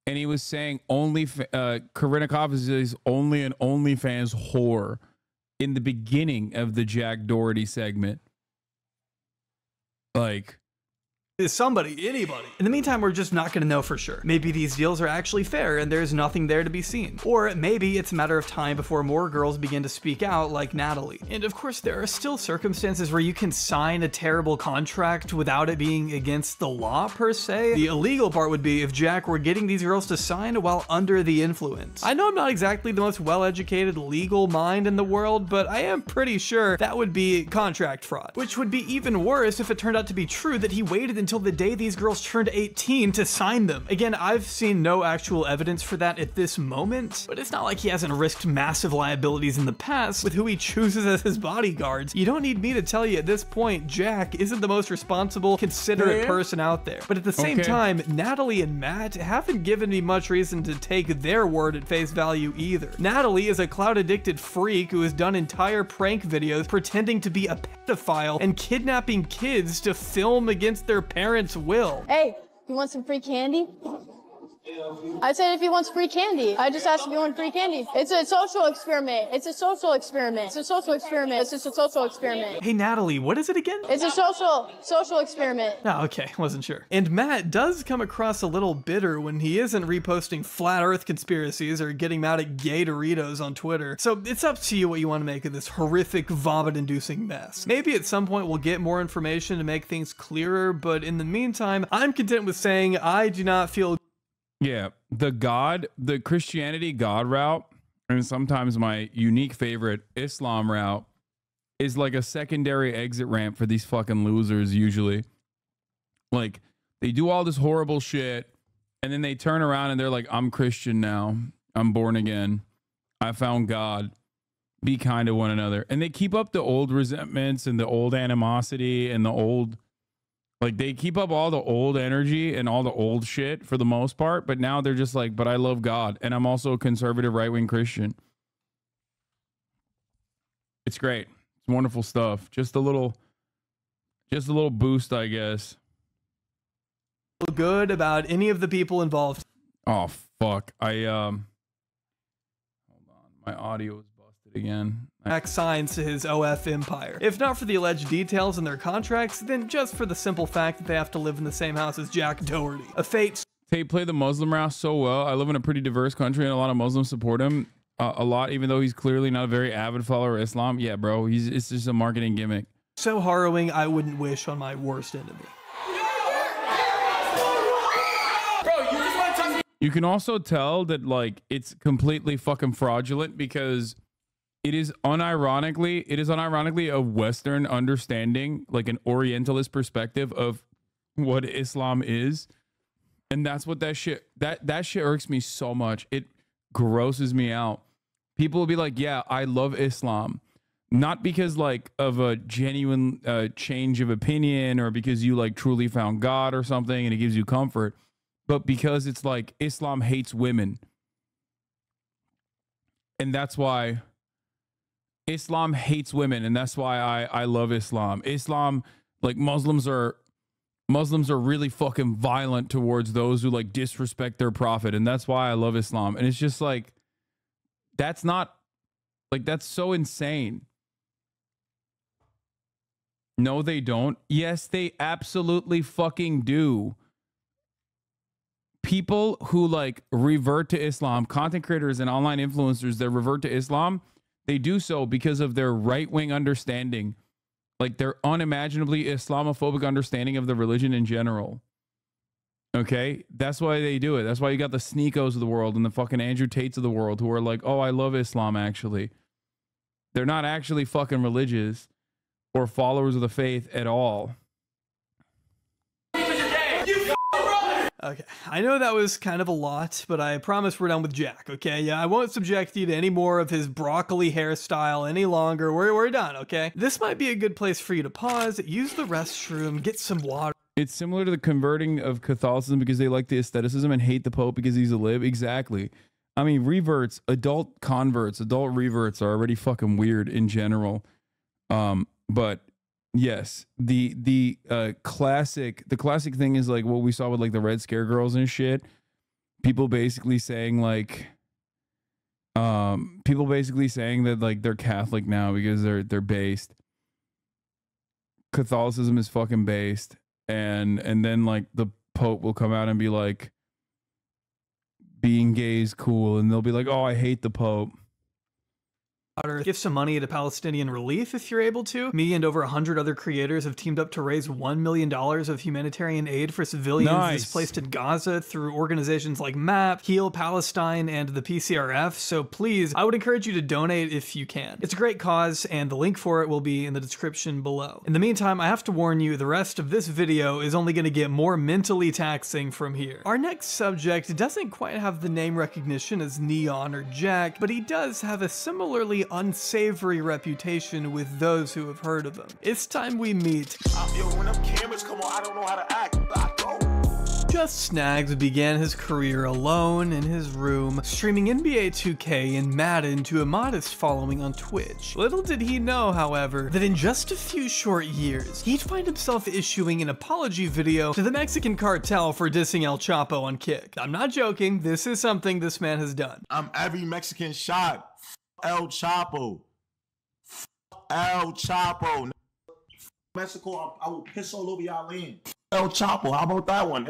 and he was saying Karenikov is only an OnlyFans whore in the beginning of the Jack Doherty segment. Like, is somebody, anybody. In the meantime, we're just not going to know for sure. Maybe these deals are actually fair and there's nothing there to be seen. Or maybe it's a matter of time before more girls begin to speak out like Natalie. And of course, there are still circumstances where you can sign a terrible contract without it being against the law per se. The illegal part would be if Jack were getting these girls to sign while under the influence. I know I'm not exactly the most well-educated legal mind in the world, but I am pretty sure that would be contract fraud, which would be even worse if it turned out to be true that he waited until the day these girls turned 18 to sign them. Again, I've seen no actual evidence for that at this moment, but it's not like he hasn't risked massive liabilities in the past with who he chooses as his bodyguards. You don't need me to tell you at this point, Jack isn't the most responsible, considerate person out there. But at the same time, Natalie and Matt haven't given me much reason to take their word at face value either. Natalie is a cloud-addicted freak who has done entire prank videos pretending to be a pedophile and kidnapping kids to film against their parents' will. Hey, you want some free candy? I said if he wants free candy. I just asked if you want free candy. It's a social experiment. It's a social experiment. It's a social experiment. It's just a social experiment. Hey, Natalie, what is it again? It's a social experiment. Oh, okay. Wasn't sure. And Matt does come across a little bitter when he isn't reposting flat earth conspiracies or getting mad at gay Doritos on Twitter. So it's up to you what you want to make of this horrific, vomit-inducing mess. Maybe at some point we'll get more information to make things clearer, but in the meantime, I'm content with saying I do not feel. Yeah, the Christianity God route, and sometimes my unique favorite Islam route, is like a secondary exit ramp for these fucking losers usually. Like, they do all this horrible shit, and then they turn around and they're like, I'm Christian now. I'm born again. I found God. Be kind to one another. And they keep up the old resentments and the old animosity and the old... Like, they keep up all the old energy and all the old shit for the most part, but now they're just like, but I love God, and I'm also a conservative right-wing Christian. It's great. It's wonderful stuff. Just a little boost, I guess. Good about any of the people involved. Oh, fuck. Hold on. My audio is busted again. Jack signs to his OF empire. If not for the alleged details in their contracts, then just for the simple fact that they have to live in the same house as Jack Doherty. A fate. They play the Muslim route so well. I live in a pretty diverse country and a lot of Muslims support him a lot, even though he's clearly not a very avid follower of Islam. Yeah, bro, it's just a marketing gimmick. So harrowing, I wouldn't wish on my worst enemy. You can also tell that, like, it's completely fucking fraudulent because it is unironically a Western understanding, like an Orientalist perspective of what Islam is. And that's what that shit irks me so much. It grosses me out. People will be like, yeah, I love Islam. Not because like of a genuine change of opinion or because you like truly found God or something and it gives you comfort, but because it's like Islam hates women. And that's why Islam hates women, and that's why I love Islam. Islam, like Muslims are really fucking violent towards those who like disrespect their prophet, and that's why I love Islam. And it's just like, that's not like, that's so insane. No, they don't. Yes, they absolutely fucking do. People who like revert to Islam, content creators and online influencers that revert to Islam, they do so because of their right-wing understanding, like their unimaginably Islamophobic understanding of the religion in general. Okay, that's why they do it. That's why you got the Sneekos of the world and the fucking Andrew Tates of the world who are like, oh, I love Islam. Actually, they're not actually fucking religious or followers of the faith at all. Okay, I know that was kind of a lot, but I promise we're done with Jack, okay? Yeah, I won't subject you to any more of his broccoli hairstyle any longer. We're done, okay? This might be a good place for you to pause, use the restroom, get some water. It's similar to the converting of Catholicism because they like the aestheticism and hate the Pope because he's a lib. Exactly. I mean, reverts, adult converts, adult reverts are already fucking weird in general. But yes, the classic thing is like what we saw with like the Red Scare girls and shit. People basically saying like, that like they're Catholic now because they're based. Catholicism is fucking based, and then like the Pope will come out and be like, being gay is cool, and they'll be like, oh, I hate the Pope. Give some money to Palestinian relief if you're able to. Me and over 100 other creators have teamed up to raise $1 million of humanitarian aid for civilians displaced in Gaza through organizations like MAP, Heal Palestine, and the PCRF. So please, I would encourage you to donate if you can. It's a great cause, and the link for it will be in the description below. In the meantime, I have to warn you, the rest of this video is only going to get more mentally taxing from here. Our next subject doesn't quite have the name recognition as Neon or Jack, but he does have a similarly unsavory reputation with those who have heard of him. It's time we meet. Yo, when them cameras come on, I don't know how to act. Just Snags began his career alone in his room, streaming NBA 2K and Madden to a modest following on Twitch. Little did he know, however, that in just a few short years, he'd find himself issuing an apology video to the Mexican cartel for dissing El Chapo on Kick. I'm not joking, this is something this man has done. I'm every Mexican shot. El Chapo. El Chapo. Mexico, I will piss all over y'all land. El Chapo, how about that one?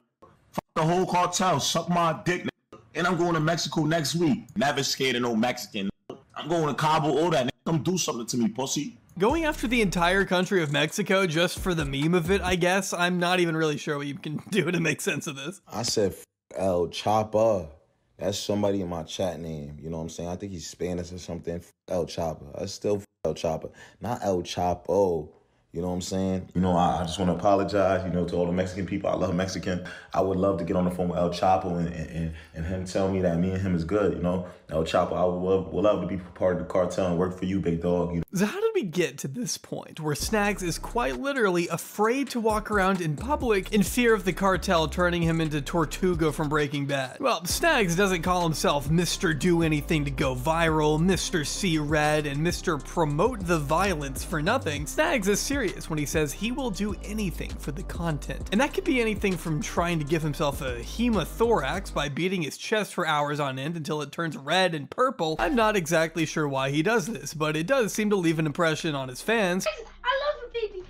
The whole cartel, suck my dick. And I'm going to Mexico next week. Never scared of no Mexican. I'm going to Cabo, all that. Come do something to me, pussy. Going after the entire country of Mexico just for the meme of it, I guess. I'm not even really sure what you can do to make sense of this. I said El Chapo. That's somebody in my chat name. You know what I'm saying? I think he's Spanish or something. El Chapo. That's still El Chapo. Not El Chapo. You know what I'm saying? You know, I just want to apologize, you know, to all the Mexican people. I love Mexican. I would love to get on the phone with El Chapo and him tell me that me and him is good, you know? El Chapo, I would love to be part of the cartel and work for you, big dog. You know? So how did we get to this point where Snags is quite literally afraid to walk around in public in fear of the cartel turning him into Tortuga from Breaking Bad? Well, Snags doesn't call himself Mr. Do Anything to Go Viral, Mr. See Red, and Mr. Promote the Violence for nothing. Snags is serious when he says he will do anything for the content. And that could be anything from trying to give himself a hemothorax by beating his chest for hours on end until it turns red and purple. I'm not exactly sure why he does this, but it does seem to leave an impression on his fans. I love the baby.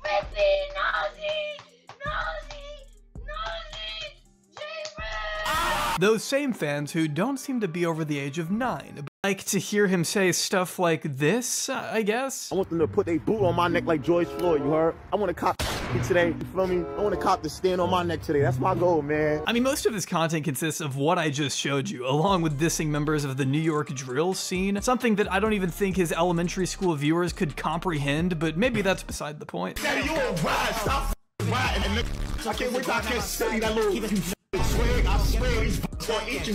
Rippy, nosy, those same fans who don't seem to be over the age of 9. Like to hear him say stuff like this, I guess? I want them to put their boot on my neck like George Floyd, you heard? I want to cop today, you feel me? I want to cop the stand on my neck today. That's my goal, man. I mean, most of his content consists of what I just showed you, along with dissing members of the New York drill scene, something that I don't even think his elementary school viewers could comprehend, but maybe that's beside the point. Daddy, you a ride, stop riding. I can't wait till I can study that little swing. I swear these gonna eat you,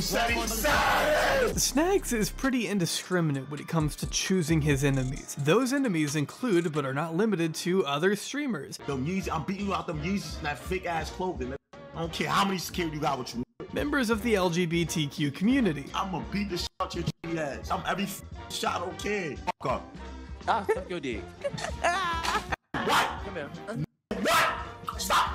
Snags is pretty indiscriminate when it comes to choosing his enemies. Those enemies include, but are not limited to, other streamers. Them Yeezys, I'm beating you out them Yeezys and that fake ass clothing. I don't care how many security you got with you. Members of the LGBTQ community. I'm gonna beat the shit out your ass. I'm every shot, okay. Fuck up. Ah, suck your dick. Come here. Stop!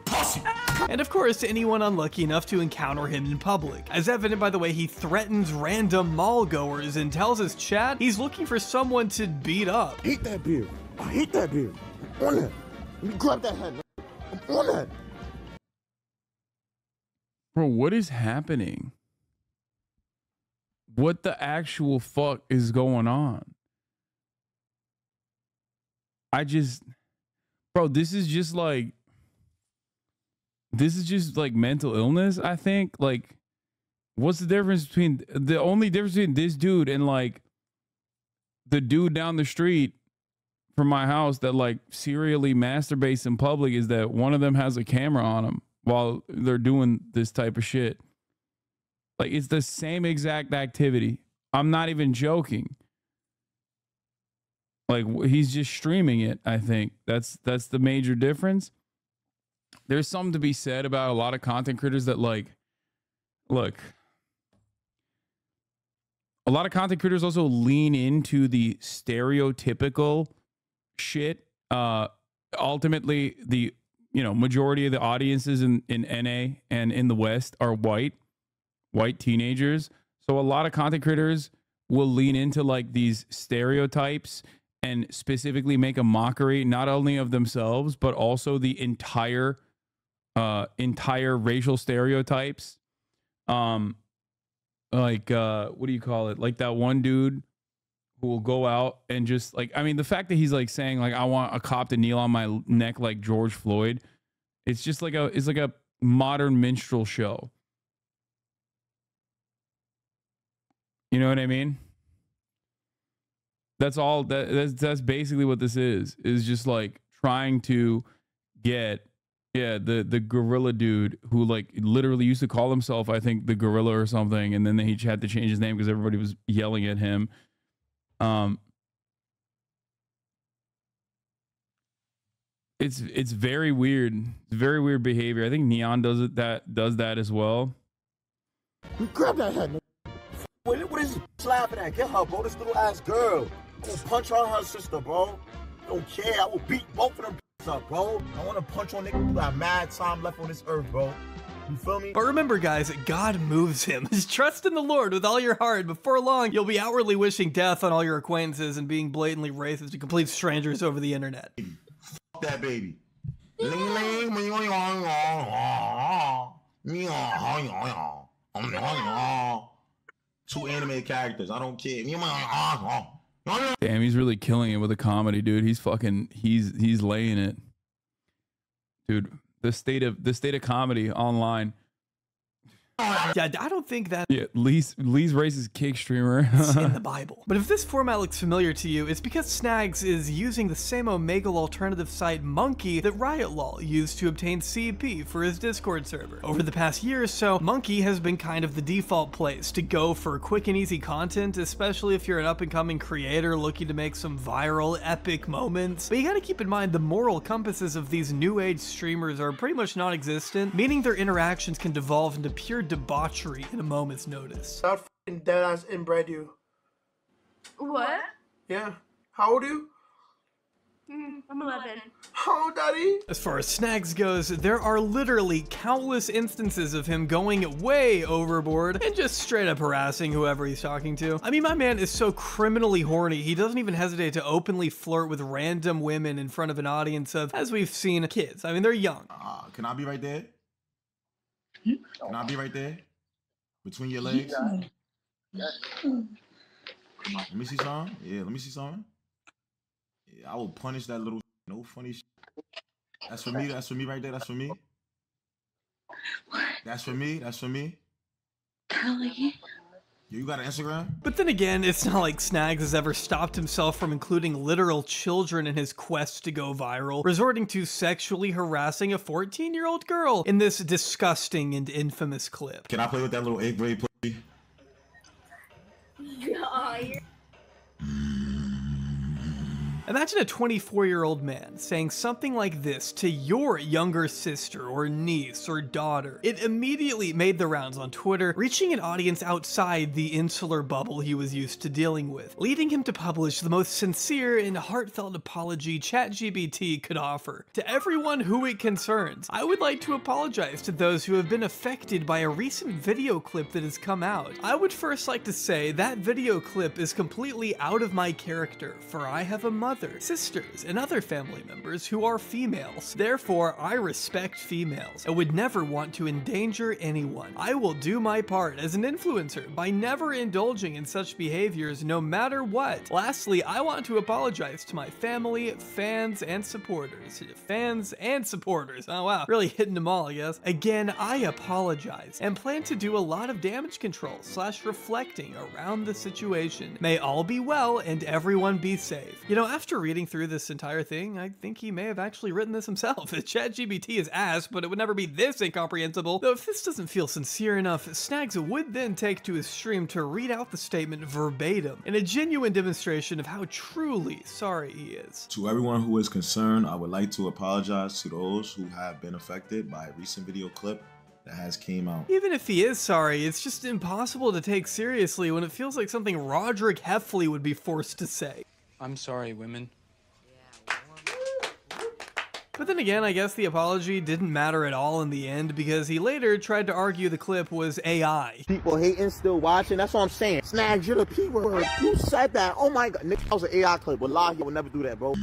Pussy! And of course, anyone unlucky enough to encounter him in public. As evident by the way he threatens random mall goers and tells his chat he's looking for someone to beat up. I hate that beer. I hate that beer. I'm on that. Let me grab that hand. I'm on that. Bro, what is happening? What the actual fuck is going on? Bro, this is just like mental illness, I think. Like, what's the only difference between this dude and like the dude down the street from my house that like serially masturbates in public is that one of them has a camera on him while they're doing this type of shit. Like, it's the same exact activity. I'm not even joking. Like, he's just streaming it, I think. That's the major difference. There's something to be said about a lot of content creators that, like, look, a lot of content creators also lean into the stereotypical shit. Ultimately, the majority of the audiences in NA and in the West are white teenagers. So a lot of content creators will lean into like these stereotypes and specifically make a mockery not only of themselves but also the entire racial stereotypes. Like what do you call it? Like that one dude who will go out and just like, I mean, the fact that he's like saying like, I want a cop to kneel on my neck like George Floyd. It's just like it's like a modern minstrel show. You know what I mean? That's all that's basically what this is just like trying to get the gorilla dude who like literally used to call himself, I think, the gorilla or something, and then he had to change his name because everybody was yelling at him. It's very weird. It's very weird behavior. I think Neon does that as well. Grab that head. What is he laughing at? Get her, bro. This little ass girl. I'm gonna punch her sister, bro. Don't care. I will beat both of them up, bro. I want to punch on niggas who got mad time left on this earth, bro. You feel me? But remember, guys, God moves him. Just trust in the Lord with all your heart. Before long, you'll be outwardly wishing death on all your acquaintances and being blatantly racist to complete strangers over the internet. Fuck that baby. Two animated characters. I don't care. Damn, he's really killing it with the comedy, dude. He's laying it, dude. The state of comedy online. Yeah, I don't think that Lee's racist kick streamer it's in the Bible. But if this format looks familiar to you, it's because Snags is using the same Omegle alternative site Monkey that Riot Lol used to obtain CP for his Discord server. Over the past year or so, Monkey has been kind of the default place to go for quick and easy content, especially if you're an up-and-coming creator looking to make some viral, epic moments. But you gotta keep in mind the moral compasses of these new age streamers are pretty much non-existent, meaning their interactions can devolve into pure debauchery in a moment's notice. That f***ing deadass inbred you. What? Yeah. How old are you? I'm 11. How old, Daddy? As far as Snags goes, there are literally countless instances of him going way overboard and just straight up harassing whoever he's talking to. I mean, my man is so criminally horny, he doesn't even hesitate to openly flirt with random women in front of an audience of, as we've seen, kids. I mean, they're young. Can I be right there? Can I be right there? Between your legs? Let me see something. Yeah, let me see something. Yeah, I will punish that little no funny shit. That's for me. That's for me right there. That's for me. That's for me. That's for me. You got an Instagram? But then again, it's not like Snags has ever stopped himself from including literal children in his quest to go viral, resorting to sexually harassing a 14-year-old girl in this disgusting and infamous clip. Can I play with that little 8th grade pussy? Imagine a 24-year-old man saying something like this to your younger sister or niece or daughter. It immediately made the rounds on Twitter, reaching an audience outside the insular bubble he was used to dealing with, leading him to publish the most sincere and heartfelt apology ChatGPT could offer. To everyone who it concerns, I would like to apologize to those who have been affected by a recent video clip that has come out. I would first like to say that video clip is completely out of my character, for I have a mother, sisters, and other family members who are females. Therefore, I respect females and would never want to endanger anyone. I will do my part as an influencer by never indulging in such behaviors no matter what. Lastly, I want to apologize to my family, fans, and supporters. Oh wow, really hitting them all, I guess. Again, I apologize and plan to do a lot of damage control / reflecting around the situation. May all be well and everyone be safe. You know, after reading through this entire thing, I think he may have actually written this himself. ChatGPT is ass, but it would never be this incomprehensible. Though if this doesn't feel sincere enough, Snags would then take to his stream to read out the statement verbatim in a genuine demonstration of how truly sorry he is. To everyone who is concerned, I would like to apologize to those who have been affected by a recent video clip that has came out. Even if he is sorry, it's just impossible to take seriously when it feels like something Roderick Heffley would be forced to say. I'm sorry, women. But then again, I guess the apology didn't matter at all in the end because he later tried to argue the clip was AI. People hating, still watching. That's what I'm saying. Snags, you're the P word. You said that. Oh my God. Nick, that was an AI clip. Wallahi, would never do that, bro.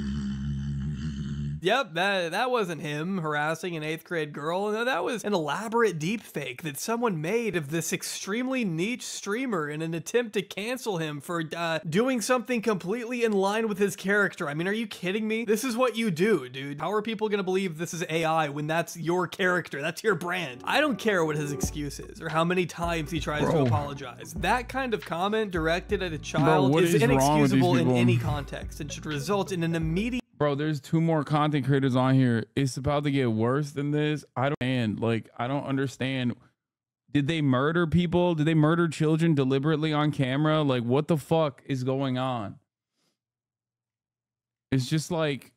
Yep, that wasn't him harassing an 8th grade girl. No, that was an elaborate deepfake that someone made of this extremely niche streamer in an attempt to cancel him for doing something completely in line with his character. I mean, are you kidding me? This is what you do, dude. How are people gonna believe this is AI when that's your character? That's your brand. I don't care what his excuse is or how many times he tries to apologize. That kind of comment directed at a child is inexcusable in any context and should result in an immediate— Bro, there's 2 more content creators on here. It's about to get worse than this. I don't understand. Did they murder people? Did they murder children deliberately on camera? Like, what the fuck is going on? It's just like,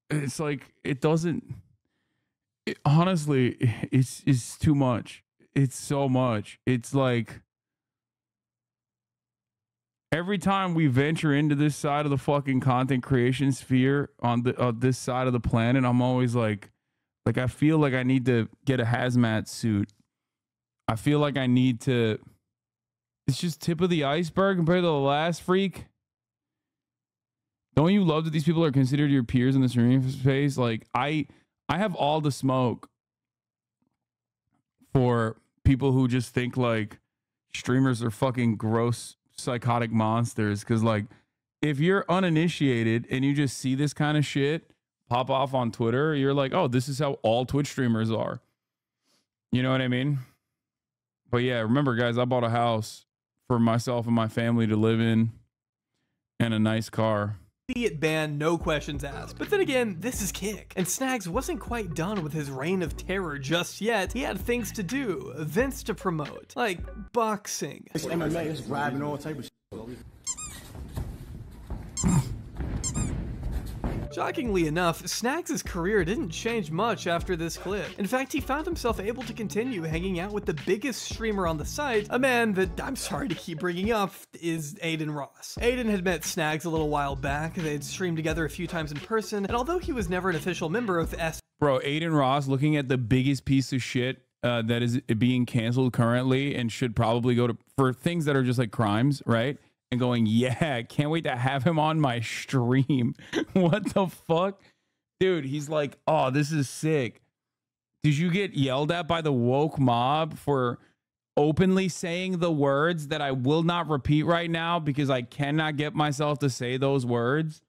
it doesn't, honestly, it's too much. It's so much. It's like, every time we venture into this side of the fucking content creation sphere on this side of the planet, I'm always like I feel like I need to get a hazmat suit. I feel like I need to. It's just tip of the iceberg compared to the last freak. Don't you love that these people are considered your peers in the streaming space? Like I have all the smoke for people who just think like streamers are fucking gross psychotic monsters, because like if you're uninitiated and you just see this kind of shit pop off on Twitter, you're like, oh, this is how all Twitch streamers are. You know what I mean? But yeah, remember guys, I bought a house for myself and my family to live in and a nice car. Immediate ban, no questions asked. But then again, this is Kick, and Snags wasn't quite done with his reign of terror just yet. He had things to do, events to promote, like boxing. It's MMA, it's grabbing all type of shit. Shockingly enough, Snags' career didn't change much after this clip. In fact, he found himself able to continue hanging out with the biggest streamer on the site, a man that I'm sorry to keep bringing up is Aiden Ross. Aiden had met Snags a little while back, they'd streamed together a few times in person, and although he was never an official member of S— Bro, Aiden Ross looking at the biggest piece of shit that is being canceled currently and should probably go to for things that are just like crimes, right? And going, yeah, can't wait to have him on my stream. What the fuck? Dude, he's like, oh, this is sick. Did you get yelled at by the woke mob for openly saying the words that I will not repeat right now because I cannot get myself to say those words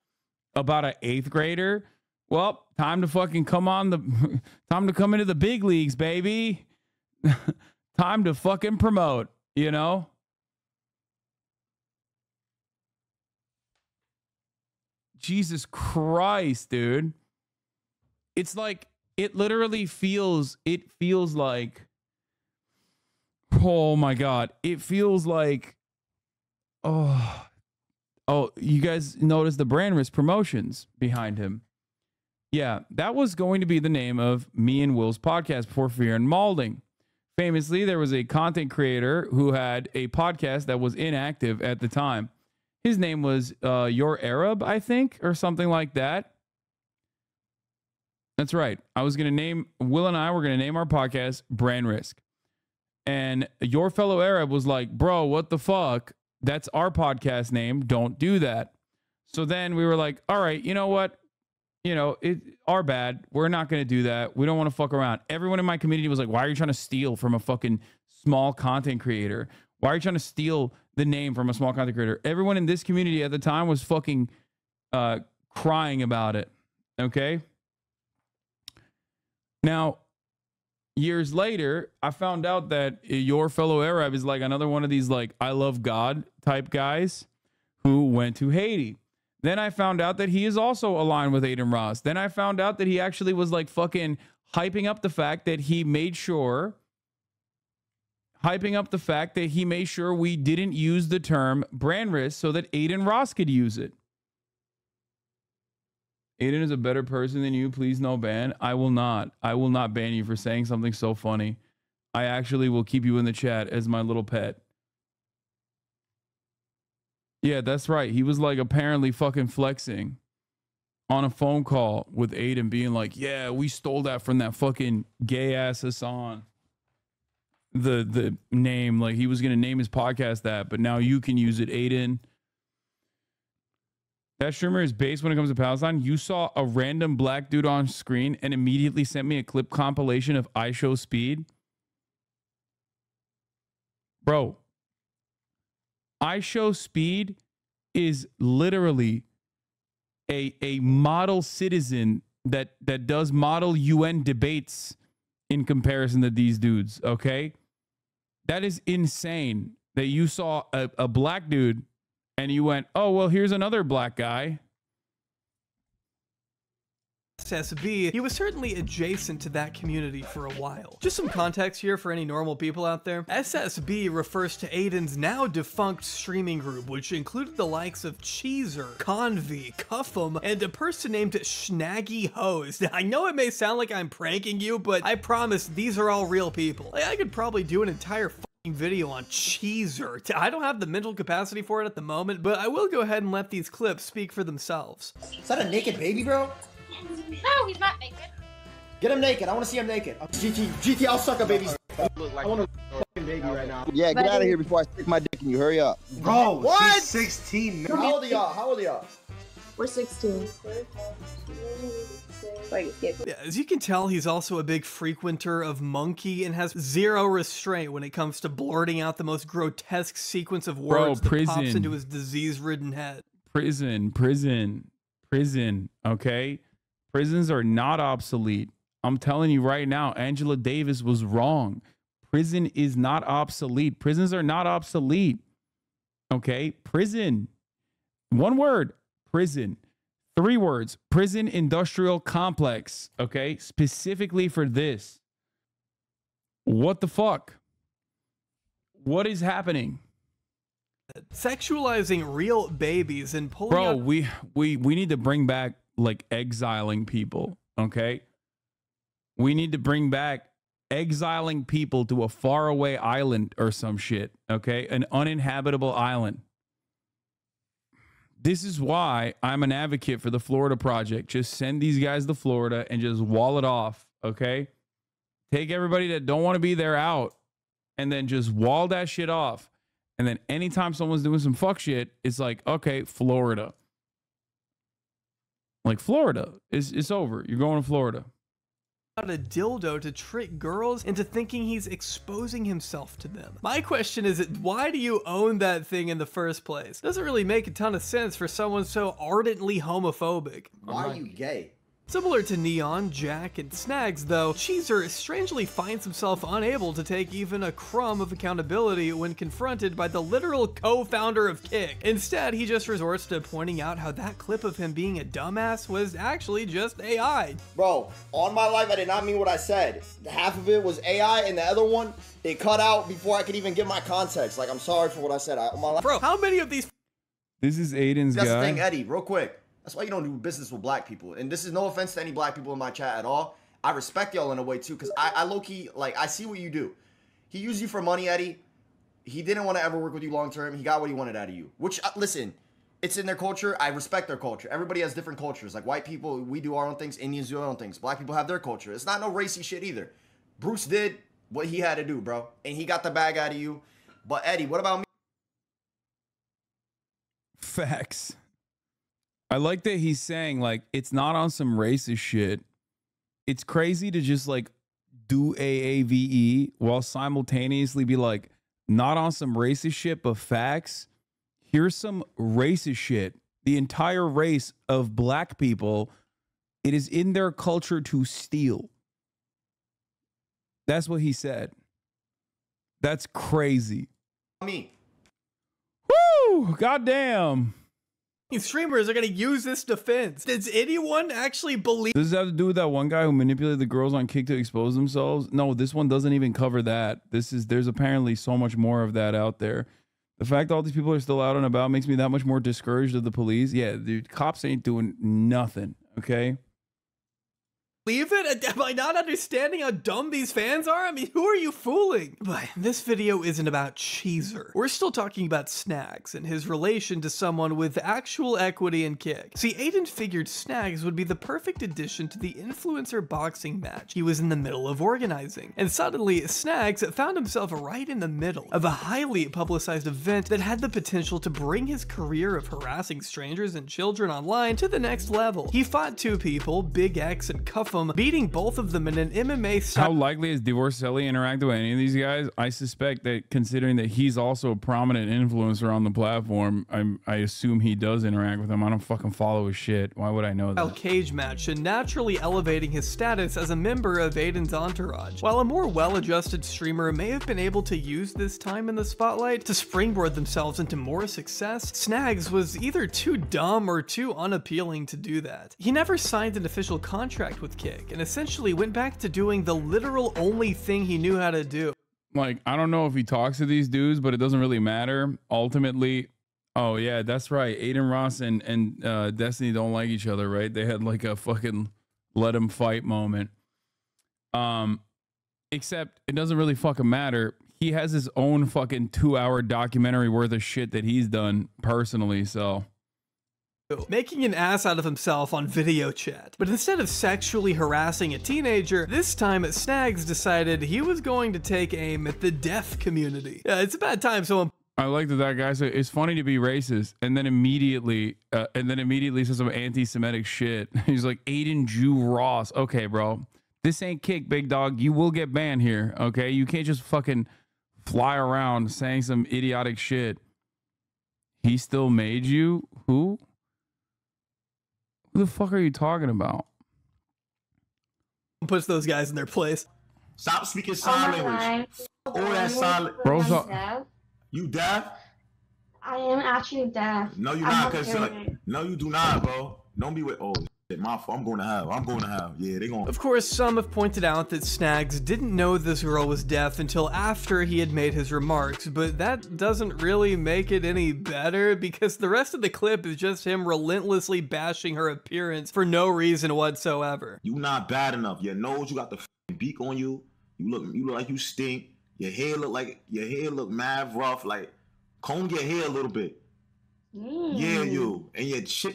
about an 8th grader? Well, time to fucking come into the big leagues, baby. Time to fucking promote, you know? Jesus Christ, dude. It's like, it literally feels like, oh my God. It feels like, oh, Oh, you guys noticed the brand risk promotions behind him. Yeah, that was going to be the name of me and Will's podcast before Fear and Malding. Famously, there was a content creator who had a podcast that was inactive at the time. His name was Your Arab, I think, or something like that. That's right. Will and I were going to name our podcast Brand Risk. And Your Fellow Arab was like, bro, what the fuck? That's our podcast name. Don't do that. So then we were like, all right, you know what? Our bad. We're not going to do that. We don't want to fuck around. Everyone in my community was like, why are you trying to steal from a fucking small content creator? Why are you trying to steal the name from a small content creator? Everyone in this community at the time was fucking crying about it. Okay. Now, years later, I found out that Your Fellow Arab is like another one of these like I love God type guys who went to Haiti. Then I found out that he is also aligned with Aiden Ross. Then I found out that he actually was like fucking hyping up the fact that he made sure we didn't use the term brand risk so that Aiden Ross could use it. Aiden is a better person than you. Please no ban. I will not ban you for saying something so funny. I actually will keep you in the chat as my little pet. Yeah, that's right. He was like apparently fucking flexing on a phone call with Aiden being like, yeah, we stole that from that fucking gay ass Hasan. The name, like he was going to name his podcast that, but now you can use it, Aiden. That streamer is based when it comes to Palestine. You saw a random black dude on screen and immediately sent me a clip compilation of I Show Speed. Bro, I Show Speed is literally a model citizen that does model UN debates in comparison to these dudes, okay? That is insane that you saw a black dude and you went, oh, well, here's another black guy. SSB, he was certainly adjacent to that community for a while. Just some context here for any normal people out there. SSB refers to Aiden's now defunct streaming group, which included the likes of Cheezer, Convy, Cuffum, and a person named Schnaggy Host. I know it may sound like I'm pranking you, but I promise these are all real people. Like, I could probably do an entire video on Cheezer. I don't have the mental capacity for it at the moment, but I will go ahead and let these clips speak for themselves. Is that a naked baby, bro? No, he's not naked. Get him naked. I want to see him naked. GT, I'll suck a baby's. I want a fucking baby right now. Yeah, get out of here before I stick my dick in you. Hurry up. Bro, What? she's 16. How old are y'all? How old are y'all? We're 16. Yeah, as you can tell, he's also a big frequenter of Monkey and has zero restraint when it comes to blurting out the most grotesque sequence of words that pops into his disease-ridden head. Prison, okay? Prisons are not obsolete. I'm telling you right now, Angela Davis was wrong. Prison is not obsolete. Prisons are not obsolete. Okay? Prison. One word, prison. 3 words, prison industrial complex. Okay? Specifically for this. What the fuck? What is happening? Sexualizing real babies and pulling Bro, out we need to bring back like exiling people, okay? We need to bring back exiling people to a faraway island or some shit, okay? An uninhabitable island. This is why I'm an advocate for the Florida Project. Just send these guys to Florida and just wall it off, okay? Take everybody that don't want to be there out and then just wall that shit off. And then anytime someone's doing some fuck shit, it's like, okay, Florida. Like Florida, it's over. You're going to Florida. A dildo to trick girls into thinking he's exposing himself to them. My question is, why do you own that thing in the first place? Doesn't really make a ton of sense for someone so ardently homophobic. Why are you gay? Similar to Neon, Jack, and Snags, though, Cheezer strangely finds himself unable to take even a crumb of accountability when confronted by the literal co-founder of Kick. Instead, he just resorts to pointing out how that clip of him being a dumbass was actually just AI. Bro, on my life, I did not mean what I said. Half of it was AI, and the other one, it cut out before I could even give my context. Like, I'm sorry for what I said. Bro, how many of these This is Aiden's That's guy. the thing, Eddie, real quick. That's why you don't do business with black people. And this is no offense to any black people in my chat at all. I respect y'all in a way too, because I low-key, like, I see what you do. He used you for money, Eddie. He didn't want to ever work with you long-term. He got what he wanted out of you. Which, listen, it's in their culture. I respect their culture. Everybody has different cultures. Like, white people, we do our own things. Indians do their own things. Black people have their culture. It's not no racy shit either. Bruce did what he had to do, bro. And he got the bag out of you. But, Eddie, what about me? Facts. I like that he's saying, like, it's not on some racist shit. It's crazy to just, like, do AAVE while simultaneously be like, not on some racist shit, but facts. Here's some racist shit. The entire race of black people, it is in their culture to steal. That's what he said. That's crazy. Me. Woo! Goddamn. These streamers are gonna use this defense. Does anyone actually believe? Does this have to do with that one guy who manipulated the girls on Kick to expose themselves? No, this one doesn't even cover that. There's apparently so much more of that out there. The fact that all these people are still out and about makes me that much more discouraged of the police. Yeah, dude, cops ain't doing nothing, okay? Believe it? Am I not understanding how dumb these fans are? I mean, who are you fooling? But this video isn't about Cheezer. We're still talking about Snags and his relation to someone with actual equity and kick. See, Aiden figured Snags would be the perfect addition to the influencer boxing match he was in the middle of organizing. And suddenly, Snags found himself right in the middle of a highly publicized event that had the potential to bring his career of harassing strangers and children online to the next level. He fought two people, Big X and Cuff, beating both of them in an MMA style. How likely is Divorcelli interact with any of these guys? I suspect that, considering that he's also a prominent influencer on the platform, I assume he does interact with them. I don't fucking follow his shit. Why would I know that? Cage match and naturally elevating his status as a member of Aiden's entourage. While a more well-adjusted streamer may have been able to use this time in the spotlight to springboard themselves into more success, Snags was either too dumb or too unappealing to do that. He never signed an official contract with Kick and essentially went back to doing the literal only thing he knew how to do. Like, I don't know if he talks to these dudes, but it doesn't really matter. Ultimately, oh yeah, that's right. Aiden Ross and Destiny don't like each other, right? They had like a fucking let him fight moment. Except it doesn't really fucking matter. He has his own fucking 2-hour documentary worth of shit that he's done personally, so. Making an ass out of himself on video chat. But instead of sexually harassing a teenager, this time Snags decided he was going to take aim at the deaf community. Yeah, it's a bad time, so I like that guy said it's funny to be racist, and then immediately says some anti-Semitic shit. He's like, Aiden Jew Ross. Okay, bro, this ain't Kick, big dog. You will get banned here, okay? You can't just fucking fly around saying some idiotic shit. He still made you? Who? Who the fuck are you talking about? puts those guys in their place. Stop speaking sign language. All that silent. Bro, you deaf? I am actually deaf. No, you're not. Cause no, you do not, bro. Don't be with. Oh shit, my fault. I'm going to have. Yeah, they going. Of course, some have pointed out that Snags didn't know this girl was deaf until after he had made his remarks, but that doesn't really make it any better because the rest of the clip is just him relentlessly bashing her appearance for no reason whatsoever. You not bad enough. Your nose, you got the beak on you. You look like you stink. Your hair look mad rough. Like, comb your hair a little bit. Yeah, you. And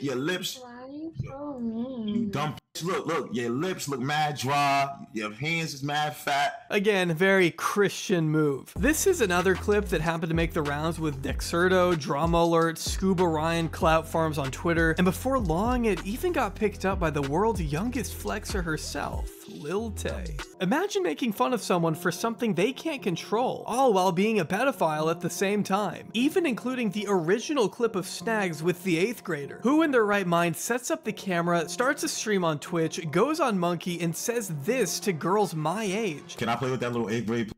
your lips. Why are you so mean? You dumb. Look, your lips look mad dry. Your hands is mad fat. Again, very Christian move. This is another clip that happened to make the rounds with Dexerto, Drama Alert, Scuba Ryan, Clout Farms on Twitter, and before long, it even got picked up by the world's youngest flexer herself, Lil Tay. Imagine making fun of someone for something they can't control, all while being a pedophile at the same time, even including the original clip of Snags with the 8th grader, who in their right mind sets up the camera, starts a stream on Twitch, goes on Monkey, and says this to girls my age. Can I play with that little 8th grade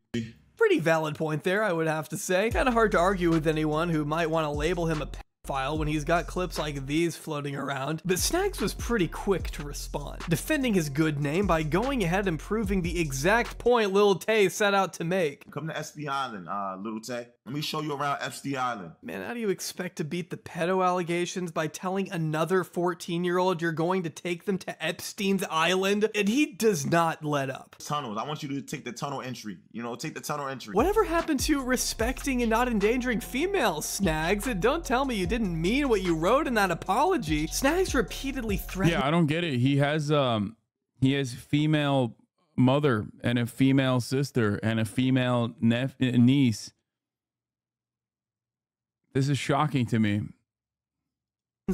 Pretty valid point there, I would have to say. Kinda hard to argue with anyone who might want to label him a file when he's got clips like these floating around, but Snags was pretty quick to respond, defending his good name by going ahead and proving the exact point Lil Tay set out to make. Come to Epstein Island, Little Tay. Let me show you around Epstein Island. Man, how do you expect to beat the pedo allegations by telling another 14-year-old you're going to take them to Epstein's Island? And he does not let up. Tunnels. I want you to take the tunnel entry. You know, take the tunnel entry. Whatever happened to respecting and not endangering females, Snags? And don't tell me you didn't mean what you wrote in that apology. Snags repeatedly threatened. Yeah, I don't get it. He has female mother and a female sister and a female niece. This is shocking to me.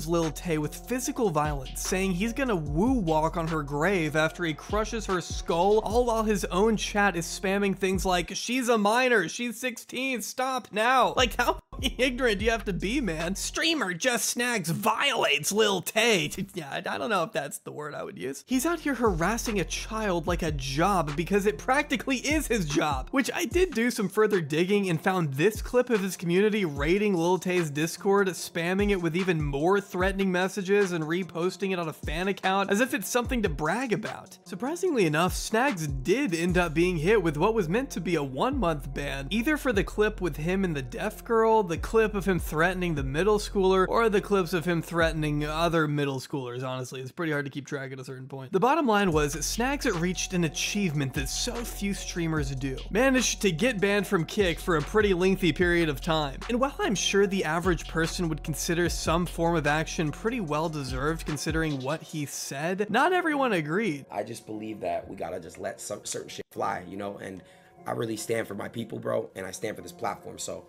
Lil Tay with physical violence, saying he's gonna woo walk on her grave after he crushes her skull, all while his own chat is spamming things like, she's a minor, she's 16, stop now. Like, how ignorant do you have to be, man? Streamer Just Snags violates Lil Tay. Yeah, I don't know if that's the word I would use. He's out here harassing a child like a job because it practically is his job, which I did do some further digging and found this clip of his community raiding Lil Tay's Discord, spamming it with even more threatening messages and reposting it on a fan account as if it's something to brag about. Surprisingly enough, Snags did end up being hit with what was meant to be a 1-month ban, either for the clip with him and the deaf girl, the clip of him threatening the middle schooler, or the clips of him threatening other middle schoolers. Honestly, it's pretty hard to keep track at a certain point. The bottom line was Snags had reached an achievement that so few streamers do. Managed to get banned from Kick for a pretty lengthy period of time. And while I'm sure the average person would consider some form of action pretty well deserved considering what he said, not everyone agreed. I just believe that we gotta just let some certain shit fly, you know, and I really stand for my people, bro, and I stand for this platform. So,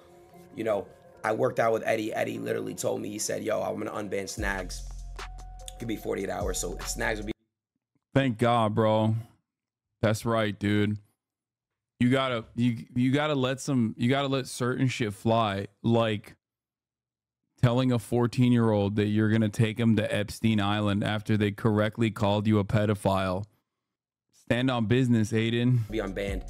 you know, I worked out with Eddie. Eddie literally told me, he said, yo, I'm gonna unban Snags. It could be 48 hours, so Snags would be. Thank God, bro. That's right, dude. You gotta let certain shit fly, like telling a 14-year-old that you're gonna take him to Epstein Island after they correctly called you a pedophile. Stand on business, Aiden. Be unbanned,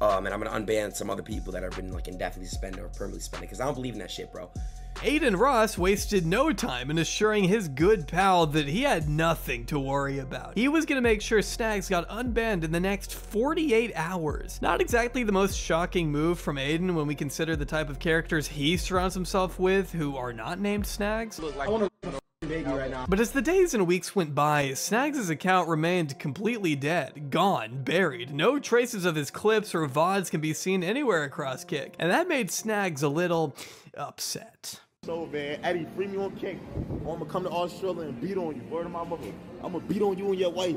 and I'm gonna unban some other people that have been like indefinitely suspended or permanently suspended because I don't believe in that shit, bro. Aiden Ross wasted no time in assuring his good pal that he had nothing to worry about. He was gonna make sure Snags got unbanned in the next 48 hours. Not exactly the most shocking move from Aiden when we consider the type of characters he surrounds himself with who are not named Snags. But as the days and weeks went by, Snags' account remained completely dead, gone, buried. No traces of his clips or VODs can be seen anywhere across Kick, and that made Snags a little upset. So man, Eddie, free me on Kick. I'm gonna come to Australia and beat on you. Word of my mother. I'm gonna beat on you and your wife.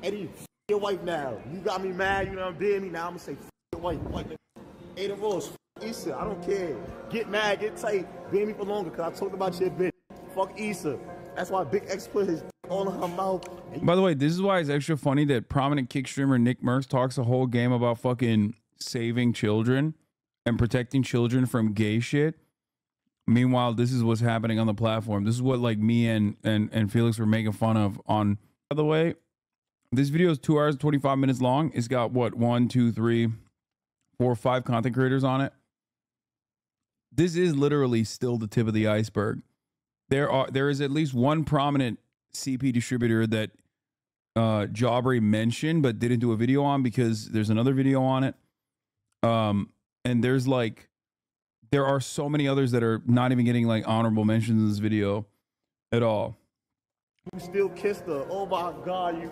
Eddie, your wife now. You got me mad, you know what I'm being me. Now I'm gonna say your wife. Aiden Rose, Issa, I don't care. Get mad, get tight. Beat me for longer, cause I talked about your bitch. Fuck Issa. That's why Big X put his all in her mouth. By the way, this is why it's extra funny that prominent Kick streamer Nick Merckx talks a whole game about fucking saving children and protecting children from gay shit. Meanwhile, this is what's happening on the platform. This is what like me and Felix were making fun of on. By the way, this video is 2 hours, 25 minutes long. It's got what, 1, 2, 3, 4, 5 content creators on it. This is literally still the tip of the iceberg. There is at least one prominent CP distributor that Aubrey mentioned but didn't do a video on because there's another video on it. And there are so many others that are not even getting like honorable mentions in this video at all. You still kissed her. Oh my God, you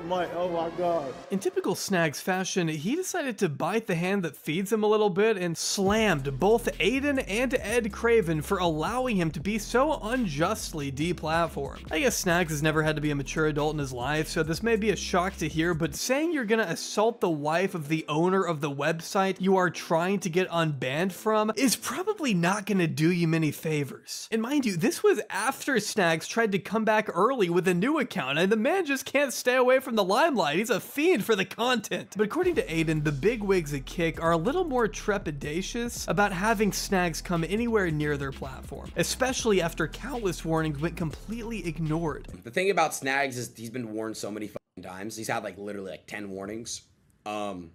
smart. Oh my God. In typical Snags fashion, he decided to bite the hand that feeds him a little bit and slammed both Aiden and Ed Craven for allowing him to be so unjustly deplatformed. I guess Snags has never had to be a mature adult in his life, so this may be a shock to hear, but saying you're gonna assault the wife of the owner of the website you are trying to get unbanned from is probably not gonna do you many favors. And mind you, this was after Snags tried to come back early with a new account, and the man just can't stay away from the limelight. He's a fiend for the content. But according to Aiden, the bigwigs at Kick are a little more trepidatious about having Snags come anywhere near their platform, especially after countless warnings went completely ignored. The thing about Snags is he's been warned so many fucking times. He's had like literally like 10 warnings. The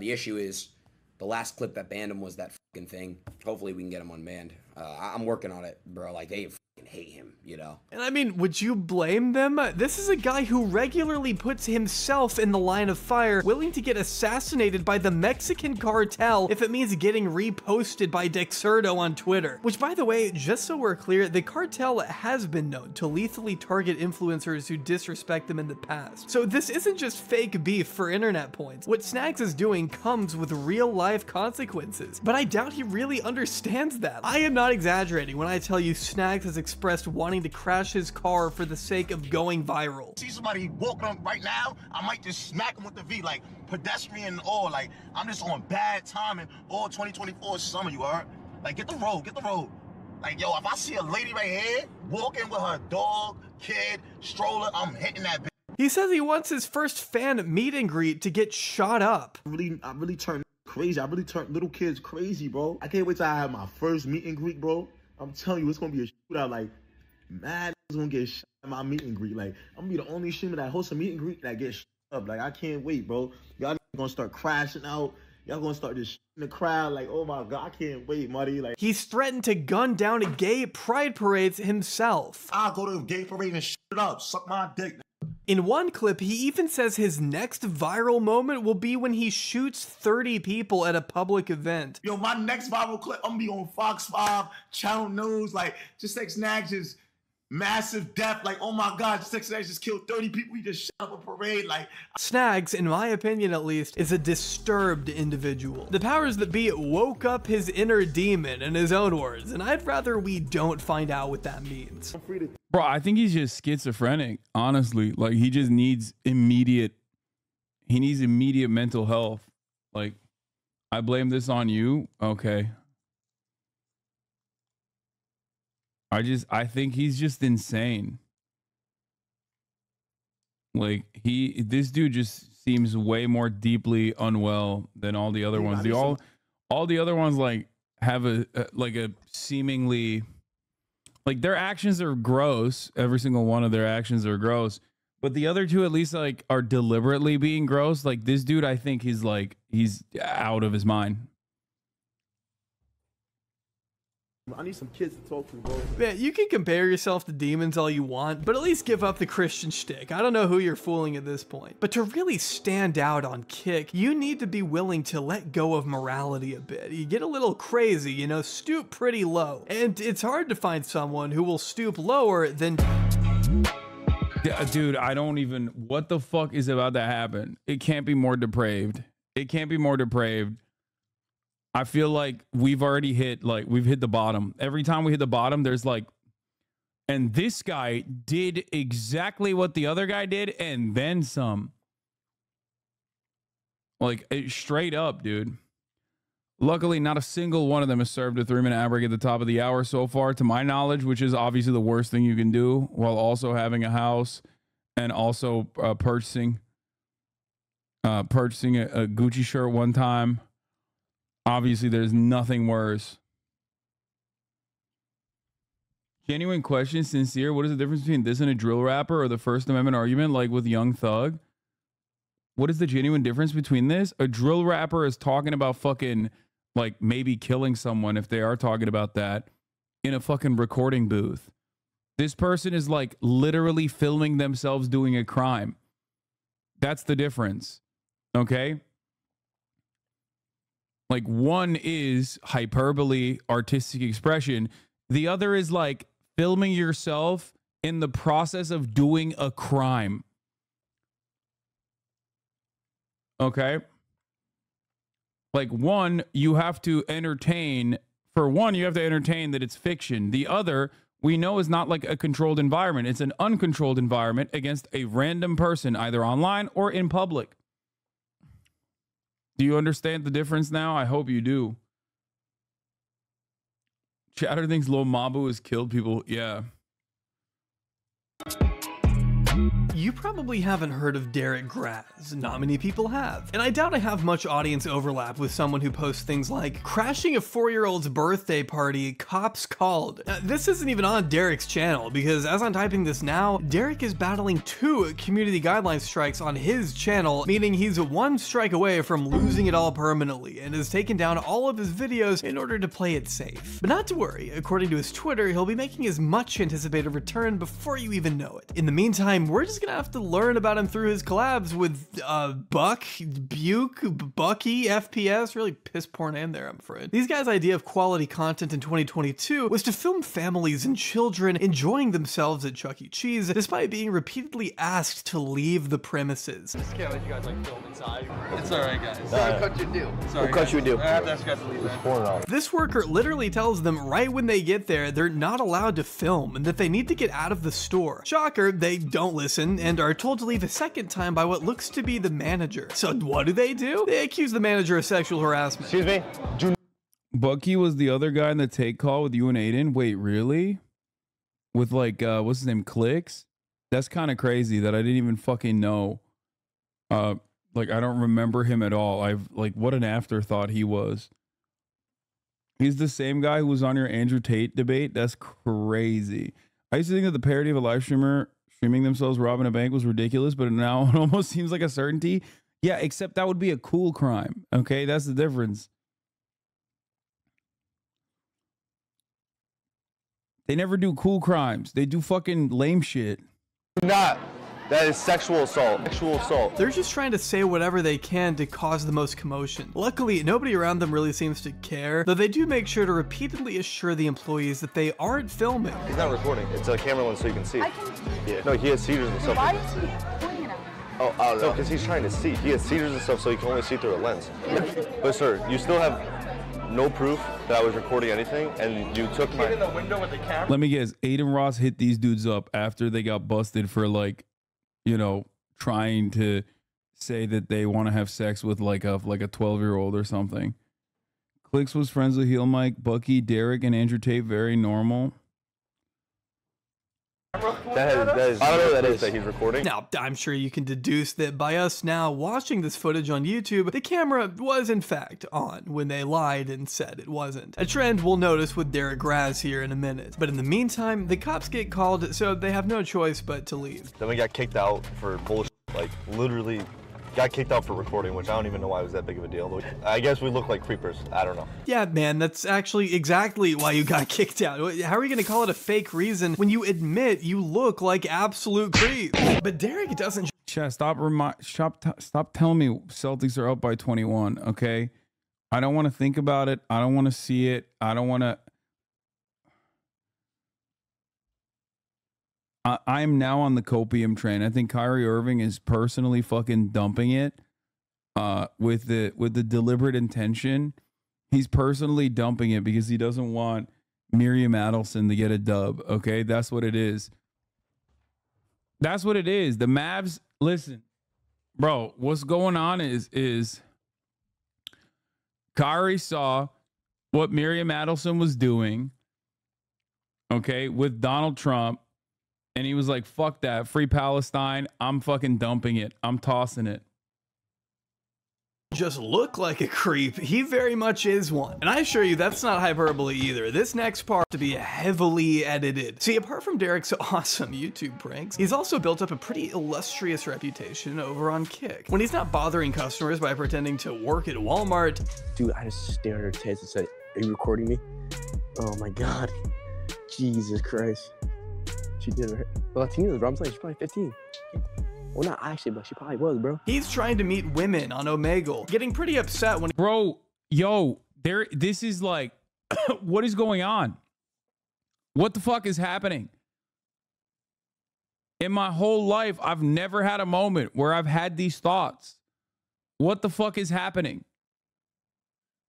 issue is The last clip that banned him was that fucking thing. Hopefully we can get him unbanned. I'm working on it, bro. Like, they fucking hate him, you know? And I mean, would you blame them? This is a guy who regularly puts himself in the line of fire, willing to get assassinated by the Mexican cartel if it means getting reposted by Dexerto on Twitter. Which, by the way, just so we're clear, the cartel has been known to lethally target influencers who disrespect them in the past. So this isn't just fake beef for internet points. What Snags is doing comes with real life consequences, but I doubt he really understands that. I am not exaggerating when I tell you Snags has expressed wanting to crash his car for the sake of going viral. See somebody walking up right now, I might just smack them with the V, like pedestrian and all. Like, I'm just on bad timing all 2024 summer, you heard? Like, get the road, get the road. Like, yo, if I see a lady right here walking with her dog, kid, stroller, I'm hitting that bitch. He says he wants his first fan meet and greet to get shot up. I really turned crazy. I really turned little kids crazy, bro. I can't wait till I have my first meet and greet, bro. I'm telling you, it's gonna be a shootout. Like, mad is gonna get shot at my meet and greet. Like, I'm gonna be the only streamer that hosts a meet and greet that gets shot up. Like, I can't wait, bro. Y'all gonna start crashing out. Y'all gonna start just in the crowd. Like, oh my God, I can't wait, buddy. Like, he's threatened to gun down a gay pride parades himself. I'll go to a gay parade and shit it up. Suck my dick. In one clip, he even says his next viral moment will be when he shoots 30 people at a public event. Yo, my next viral clip, I'm gonna be on Fox 5, Channel News, like, just like Snags just massive death, like, oh my God, just like Snags just killed 30 people, he just shot up a parade, like. Snags, in my opinion at least, is a disturbed individual. The powers that be woke up his inner demon in his own words, and I'd rather we don't find out what that means. Bro, I think he's just schizophrenic, honestly. Like, he just needs immediate mental health. Like, I blame this on you. Okay. I think he's just insane. Like, this dude just seems way more deeply unwell than all the other ones. All the other ones, like, have a seemingly, like, their actions are gross. Every single one of their actions are gross. But the other two at least, like, are deliberately being gross. Like, this dude, I think he's out of his mind. I need some kids to talk to, bro. Man, you can compare yourself to demons all you want, but at least give up the Christian shtick. I don't know who you're fooling at this point. But to really stand out on Kick, you need to be willing to let go of morality a bit. You get a little crazy, you know, stoop pretty low. And it's hard to find someone who will stoop lower than... Dude, I don't even... What the fuck is about to happen? It can't be more depraved. It can't be more depraved. I feel like we've already hit the bottom. Every time we hit the bottom, there's like, and this guy did exactly what the other guy did and then some. Like, straight up, dude. Luckily, not a single one of them has served a 3-minute ad break at the top of the hour so far, to my knowledge, which is obviously the worst thing you can do, while also having a house and also purchasing a Gucci shirt one time. Obviously, there's nothing worse. Genuine question, sincere. What is the difference between this and a drill rapper or the First Amendment argument, like with Young Thug? What is the genuine difference between this? A drill rapper is talking about fucking, like, maybe killing someone, if they are talking about that, in a fucking recording booth. This person is, like, literally filming themselves doing a crime. That's the difference. Okay? Like, one is hyperbole, artistic expression. The other is like filming yourself in the process of doing a crime. Okay? Like, one, you have to entertain. For one, you have to entertain that it's fiction. The other, we know, is not like a controlled environment. It's an uncontrolled environment against a random person, either online or in public. Do you understand the difference now? I hope you do. Chatter thinks Lil Mabu has killed people. Yeah. You probably haven't heard of Derek Graz. Not many people have. And I doubt I have much audience overlap with someone who posts things like, crashing a 4-year-old's birthday party, cops called. This isn't even on Derek's channel, because as I'm typing this now, Derek is battling 2 community guideline strikes on his channel, meaning he's 1 strike away from losing it all permanently, and has taken down all of his videos in order to play it safe. But not to worry, according to his Twitter, he'll be making his much anticipated return before you even know it. In the meantime, we're just gonna have to learn about him through his collabs with Buck, Buke, Bucky, FPS, really piss poor name there, I'm afraid. These guys' idea of quality content in 2022 was to film families and children enjoying themselves at Chuck E. Cheese, despite being repeatedly asked to leave the premises. Just can't let you guys like film inside. It's alright, guys. Sorry, cut your deal. Sorry, we'll cut you a deal. I have to ask you guys to leave, man. This worker literally tells them right when they get there they're not allowed to film and that they need to get out of the store. Shocker, they don't listen and are told to leave a second time by what looks to be the manager. So what do? They accuse the manager of sexual harassment. Excuse me? Bucky was the other guy in the take call with you and Aiden. Wait, really? With like, what's his name? Clicks? That's kind of crazy that I didn't even fucking know. Like, I don't remember him at all. What an afterthought he was. He's the same guy who was on your Andrew Tate debate. That's crazy. I used to think that the parody of a live streamer streaming themselves robbing a bank was ridiculous, but now it almost seems like a certainty. Yeah, except that would be a cool crime. Okay, that's the difference. They never do cool crimes. They do fucking lame shit. Not. That is sexual assault. Sexual assault. They're just trying to say whatever they can to cause the most commotion. Luckily, nobody around them really seems to care, though they do make sure to repeatedly assure the employees that they aren't filming. He's not recording. It's a camera lens so you can see. Yeah. No, he has seizures and stuff. Why is he pointing it at me? Oh, I don't know. No, because he's trying to see. He has seizures and stuff so he can only see through a lens. But sir, you still have no proof that I was recording anything, and you took my... in the window with the camera? Let me guess, Aiden Ross hit these dudes up after they got busted for like, you know, trying to say that they want to have sex with like a 12-year-old or something. Clicks was friends with Heel Mike, Bucky, Derek, and Andrew Tate. Very normal. That is I don't know what that is that he's recording. Now, I'm sure you can deduce that by us now watching this footage on YouTube, the camera was in fact on when they lied and said it wasn't. A trend we'll notice with Derek Graz here in a minute. But in the meantime, the cops get called, so they have no choice but to leave. Then we got kicked out for bullshit, like literally got kicked out for recording, which I don't even know why it was that big of a deal. I guess we look like creepers. I don't know. Yeah, man, that's actually exactly why you got kicked out. How are you going to call it a fake reason when you admit you look like absolute creeps? But Derek doesn't... Chat, stop telling me Celtics are up by 21, okay? I don't want to think about it. I don't want to see it. I don't want to... I am now on the copium train. I think Kyrie Irving is personally fucking dumping it with the deliberate intention. He's personally dumping it because he doesn't want Miriam Adelson to get a dub. Okay, that's what it is. That's what it is. The Mavs, listen, bro, what's going on is Kyrie saw what Miriam Adelson was doing, okay, with Donald Trump. And he was like, fuck that. Free Palestine. I'm fucking dumping it. I'm tossing it. Just look like a creep. He very much is one. And I assure you that's not hyperbole either. This next part to be heavily edited. See, apart from Derek's awesome YouTube pranks, he's also built up a pretty illustrious reputation over on Kick. When he's not bothering customers by pretending to work at Walmart. Dude, I just stared at her tits and said, are you recording me? Oh my God. Jesus Christ. She did her. Latinas, bro. I'm saying she's probably 15. Well, not actually, but she probably was, bro. He's trying to meet women on Omegle, getting pretty upset when... Bro, yo, this is like, what is going on? What the fuck is happening? In my whole life, I've never had a moment where I've had these thoughts. What the fuck is happening?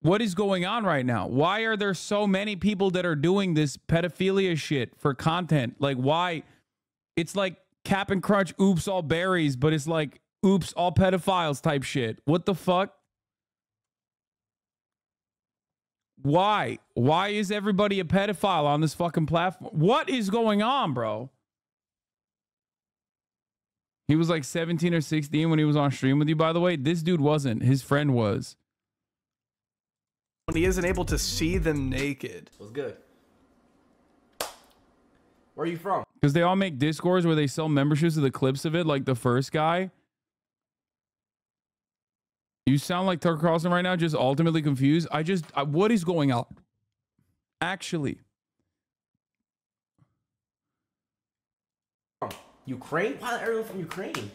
What is going on right now? Why are there so many people that are doing this pedophilia shit for content? Like, why? It's like Cap'n Crunch, oops, all berries, but it's like, oops, all pedophiles type shit. What the fuck? Why? Why is everybody a pedophile on this fucking platform? What is going on, bro? He was like 17 or 16 when he was on stream with you, by the way. This dude wasn't. His friend was. When he isn't able to see them naked. What's good? Where are you from? Because they all make Discords where they sell memberships of the clips of it, like the first guy. You sound like Tucker Carlson right now, just ultimately confused. What is going on? Actually. Ukraine? Why is everyone from Ukraine?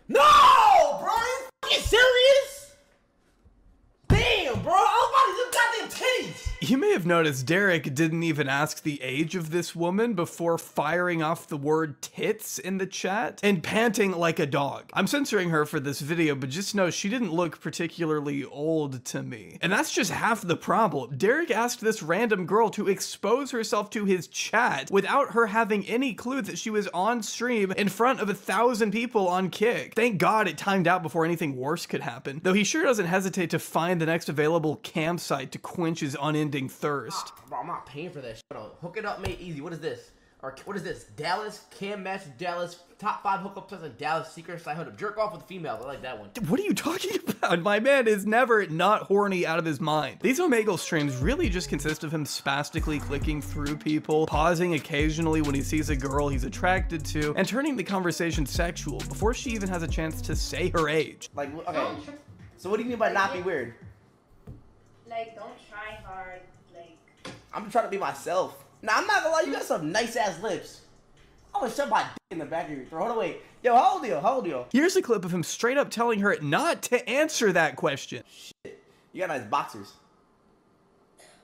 No, bro! Are you fucking serious? Damn, bro! I was about to do goddamn titties! You may have noticed Derek didn't even ask the age of this woman before firing off the word tits in the chat and panting like a dog. I'm censoring her for this video, but just know she didn't look particularly old to me. And that's just half the problem. Derek asked this random girl to expose herself to his chat without her having any clue that she was on stream in front of 1,000 people on Kick. Thank God it timed out before anything worse could happen, though he sure doesn't hesitate to find the next available campsite to quench his unending thirst. Bro, I'm not paying for that shit. Hook it up, made easy. What is this? Or what is this? Dallas, Cam Match, Dallas, top 5 hookups in Dallas, secret side hood. Jerk off with females. I like that one. What are you talking about? My man is never not horny out of his mind. These Omegle streams really just consist of him spastically clicking through people, pausing occasionally when he sees a girl he's attracted to, and turning the conversation sexual before she even has a chance to say her age. Like, okay. So what do you mean by not be weird? Like, don't try hard. Like, I'm trying to be myself. Nah, I'm not gonna lie, you got some nice ass lips. I'm gonna shove my dick in the back of your throat. Hold on, wait. Yo, how old are you? How old are you? Here's a clip of him straight up telling her not to answer that question. Shit. You got nice boxers.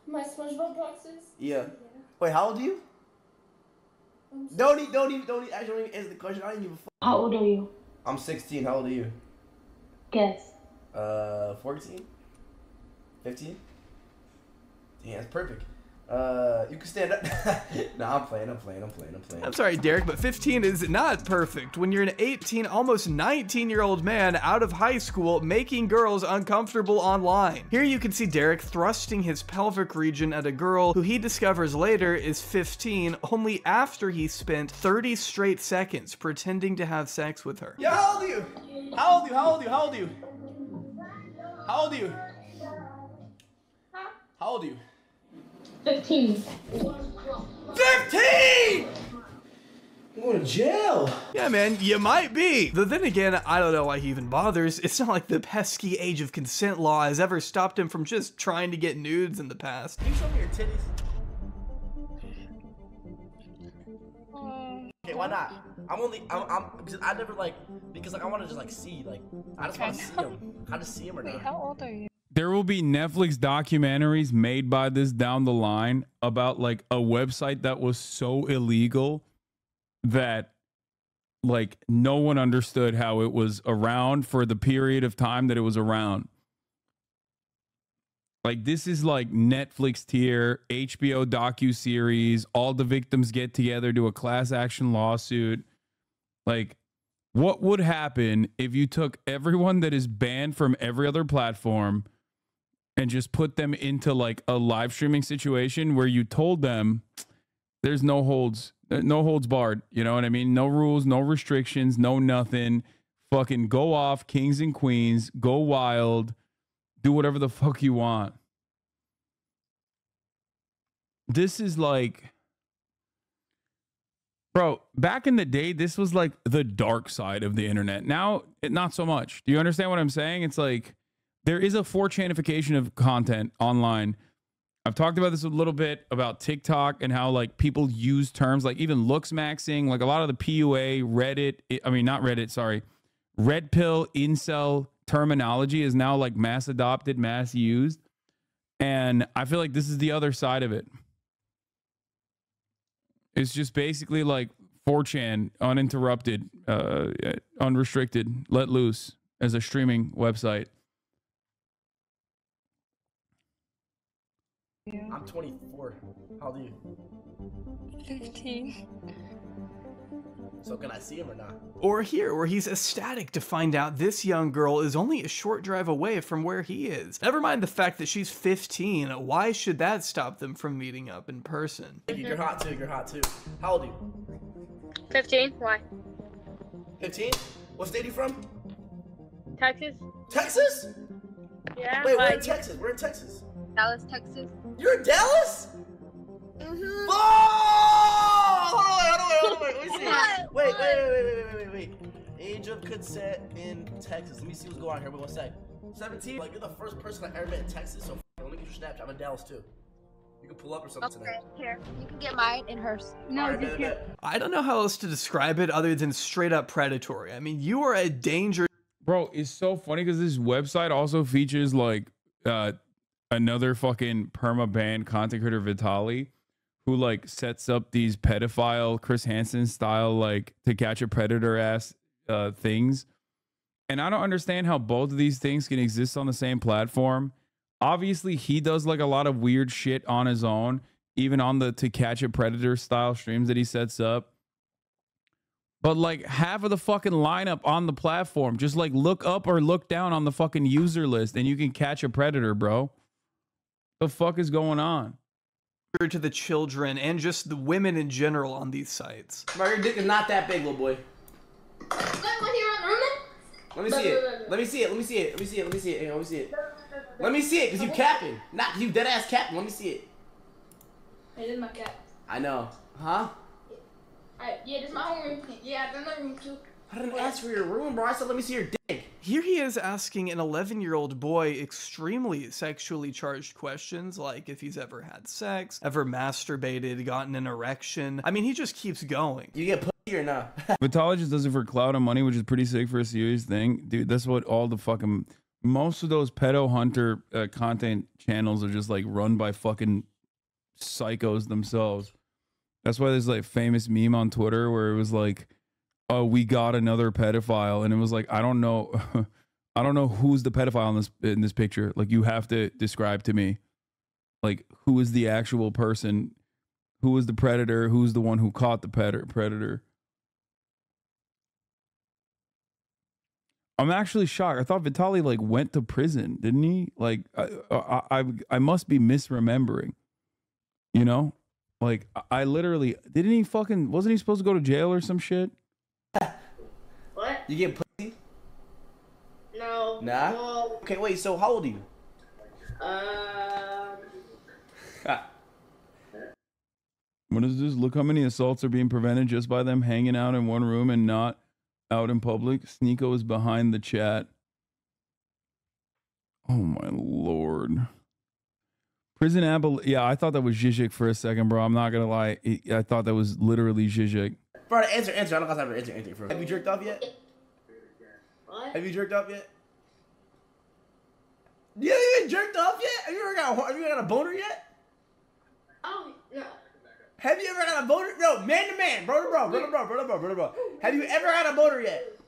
my SpongeBob boxes. Yeah. Wait, how old are you? Don't even actually answer the question. I didn't give a fuck. How old are you? I'm 16. How old are you? Guess. 14? 15? Yeah, that's perfect. You can stand up. Nah, I'm playing. I'm sorry, Derek, but 15 is not perfect when you're an 18, almost 19-year-old man out of high school making girls uncomfortable online. Here you can see Derek thrusting his pelvic region at a girl who he discovers later is 15, only after he spent 30 straight seconds pretending to have sex with her. Yo, how old are you? How old are you? How old are you? How old are you? How old are you? How old are you? 15. 15! I'm going to jail. Yeah, man, you might be. Though then again, I don't know why he even bothers. It's not like the pesky age of consent law has ever stopped him from just trying to get nudes in the past. Can you show me your titties? Okay, why not? I'm because I never because I want to just see, I just want to see them. How to see them or not. Wait, how old are you? There will be Netflix documentaries made by this down the line about like a website that was so illegal that like no one understood how it was around for the period of time that it was around. Like this is like Netflix tier, HBO docuseries, all the victims get together, do a class action lawsuit. Like what would happen if you took everyone that is banned from every other platform and just put them into like a live streaming situation where you told them there's no holds barred. You know what I mean? No rules, no restrictions, no nothing. Fucking go off, kings and queens, go wild, do whatever the fuck you want. This is like, bro, back in the day, this was like the dark side of the internet. Now, not so much. Do you understand what I'm saying? It's like, there is a 4chanification of content online. I've talked about this a little bit about TikTok and how like people use terms like even looks maxing, like a lot of the PUA, Red Pill, incel terminology is now like mass adopted, mass used. And I feel like this is the other side of it. It's just basically like 4chan, uninterrupted, unrestricted, let loose as a streaming website. I'm 24. How old are you? 15. So can I see him or not? Or here, where he's ecstatic to find out this young girl is only a short drive away from where he is. Never mind the fact that she's 15, why should that stop them from meeting up in person? You're hot too, you're hot too. How old are you? 15. Why? 15? What state are you from? Texas. Texas? Yeah. Wait, we're in Texas. We're in Texas. Dallas, Texas. You're in Dallas? Mm-hmm. Oh! Hold on, wait. Let me see. Wait. Age of consent in Texas. Let me see what's going on here. Wait, 1 sec. 17? Like, you're the first person I ever met in Texas, so let me get your Snapchat. I'm in Dallas, too. You can pull up or something tonight. Here. You can get mine and hers. No, Right, just here. I don't know how else to describe it other than straight up predatory. I mean, you are a danger. Bro, it's so funny because this website also features like another fucking perma-banned content creator, Vitali, who like sets up these pedophile Chris Hansen style like To Catch a Predator ass things. And I don't understand how both of these things can exist on the same platform. Obviously, he does like a lot of weird shit on his own, even on the To Catch a Predator style streams that he sets up. But like half of the fucking lineup on the platform, just like look up or look down on the fucking user list and you can catch a predator, bro. The fuck is going on? To the children and just the women in general on these sites. Bro, your dick is not that big, little boy. Let me see it. Let me see it. Let me see it. Let me see it. Let me see it. Hey, let me see it. Let me see it, because you capping. Not you dead ass capping. Let me see it. Hey, this is my cat. I know. Huh? Alright, yeah, this is my room. Yeah, that's my room too. I didn't ask for your room, bro. I said let me see your dick. Here he is asking an 11-year-old boy extremely sexually charged questions, like if he's ever had sex, ever masturbated, gotten an erection. I mean, he just keeps going. You get pussy or not? Vitali just does it for clout and money, which is pretty sick for a serious thing. Dude, that's what all the fucking... Most of those pedo hunter content channels are just like run by fucking psychos themselves. That's why there's like famous meme on Twitter where it was like, "Oh, we got another pedophile," and it was like, I don't know who's the pedophile in this picture. Like, you have to describe to me, like, who is the actual person, who is the predator, who's the one who caught the predator. I'm actually shocked. I thought Vitali like went to prison, didn't he? Like, I must be misremembering. You know, like I literally didn't he fucking wasn't he supposed to go to jail or some shit? What? You get pussy? No. Nah. No. Okay, wait. So how old are you? What is this? Look how many assaults are being prevented just by them hanging out in one room and not out in public. Sneeko is behind the chat. Oh my lord. Prison yeah, I thought that was Zizek for a second, bro. I'm not gonna lie. I thought that was literally Zizek. Bro, answer. I don't got time for answer. Have you jerked off yet? What? Have you jerked off yet? You haven't jerked off yet? Have you ever got a boner yet? Oh, no. Have you ever got a boner? No, man to man, bro to bro. Have you ever got a boner yet?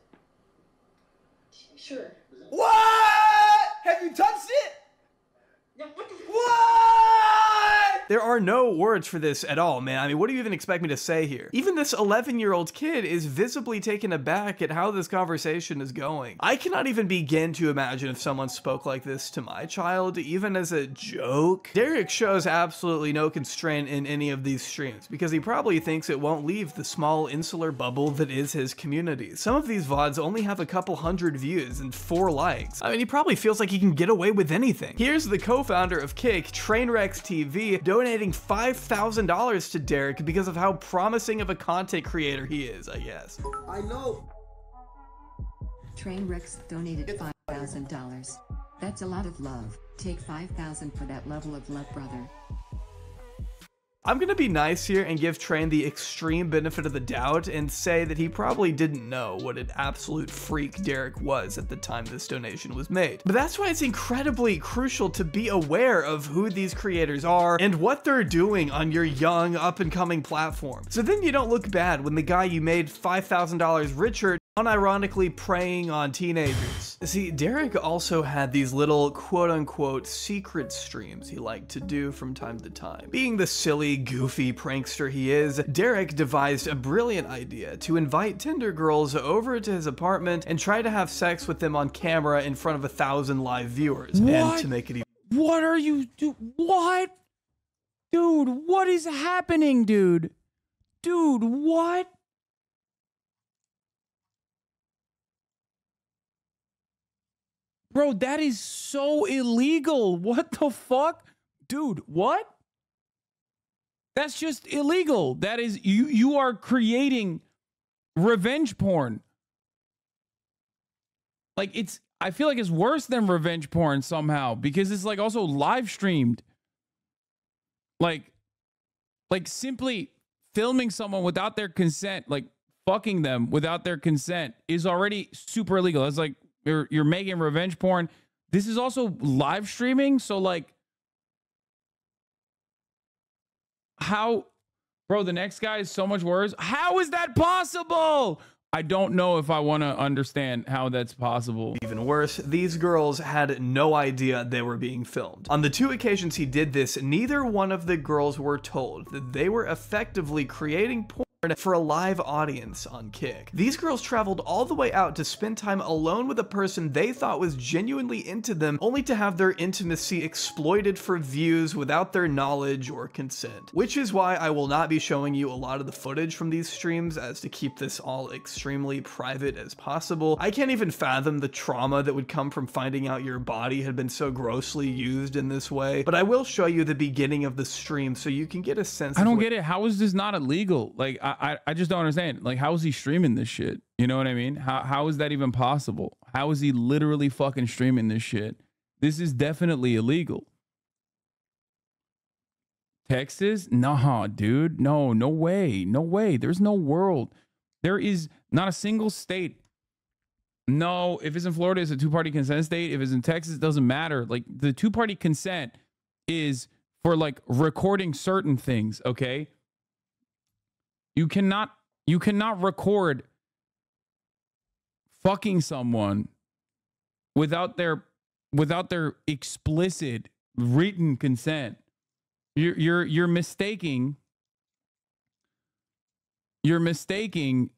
Sure. What? Have you touched it? What? There are no words for this at all, man. I mean, what do you even expect me to say here? Even this 11-year-old kid is visibly taken aback at how this conversation is going. I cannot even begin to imagine if someone spoke like this to my child, even as a joke. Derek shows absolutely no constraint in any of these streams because he probably thinks it won't leave the small insular bubble that is his community. Some of these VODs only have a couple hundred views and 4 likes. I mean, he probably feels like he can get away with anything. Here's the co-founder of Kick, Trainwrecks TV, donating $5,000 to Derek because of how promising of a content creator he is, I guess. I know. Trainwrecks donated $5,000. That's a lot of love. Take $5,000 for that level of love, brother. I'm gonna be nice here and give Train the extreme benefit of the doubt and say that he probably didn't know what an absolute freak Derek was at the time this donation was made. But that's why it's incredibly crucial to be aware of who these creators are and what they're doing on your young up-and-coming platform. So then you don't look bad when the guy you made $5,000 richer unironically preying on teenagers. See, Derek also had these little quote-unquote secret streams he liked to do from time to time. Being the silly, goofy prankster he is, Derek devised a brilliant idea to invite Tinder girls over to his apartment and try to have sex with them on camera in front of 1,000 live viewers. What? And to make it even— What are you what? Dude, what is happening, dude? Dude, what? Bro, that is so illegal. What the fuck? Dude, what? That's just illegal. That is, you are creating revenge porn. Like, it's, I feel like it's worse than revenge porn somehow, because it's like also live streamed. Like simply filming someone without their consent, like fucking them without their consent, is already super illegal. It's like you're making revenge porn. This is also live streaming, so like, how, bro, the next guy is so much worse. How is that possible? I don't know if I want to understand how that's possible. Even worse, these girls had no idea they were being filmed. On the 2 occasions he did this, neither one of the girls were told that they were effectively creating porn for a live audience on Kick. These girls traveled all the way out to spend time alone with a person they thought was genuinely into them, only to have their intimacy exploited for views without their knowledge or consent. Which is why I will not be showing you a lot of the footage from these streams, as to keep this all extremely private as possible. I can't even fathom the trauma that would come from finding out your body had been so grossly used in this way, but I will show you the beginning of the stream so you can get a sense of— I don't get it. How is this not illegal? Like, I just don't understand. Like, how is he streaming this shit? You know what I mean? How is that even possible? How is he literally fucking streaming this shit? This is definitely illegal. Texas? Nah, dude. No way. No way. There's no world. There is not a single state. No, if it's in Florida, it's a 2-party consent state. If it's in Texas, it doesn't matter. Like, the 2-party consent is for like recording certain things, okay? You cannot record fucking someone without their explicit written consent. You're mistaking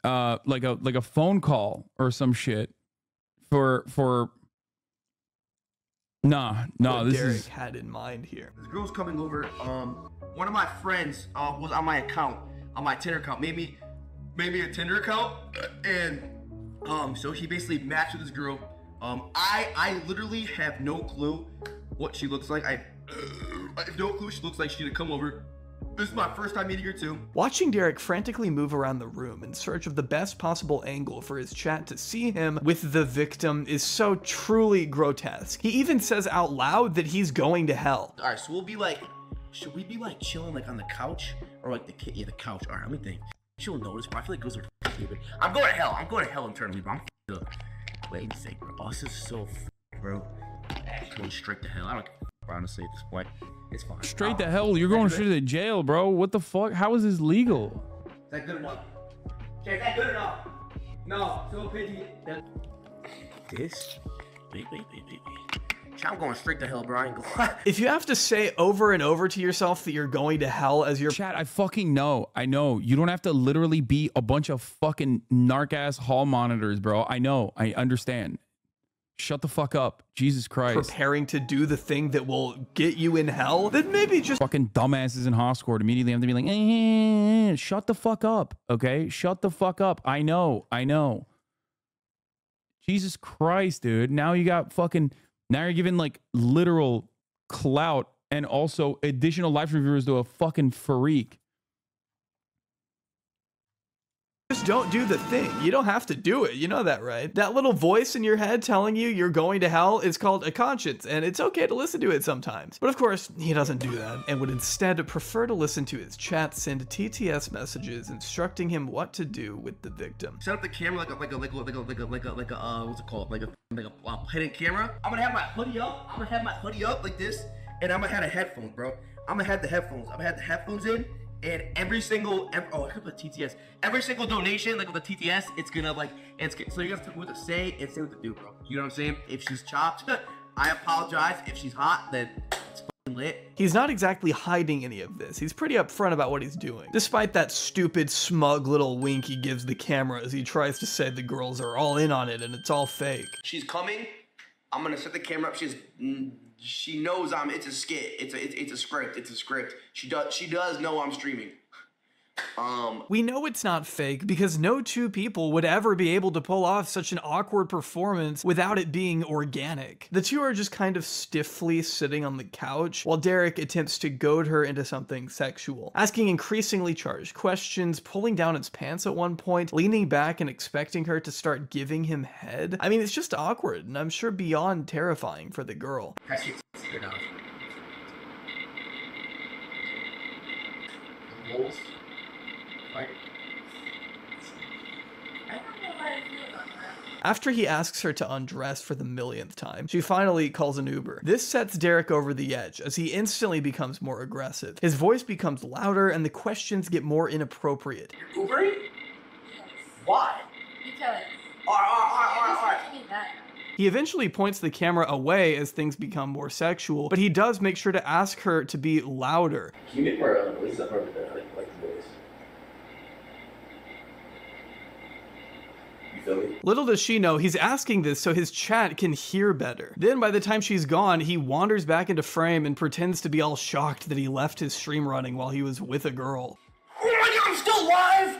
like a phone call or some shit for nah what this Derek is had in mind here. This girl's coming over. One of my friends was on my account, on my Tinder account, maybe a Tinder account, and so he basically matched with this girl. I literally have no clue what she looks like. I have no clue she looks like. She didn't come over. This is my first time meeting her too. Watching Derek frantically move around the room in search of the best possible angle for his chat to see him with the victim is so truly grotesque. He even says out loud that he's going to hell. All right, so we'll be like, should we be like chilling like on the couch or like the couch? All right, let me think. She'll notice, but I feel like girls are stupid. I'm going to hell. I'm going to hell internally, bro. I'm up. Wait a second, bro. Oh, this is so bro. Going straight to hell. I don't care, honestly, at this point. It's fine. straight to hell. You're going straight to jail, bro. What the fuck? How is this legal? Is that good enough? Okay, is that good enough? No, so pity. This? Wait. I'm going straight to hell, bro. I ain't going. If you have to say over and over to yourself that you're going to hell as your chat, I fucking know. I know. You don't have to literally be a bunch of fucking narc-ass hall monitors, bro. I know. I understand. Shut the fuck up. Jesus Christ. Preparing to do the thing that will get you in hell, then maybe just fucking dumbasses in Hoscourt immediately have to be like, shut the fuck up, okay? Shut the fuck up. I know. Jesus Christ, dude. Now you got fucking, now you're giving like literal clout and also additional live reviewers to a fucking freak. just don't do the thing. You don't have to do it. You know that, right? That little voice in your head telling you you're going to hell is called a conscience, and it's okay to listen to it sometimes. But of course, he doesn't do that, and would instead prefer to listen to his chat send TTS messages instructing him what to do with the victim. Set up the camera like a what's it called? Like a hidden camera. I'm gonna have my hoodie up. Like this, and I'm gonna have the headphones, bro. I'm gonna have the headphones. I'm gonna have the headphones in, And every single TTS, every single donation, like with the TTS, it's gonna like, so you have to what to say and say what to do, bro. You know what I'm saying? If she's chopped, I apologize. If she's hot, then it's fucking lit. He's not exactly hiding any of this. He's pretty upfront about what he's doing, despite that stupid, smug little wink he gives the camera as he tries to say the girls are all in on it and it's all fake. She's coming. I'm gonna set the camera up. She knows it's a skit. It's a script. It's a script. She does know I'm streaming. We know it's not fake because no two people would ever be able to pull off such an awkward performance without it being organic. The two are just kind of stiffly sitting on the couch while Derek attempts to goad her into something sexual, asking increasingly charged questions, pulling down his pants at one point, leaning back and expecting her to start giving him head. I mean, it's just awkward and I'm sure beyond terrifying for the girl. After he asks her to undress for the millionth time, she finally calls an Uber. This sets Derek over the edge as he instantly becomes more aggressive. His voice becomes louder and the questions get more inappropriate. Uber? Yes. Why? Because. All right. He eventually points the camera away as things become more sexual, but he does make sure to ask her to be louder. Can you make more voice up over there? Like the voice. Little does she know, he's asking this so his chat can hear better. Then by the time she's gone, he wanders back into frame and pretends to be all shocked that he left his stream running while he was with a girl. Oh my god, I'm still live?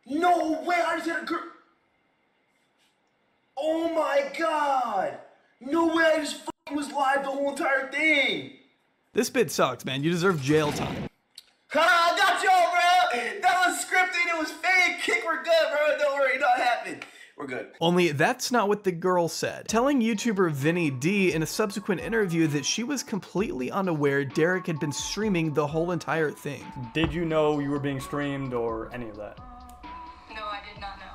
No way, I just had a girl. Oh my god. No way, I just fucking was live the whole entire thing. This bit sucks, man. You deserve jail time. Ha, I got y'all, bro. That was scripted. It was fake. Kick, we're good, bro. Don't worry, not happening. We're good. Only that's not what the girl said, telling YouTuber Vinny D in a subsequent interview that she was completely unaware Derek had been streaming the whole entire thing. Did you know you were being streamed or any of that? No, I did not know.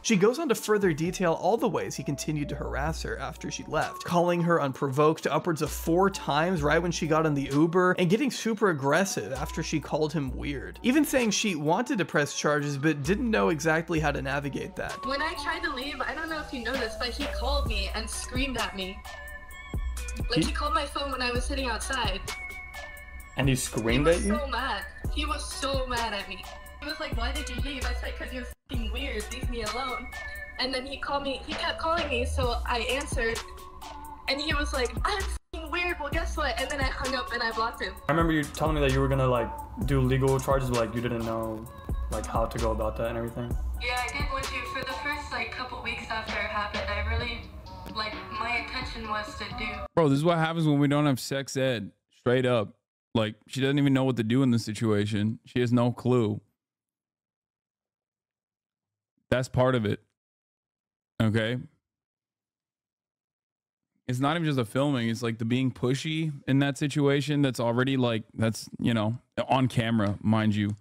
She goes on to further detail all the ways he continued to harass her after she left, calling her unprovoked upwards of 4 times right when she got in the Uber, and getting super aggressive after she called him weird. Even saying she wanted to press charges but didn't know exactly how to navigate that. When I tried to leave, I don't know if you noticed, but he called me and screamed at me. Like he called my phone when I was sitting outside. And he screamed at you? He was so mad. He was so mad at me. He was like, why did you leave? I said, because you're f***ing weird, leave me alone. And then he kept calling me, so I answered. And he was like, I'm f***ing weird, well guess what? And then I hung up and I blocked him. I remember you telling me that you were gonna like do legal charges, but like you didn't know like how to go about that and everything. Yeah, I did want to. For the first like couple weeks after it happened, I really, like my intention was to do. Bro, this is what happens when we don't have sex ed. Straight up. Like, she doesn't even know what to do in this situation. She has no clue. That's part of it. Okay. It's not even just the filming. It's like the being pushy in that situation. That's already like, that's, you know, on camera, mind you.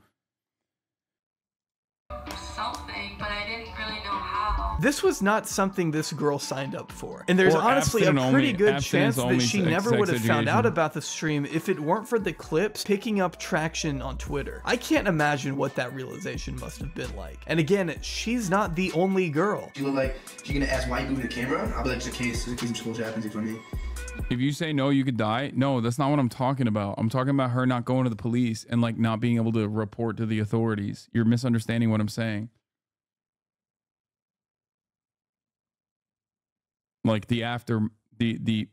Something, but I didn't really know how. This was not something this girl signed up for. And there's honestly a pretty good chance that she never would have found out about the stream if it weren't for the clips picking up traction on Twitter. I can't imagine what that realization must have been like. And again, she's not the only girl. She look like she's gonna ask why you moving the camera. I'll be like, just in case some school happens for me. If you say no, you could die. No, that's not what I'm talking about. I'm talking about her not going to the police and like not being able to report to the authorities. You're misunderstanding what I'm saying. Like the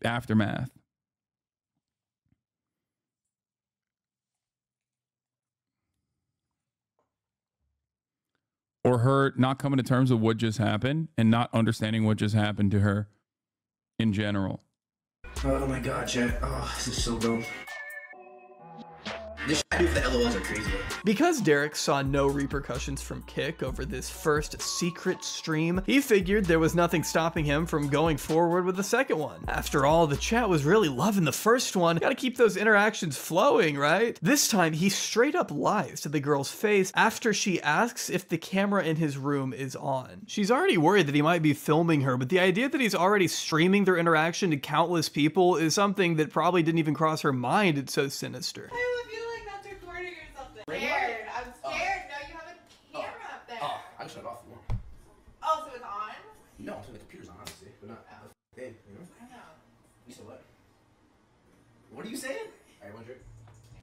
aftermath. Or her not coming to terms with what just happened and not understanding what just happened to her in general. Oh my god, chat. Oh, this is so dumb. This I do for the LOLs are crazy. Because Derek saw no repercussions from Kick over this first secret stream, he figured there was nothing stopping him from going forward with the second one. After all, the chat was really loving the first one. Gotta keep those interactions flowing, right? This time, he straight up lies to the girl's face after she asks if the camera in his room is on. She's already worried that he might be filming her, but the idea that he's already streaming their interaction to countless people is something that probably didn't even cross her mind. It's so sinister. I feel like that's recording or something.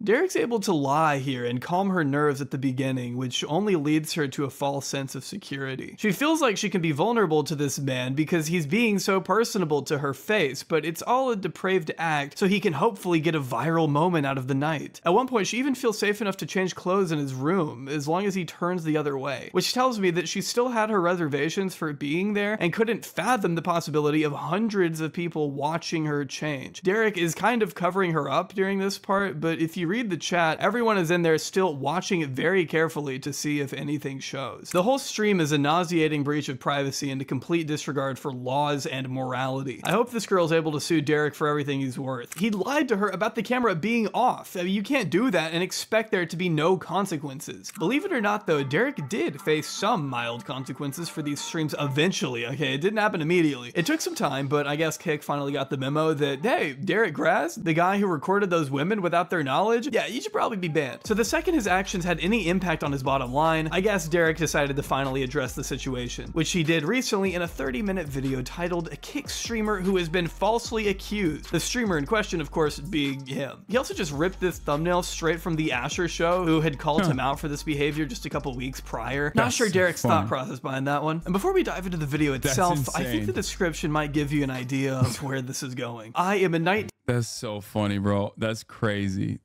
Derek's able to lie here and calm her nerves at the beginning, which only leads her to a false sense of security. She feels like she can be vulnerable to this man because he's being so personable to her face, but it's all a depraved act so he can hopefully get a viral moment out of the night. At one point, she even feels safe enough to change clothes in his room as long as he turns the other way, which tells me that she still had her reservations for being there and couldn't fathom the possibility of hundreds of people watching her change. Derek is kind of covering her up during this part, but if you read the chat, everyone is in there still watching it very carefully to see if anything shows. The whole stream is a nauseating breach of privacy and a complete disregard for laws and morality. I hope this girl's able to sue Derek for everything he's worth. He lied to her about the camera being off. I mean, you can't do that and expect there to be no consequences. Believe it or not though, Derek did face some mild consequences for these streams eventually, okay? It didn't happen immediately. It took some time, but I guess Kick finally got the memo that, hey, Derek Grass, the guy who recorded those women without their knowledge, yeah, you should probably be banned. So the second his actions had any impact on his bottom line, I guess Derek decided to finally address the situation, which he did recently in a 30-minute video titled "A Kick Streamer Who Has Been Falsely Accused." The streamer in question, of course, being him. He also just ripped this thumbnail straight from the Asher show, who had called him out for this behavior just a couple weeks prior. Not sure Derek's thought process behind that one. And before we dive into the video itself, I think the description might give you an idea of where this is going. I am a night. That's so funny, bro. That's crazy.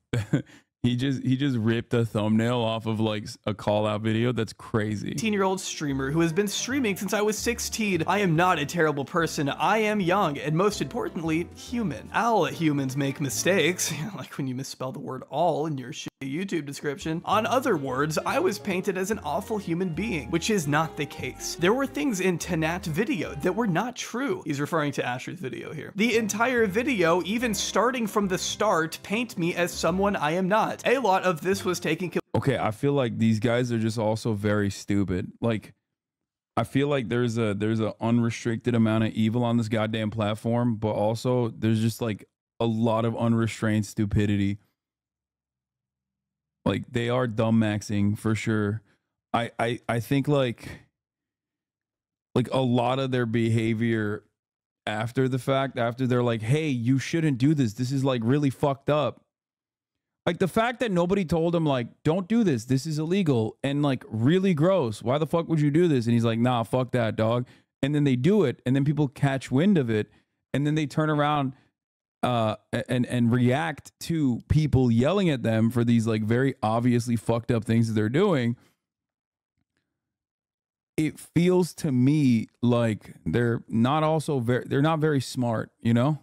He just ripped a thumbnail off of like a call out video. That's crazy. 18-year-old streamer who has been streaming since I was 16. I am not a terrible person. I am young and most importantly, human. All humans make mistakes, like when you misspell the word all in your shitty YouTube description. On other words, I was painted as an awful human being, which is not the case. There were things in Tanat's video that were not true. He's referring to Asher's video here. The entire video, even starting from the start, paint me as someone I am not. A lot of this was taken. Okay, I feel like these guys are just also very stupid. Like, I feel like there's a unrestricted amount of evil on this goddamn platform, but also there's just like a lot of unrestrained stupidity. Like, they are dumb maxing for sure. I think like a lot of their behavior after the fact, after they're like, hey, you shouldn't do this. This is like really fucked up. Like the fact that nobody told him like, don't do this. This is illegal and like really gross. Why the fuck would you do this? And he's like, nah, fuck that, dog. And then they do it. And then people catch wind of it. And then they turn around and react to people yelling at them for these like very obviously fucked up things that they're doing. It feels to me like they're not very smart, you know?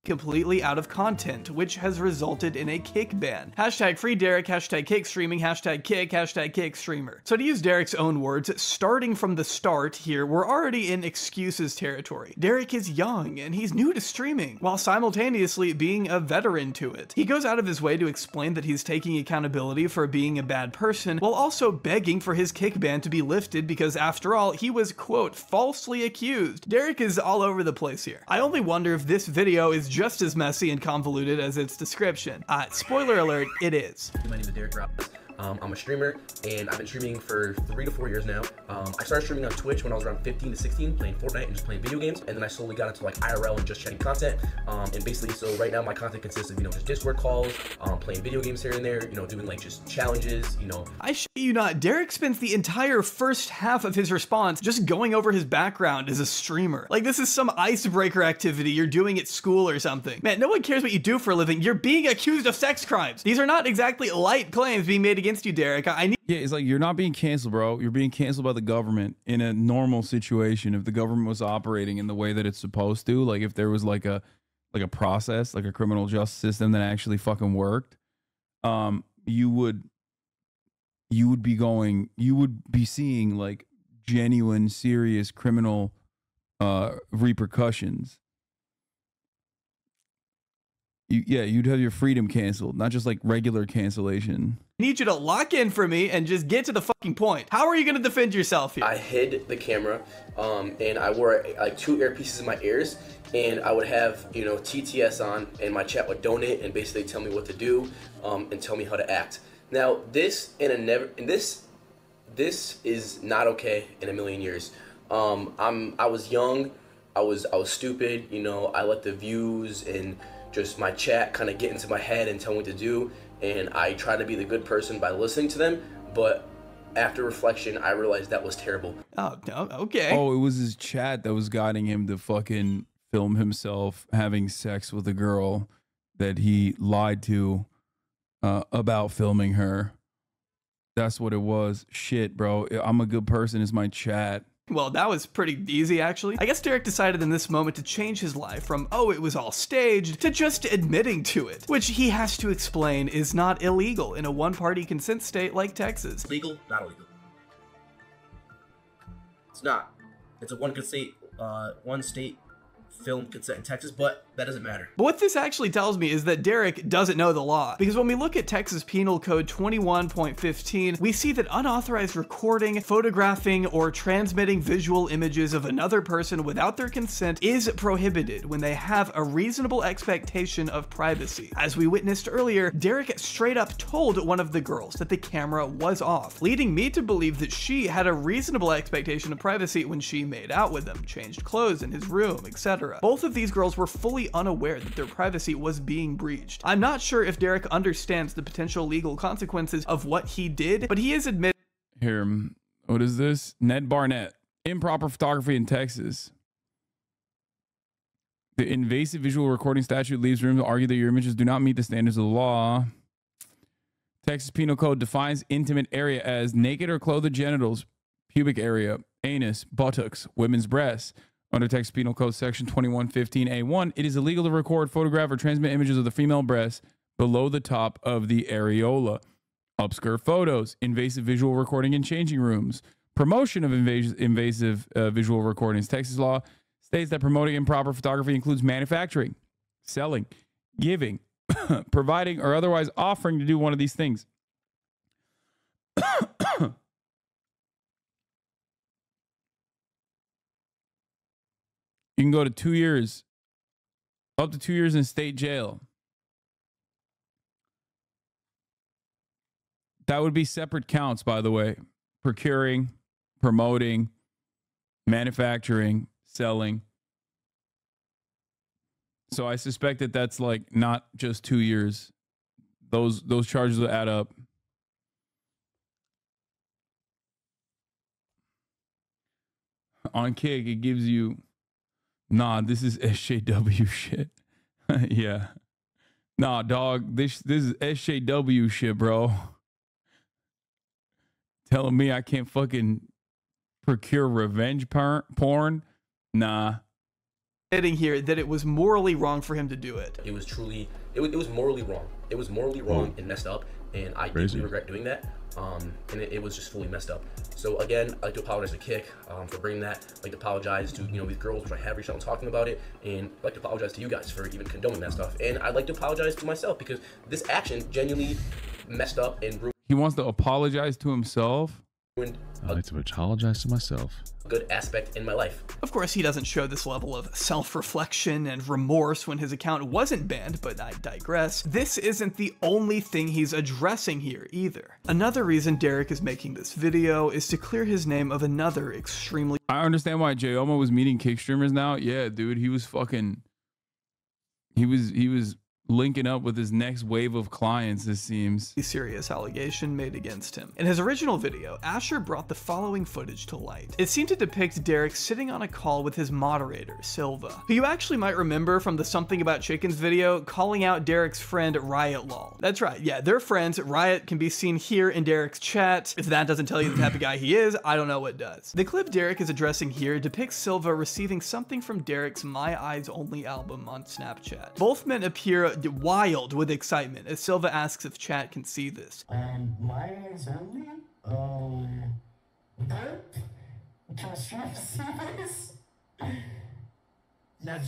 Completely out of content, which has resulted in a kick ban. Hashtag free Derek, hashtag kick streaming, hashtag kick streamer. So to use Derek's own words, starting from the start here, we're already in excuses territory. Derek is young and he's new to streaming, while simultaneously being a veteran to it. He goes out of his way to explain that he's taking accountability for being a bad person, while also begging for his kick ban to be lifted because after all, he was, quote, falsely accused. Derek is all over the place here. I only wonder if this video is just as messy and convoluted as its description. Spoiler alert, it is. My name is Derek Ross. I'm a streamer and I've been streaming for 3 to 4 years now. I started streaming on Twitch when I was around 15 to 16, playing Fortnite and just playing video games. And then I slowly got into like IRL and just chatting content. And basically, so right now my content consists of, just Discord calls, playing video games here and there, doing like just challenges, I shit you not, Derek spends the entire first half of his response just going over his background as a streamer. Like this is some icebreaker activity you're doing at school or something. Man, no one cares what you do for a living. You're being accused of sex crimes. These are not exactly light claims being made against you, Derek. Yeah, it's like you're not being canceled, bro. You're being canceled by the government in a normal situation. If the government was operating in the way that it's supposed to, like if there was like a process, like a criminal justice system that actually fucking worked, you would be seeing like genuine, serious criminal repercussions. You'd have your freedom canceled, not just like regular cancellation. I need you to lock in for me and just get to the fucking point. How are you going to defend yourself here? I hid the camera and I wore like 2 earpieces in my ears and I would have, TTS on and my chat would donate and basically tell me what to do and tell me how to act. Now this is not okay in a million years. I was young, I was stupid, I let the views and just my chat kind of get into my head and tell me what to do, and I try to be the good person by listening to them, but after reflection, I realized that was terrible. Oh, okay. Oh, it was his chat that was guiding him to fucking film himself having sex with a girl that he lied to about filming her. That's what it was. Shit, bro. I'm a good person is my chat. Well, that was pretty easy, actually. I guess Derek decided in this moment to change his life from, oh, it was all staged, to just admitting to it, which he has to explain is not illegal in a one-party consent state like Texas. Legal? Not illegal. It's not. It's a one state film consent in Texas, but that doesn't matter. But what this actually tells me is that Derek doesn't know the law, because when we look at Texas Penal Code 21.15, we see that unauthorized recording, photographing, or transmitting visual images of another person without their consent is prohibited when they have a reasonable expectation of privacy. As we witnessed earlier, Derek straight up told one of the girls that the camera was off, leading me to believe that she had a reasonable expectation of privacy when she made out with him, changed clothes in his room, etc. Both of these girls were fully unaware that their privacy was being breached. I'm not sure if Derek understands the potential legal consequences of what he did, but he is admitted. Here, what is this? Ned Barnett. Improper photography in Texas. The invasive visual recording statute leaves room to argue that your images do not meet the standards of the law. Texas Penal Code defines intimate area as naked or clothed genitals, pubic area, anus, buttocks, women's breasts. Under Texas Penal Code Section 2115A1, it is illegal to record, photograph, or transmit images of the female breast below the top of the areola. Upskirt photos, invasive visual recording in changing rooms, promotion of invasive visual recordings. Texas law states that promoting improper photography includes manufacturing, selling, giving, providing, or otherwise offering to do one of these things. You can go to 2 years, up to 2 years in state jail. That would be separate counts, by the way. Procuring, promoting, manufacturing, selling. So I suspect that that's like not just 2 years. Those charges will add up. On Kick, it gives you... Nah, this is SJW shit. Yeah. Nah, dog, this is SJW shit, bro. Telling me I can't fucking procure revenge porn? Nah. Admitting here that it was morally wrong for him to do it. It was truly, it was morally wrong. It was morally wrong and messed up, and I deeply regret doing that. And it was just fully messed up. So again, I'd like to apologize to Kick for bringing that. I'd like to apologize to these girls, which I have reached out and talking about it, and I'd like to apologize to you guys for even condoning that stuff. And I'd like to apologize to myself because this action genuinely messed up and ruined. He wants to apologize to himself. I'd like to apologize to myself. Good aspect in my life. Of course, he doesn't show this level of self-reflection and remorse when his account wasn't banned, but I digress. This isn't the only thing he's addressing here either. Another reason Derek is making this video is to clear his name of another extremely... I understand why J-Oma was meeting kick streamers now. Yeah, dude, he was fucking... He was linking up with his next wave of clients, it seems. Serious allegation made against him. In his original video, Asher brought the following footage to light. It seemed to depict Derek sitting on a call with his moderator, Silva, who you actually might remember from the Something About Chickens video, calling out Derek's friend Riot Lol. That's right, yeah, they're friends. Riot can be seen here in Derek's chat. If that doesn't tell you the type of guy he is, I don't know what does. The clip Derek is addressing here depicts Silva receiving something from Derek's My Eyes Only album on Snapchat. Both men appear wild with excitement as Silva asks if chat can see this. My eyes only? Burp? Can see this? Yeah,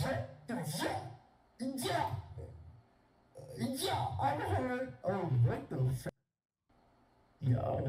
I heard. Oh, what the fuck? Yo.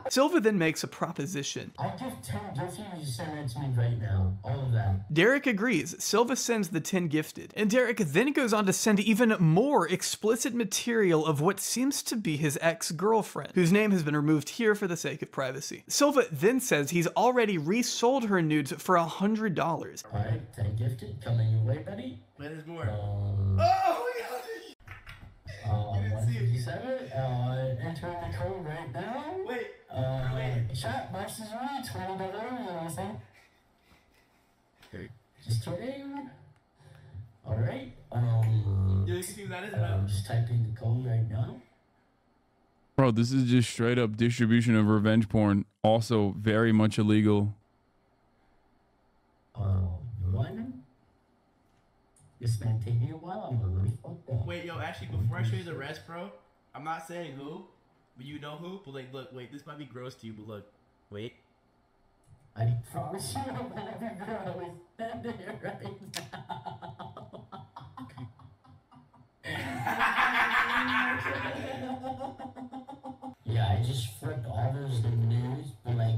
Silva then makes a proposition. I'll give 10 gifts you send it to me right now. All of that. Derek agrees. Silva sends the 10 gifted, and Derek then goes on to send even more explicit material of what seems to be his ex-girlfriend, whose name has been removed here for the sake of privacy. Silva then says he's already resold her nudes for $100. Alright, 10 gifted, coming your way, buddy. Wait, there's more. Oh, we got it! 157, enter the code right now. Wait. Chat box is right, $20, okay. Just kidding. Alright, you can see that is I'm just typing the code right now. Bro, this is just straight up distribution of revenge porn. Also very much illegal. One. This man take me a while, I'm really fucked up. Wait, yo, actually, before I show you the rest, bro, I'm not saying who, but you know who. But like, look, wait, this might be gross to you, but look, wait. I promise you, I'm gonna grow standing here right now. Yeah, I just flipped all those news for like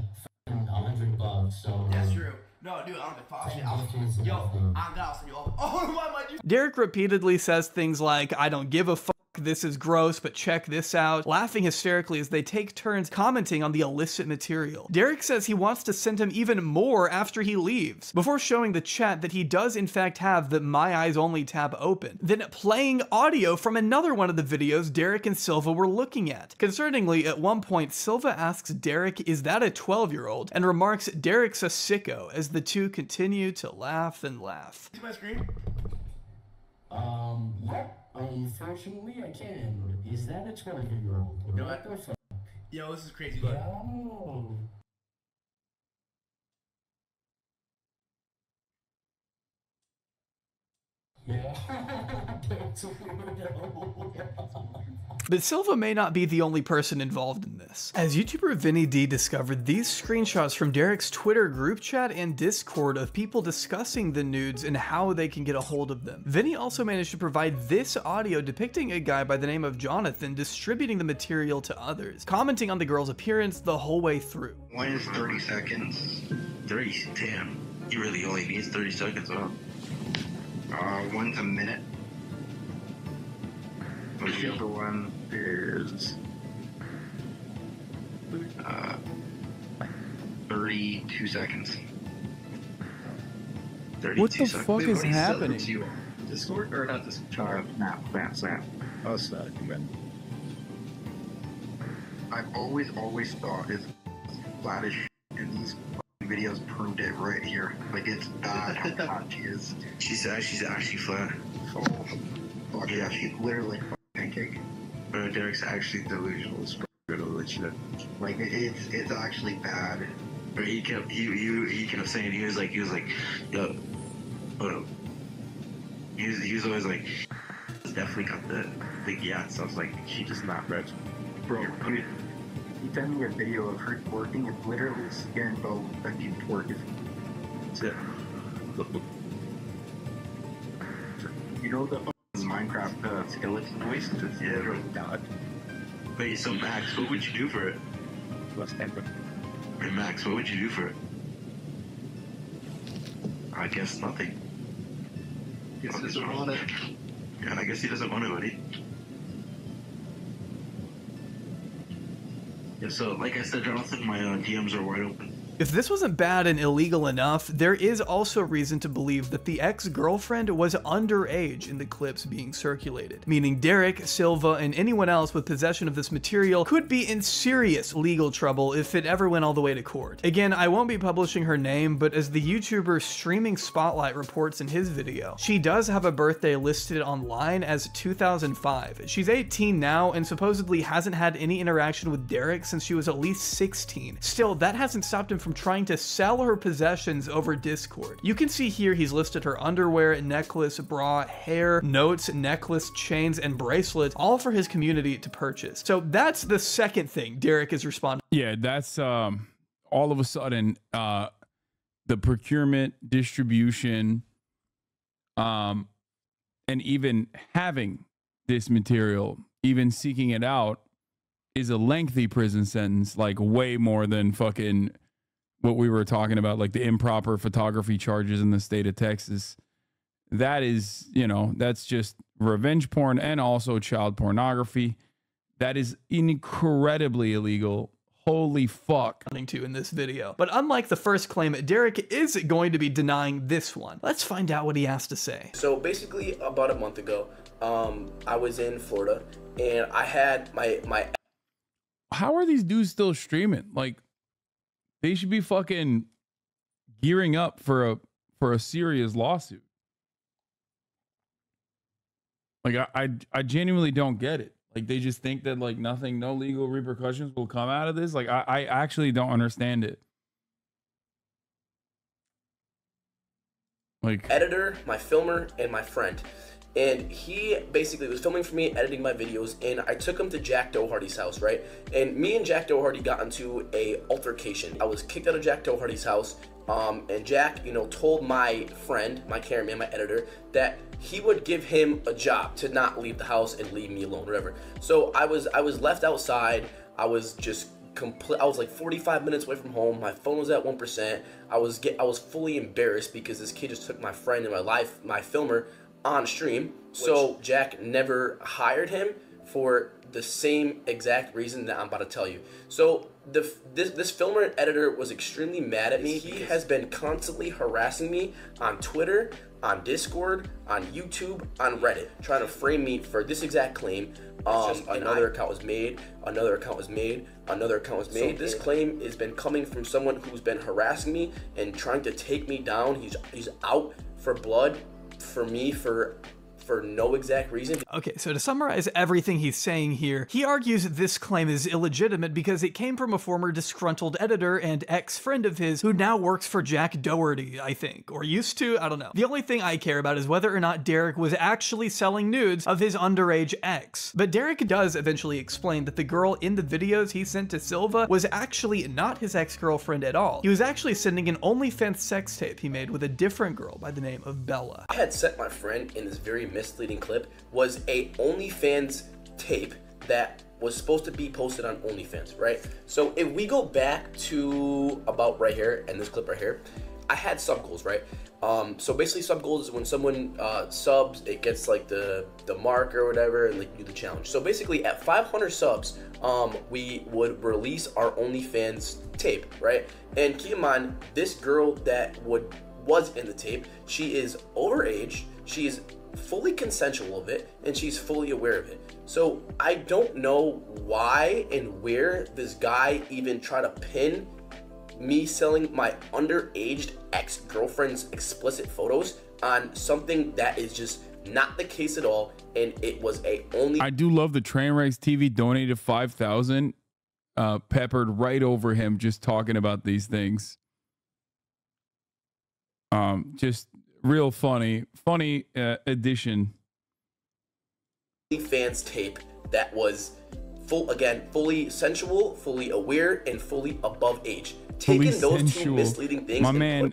$100, so. That's true. No, dude, I don't give a fuck. Yo, I'll send you all. Oh, why am I doing? Derek repeatedly says things like, I don't give a fuck, this is gross, but check this out, laughing hysterically as they take turns commenting on the illicit material. Derek says he wants to send him even more after he leaves, before showing the chat that he does in fact have the My Eyes Only tab open, then playing audio from another one of the videos Derek and Silva were looking at. Concerningly, at one point, Silva asks Derek, is that a 12-year-old? And remarks Derek's a sicko, as the two continue to laugh and laugh. See my screen? Yep. Unfortunately, I can. Is that a 12-year-old? You know what the fuck? Yo, this is crazy. Look. Oh. Yeah. But Silva may not be the only person involved in this, as YouTuber Vinny D discovered these screenshots from Derek's Twitter group chat and Discord of people discussing the nudes and how they can get a hold of them. Vinny also managed to provide this audio depicting a guy by the name of Jonathan distributing the material to others, commenting on the girl's appearance the whole way through. One is 30 seconds. 30? Damn. You really only need 30 seconds, huh? One's a minute. The other one is 32 seconds. 32 What the seconds. fuck is happening? Discord or not Discord? Snap. Oh, Snap, man. I've always thought it's flat as shit, and these videos proved it right here. Like, it's bad how flat she is. She's actually flat. Oh, fuck yeah, she's literally a pancake. Derek's actually delusional as fuck. Like, it's actually bad. Or he kept saying, he was like, yo, hold up. He was always like, it's definitely got the yachts. So I was like, she just not rich. Bro, he sent me a video of her twerking. It's literally skin bone that she's twerking. Yeah. You know the Minecraft skeleton voice? Yeah, really not. Wait, so Max, what would you do for it? What's that? Hey Max, what would you do for it? I guess nothing. Guess he doesn't want it. Yeah, I guess he doesn't want it, buddy. Yeah, so like I said, Jonathan, my DMs are wide open. If this wasn't bad and illegal enough, there is also reason to believe that the ex-girlfriend was underage in the clips being circulated, meaning Derek, Silva, and anyone else with possession of this material could be in serious legal trouble if it ever went all the way to court. Again, I won't be publishing her name, but as the YouTuber Streaming Spotlight reports in his video, she does have a birthday listed online as 2005. She's 18 now and supposedly hasn't had any interaction with Derek since she was at least 16. Still, that hasn't stopped him from trying to sell her possessions over Discord. You can see here he's listed her underwear, necklace, bra, hair, notes, necklace, chains, and bracelets, all for his community to purchase. So that's the second thing Derek is responding. Yeah, that's all of a sudden the procurement, distribution, and even having this material, even seeking it out, is a lengthy prison sentence, like way more than fucking what we were talking about, like the improper photography charges in the state of Texas. That is, you know, that's just revenge porn and also child pornography. That is incredibly illegal. Holy fuck. To in this video. But unlike the first claim, Derek is going to be denying this one. Let's find out what he has to say. So basically, about a month ago, I was in Florida and I had my How are these dudes still streaming? Like, they should be fucking gearing up for a serious lawsuit. Like, I genuinely don't get it. Like, they just think that, like, nothing, no legal repercussions will come out of this. Like, I actually don't understand it. Like, editor, my filmer, and my friend. And he basically was filming for me, editing my videos, and I took him to Jack Doherty's house, right? And me and Jack Doherty got into a altercation. I was kicked out of Jack Doherty's house, and Jack, you know, told my friend, my cameraman, my editor, that he would give him a job to not leave the house and leave me alone, whatever. So I was left outside. I was just I was like 45 minutes away from home. My phone was at 1%. I was fully embarrassed because this kid just took my friend and my filmer on stream. So Jack never hired him for the same exact reason that I'm about to tell you. So this filmer and editor was extremely mad at me. He has been constantly harassing me on Twitter, on Discord, on YouTube, on Reddit, trying to frame me for this exact claim. Another account was made, another account was made, another account was made. So this claim has been coming from someone who's been harassing me and trying to take me down. He's out for blood for me for no exact reason. Okay, so to summarize everything he's saying here, he argues this claim is illegitimate because it came from a former disgruntled editor and ex-friend of his who now works for Jack Doherty, I think, or used to, I don't know. The only thing I care about is whether or not Derek was actually selling nudes of his underage ex. But Derek does eventually explain that the girl in the videos he sent to Silva was actually not his ex-girlfriend at all. He was actually sending an OnlyFans sex tape he made with a different girl by the name of Bella. I had sent my friend in this very misleading clip was a OnlyFans tape that was supposed to be posted on OnlyFans, right? So if we go back to about right here and this clip right here, I had sub goals, right? So basically sub goals is when someone subs, it gets like the mark or whatever, and like do the challenge. So basically at 500 subs, we would release our OnlyFans tape, right? And keep in mind, this girl that was in the tape, she is overage, she is fully consensual of it, and she's fully aware of it. So I don't know why and where this guy even tried to pin me selling my underaged ex-girlfriend's explicit photos on something that is just not the case at all. And it was I do love the Trainwrecks TV donated 5,000 peppered right over him just talking about these things. Just real funny addition. Fans tape that was fully sensual, fully aware, and fully above age. Taking those two misleading things.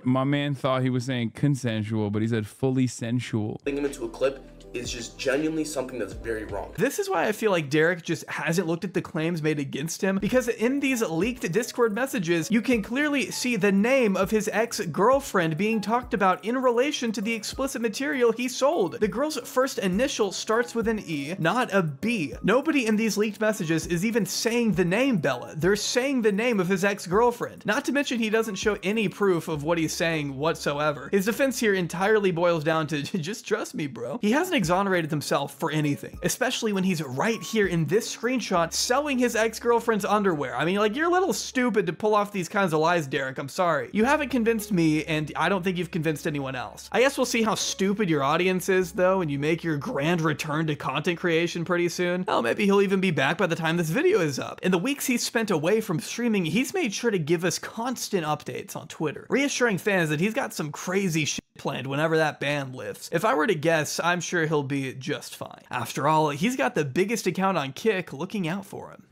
My man thought he was saying consensual, but he said fully sensual. Putting him into a clip is just genuinely something that's very wrong. This is why I feel like Derek just hasn't looked at the claims made against him, because in these leaked Discord messages, you can clearly see the name of his ex-girlfriend being talked about in relation to the explicit material he sold. The girl's first initial starts with an E, not a B. Nobody in these leaked messages is even saying the name Bella. They're saying the name of his ex-girlfriend. Not to mention he doesn't show any proof of what he's saying whatsoever. His defense here entirely boils down to just trust me, bro. He hasn't exonerated himself for anything, especially when he's right here in this screenshot selling his ex-girlfriend's underwear. I mean, like, you're a little stupid to pull off these kinds of lies, Derek. I'm sorry. You haven't convinced me, and I don't think you've convinced anyone else. I guess we'll see how stupid your audience is, though, when you make your grand return to content creation pretty soon. Hell, maybe he'll even be back by the time this video is up. In the weeks he's spent away from streaming, he's made sure to give us constant updates on Twitter, reassuring fans that he's got some crazy shit planned whenever that ban lifts. If I were to guess, I'm sure he'll be just fine. After all, he's got the biggest account on Kick looking out for him.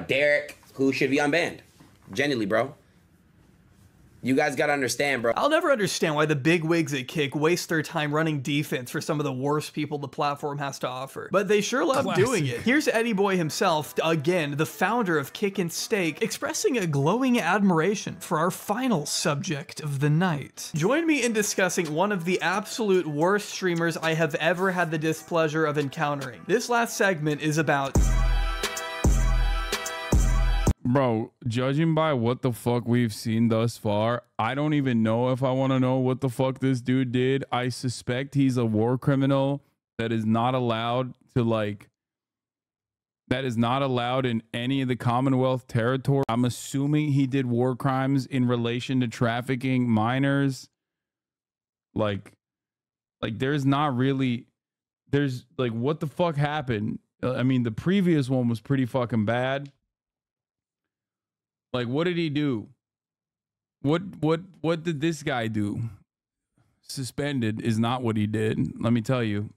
Derek, who should be unbanned. Genuinely, bro. You guys gotta understand, bro. I'll never understand why the big wigs at Kick waste their time running defense for some of the worst people the platform has to offer. But they sure love doing it. Here's Eddie Boy himself, again, the founder of Kick and Steak, expressing a glowing admiration for our final subject of the night. Join me in discussing one of the absolute worst streamers I have ever had the displeasure of encountering. This last segment is about... Bro, judging by what the fuck we've seen thus far, I don't even know if I want to know what the fuck this dude did. I suspect he's a war criminal that is not allowed to, like, that is not allowed in any of the Commonwealth territory. I'm assuming he did war crimes in relation to trafficking minors. Like there's not really, there's like, what the fuck happened? I mean, the previous one was pretty fucking bad. Like, what did he do? What did this guy do? Suspended is not what he did. Let me tell you.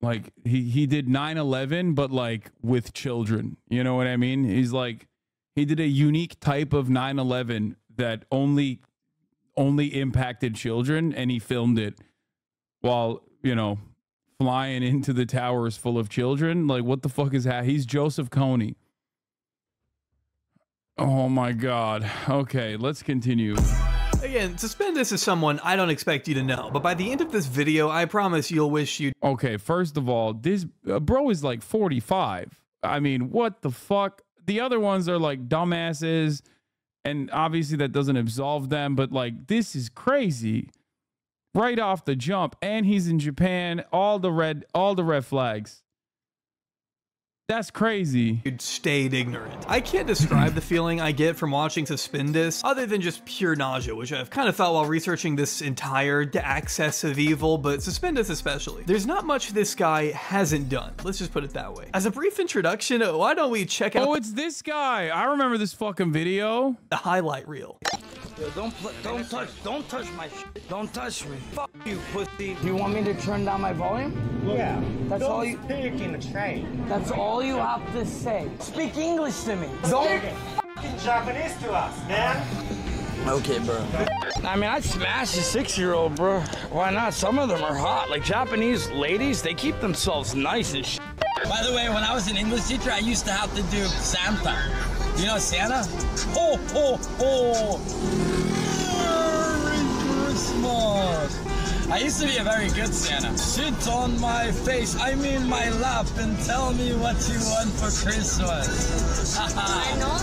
Like, he did 9/11, but like with children. You know what I mean? He's like, he did a unique type of 9/11 that only impacted children, and he filmed it while, you know, flying into the towers full of children. Like, what the fuck is that? He's Joseph Kony. Oh my God. Okay, let's continue. Again, Suspendus is someone I don't expect you to know, but by the end of this video, I promise you'll wish you... Okay, first of all, this bro is like 45. I mean, what the fuck? The other ones are like dumbasses, and obviously that doesn't absolve them, but like, this is crazy. Right off the jump, and he's in Japan, all the red flags. That's crazy. You'd stayed ignorant. I can't describe the feeling I get from watching Suspendus other than just pure nausea, which I've kind of felt while researching this entire access of evil, but Suspendus especially. There's not much this guy hasn't done. Let's just put it that way. As a brief introduction, why don't we check out— Oh, it's this guy. I remember this fucking video. The highlight reel. Yo, don't touch my shit. Don't touch me. Fuck you, pussy. You want me to turn down my volume? Yeah. That's all you pick in the train. That's all you have to say. Speak English to me. Don't fucking Japanese to us, man. Okay, bro. I mean, I'd smash a 6-year-old, bro. Why not? Some of them are hot. Like Japanese ladies, they keep themselves nice and shit. By the way, when I was an English teacher, I used to have to do Santa. You know Santa? Ho, ho, ho. Merry Christmas. I used to be a very good Santa. Sit on my face, I mean my lap, and tell me what you want for Christmas. I know.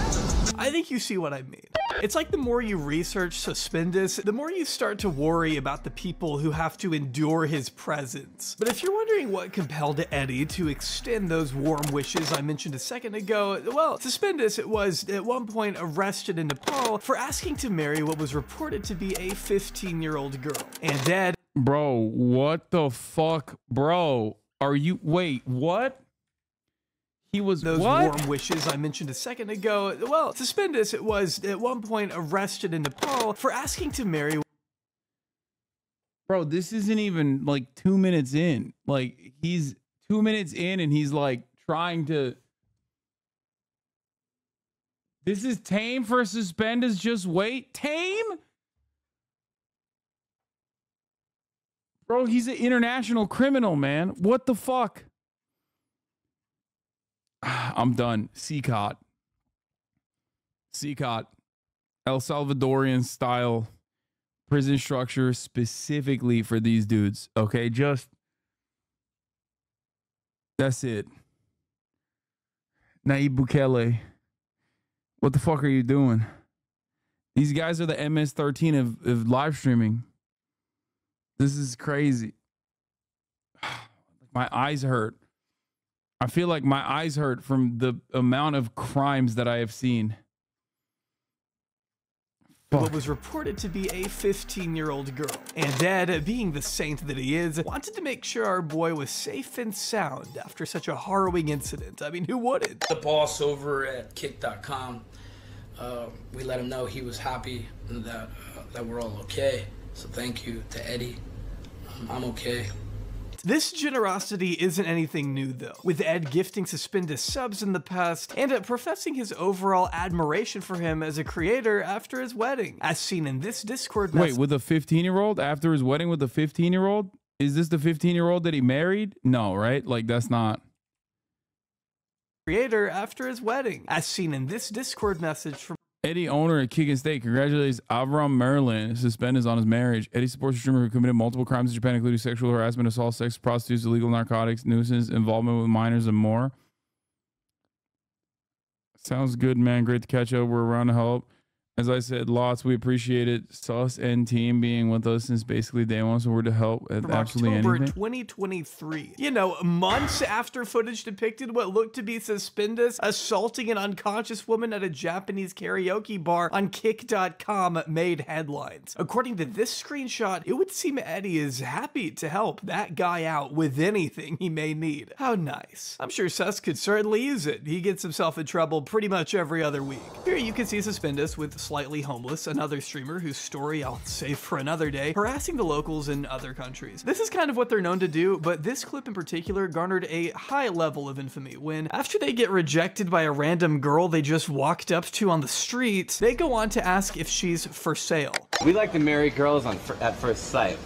I think you see what I mean. It's like the more you research Suspendus, the more you start to worry about the people who have to endure his presence. But if you're wondering what compelled Eddie to extend those warm wishes I mentioned a second ago, well, Suspendus was at one point arrested in Nepal for asking to marry what was reported to be a 15-year-old girl. And Dad— Bro, what the fuck? Bro, are you— wait, what? He was— those what? warm wishes I mentioned a second ago. Well, Suspendus was at one point arrested in Nepal for asking to marry— Bro, this isn't even like 2 minutes in. Like, he's 2 minutes in and he's like trying to— This is tame for Suspendus. Just wait. Tame? Bro, he's an international criminal, man. What the fuck? I'm done. CCOT. El Salvadorian style prison structure specifically for these dudes. Okay, just— that's it. Nayib Bukele, what the fuck are you doing? These guys are the MS-13 of live streaming. This is crazy. My eyes hurt. I feel like my eyes hurt from the amount of crimes that I have seen. What was reported to be a 15-year-old girl. And Dad, being the saint that he is, wanted to make sure our boy was safe and sound after such a harrowing incident. I mean, who wouldn't? The boss over at kick.com, we let him know he was happy that we're all okay. So thank you to Eddie. I'm okay. This generosity isn't anything new though, with Ed gifting Suspendus subs in the past and professing his overall admiration for him as a creator after his wedding, as seen in this Discord message. Wait, with a 15-year-old after his wedding with a 15-year-old? Is this the 15-year-old that he married? No, right? Like, that's not. Creator after his wedding, as seen in this Discord message from Eddie, owner at Kick and Steak, congratulates Avram Merlin, suspended on his marriage. Eddie supports a streamer who committed multiple crimes in Japan, including sexual harassment, assault, sex, prostitutes, illegal narcotics, nuisance, involvement with minors, and more. Sounds good, man. Great to catch up. We're around to help. As I said, lots. We appreciate it. Sus and team being with us since basically day one, so we're to help at absolutely October anything. 2023. You know, months after footage depicted what looked to be Suspendus assaulting an unconscious woman at a Japanese karaoke bar on Kick.com made headlines. According to this screenshot, it would seem Eddie is happy to help that guy out with anything he may need. How nice. I'm sure Sus could certainly use it. He gets himself in trouble pretty much every other week. Here you can see Suspendus with Slightly Homeless, another streamer whose story I'll save for another day, harassing the locals in other countries. This is kind of what they're known to do, but this clip in particular garnered a high level of infamy when, after they get rejected by a random girl they just walked up to on the street, they go on to ask if she's for sale. We like to marry girls at first sight.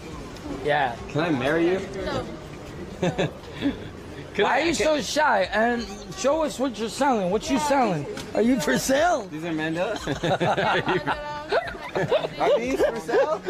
Yeah. Can I marry you? No. Why are you so shy? And show us what you're selling. What you selling? Are you for sale? These are mandalas? Are these for sale?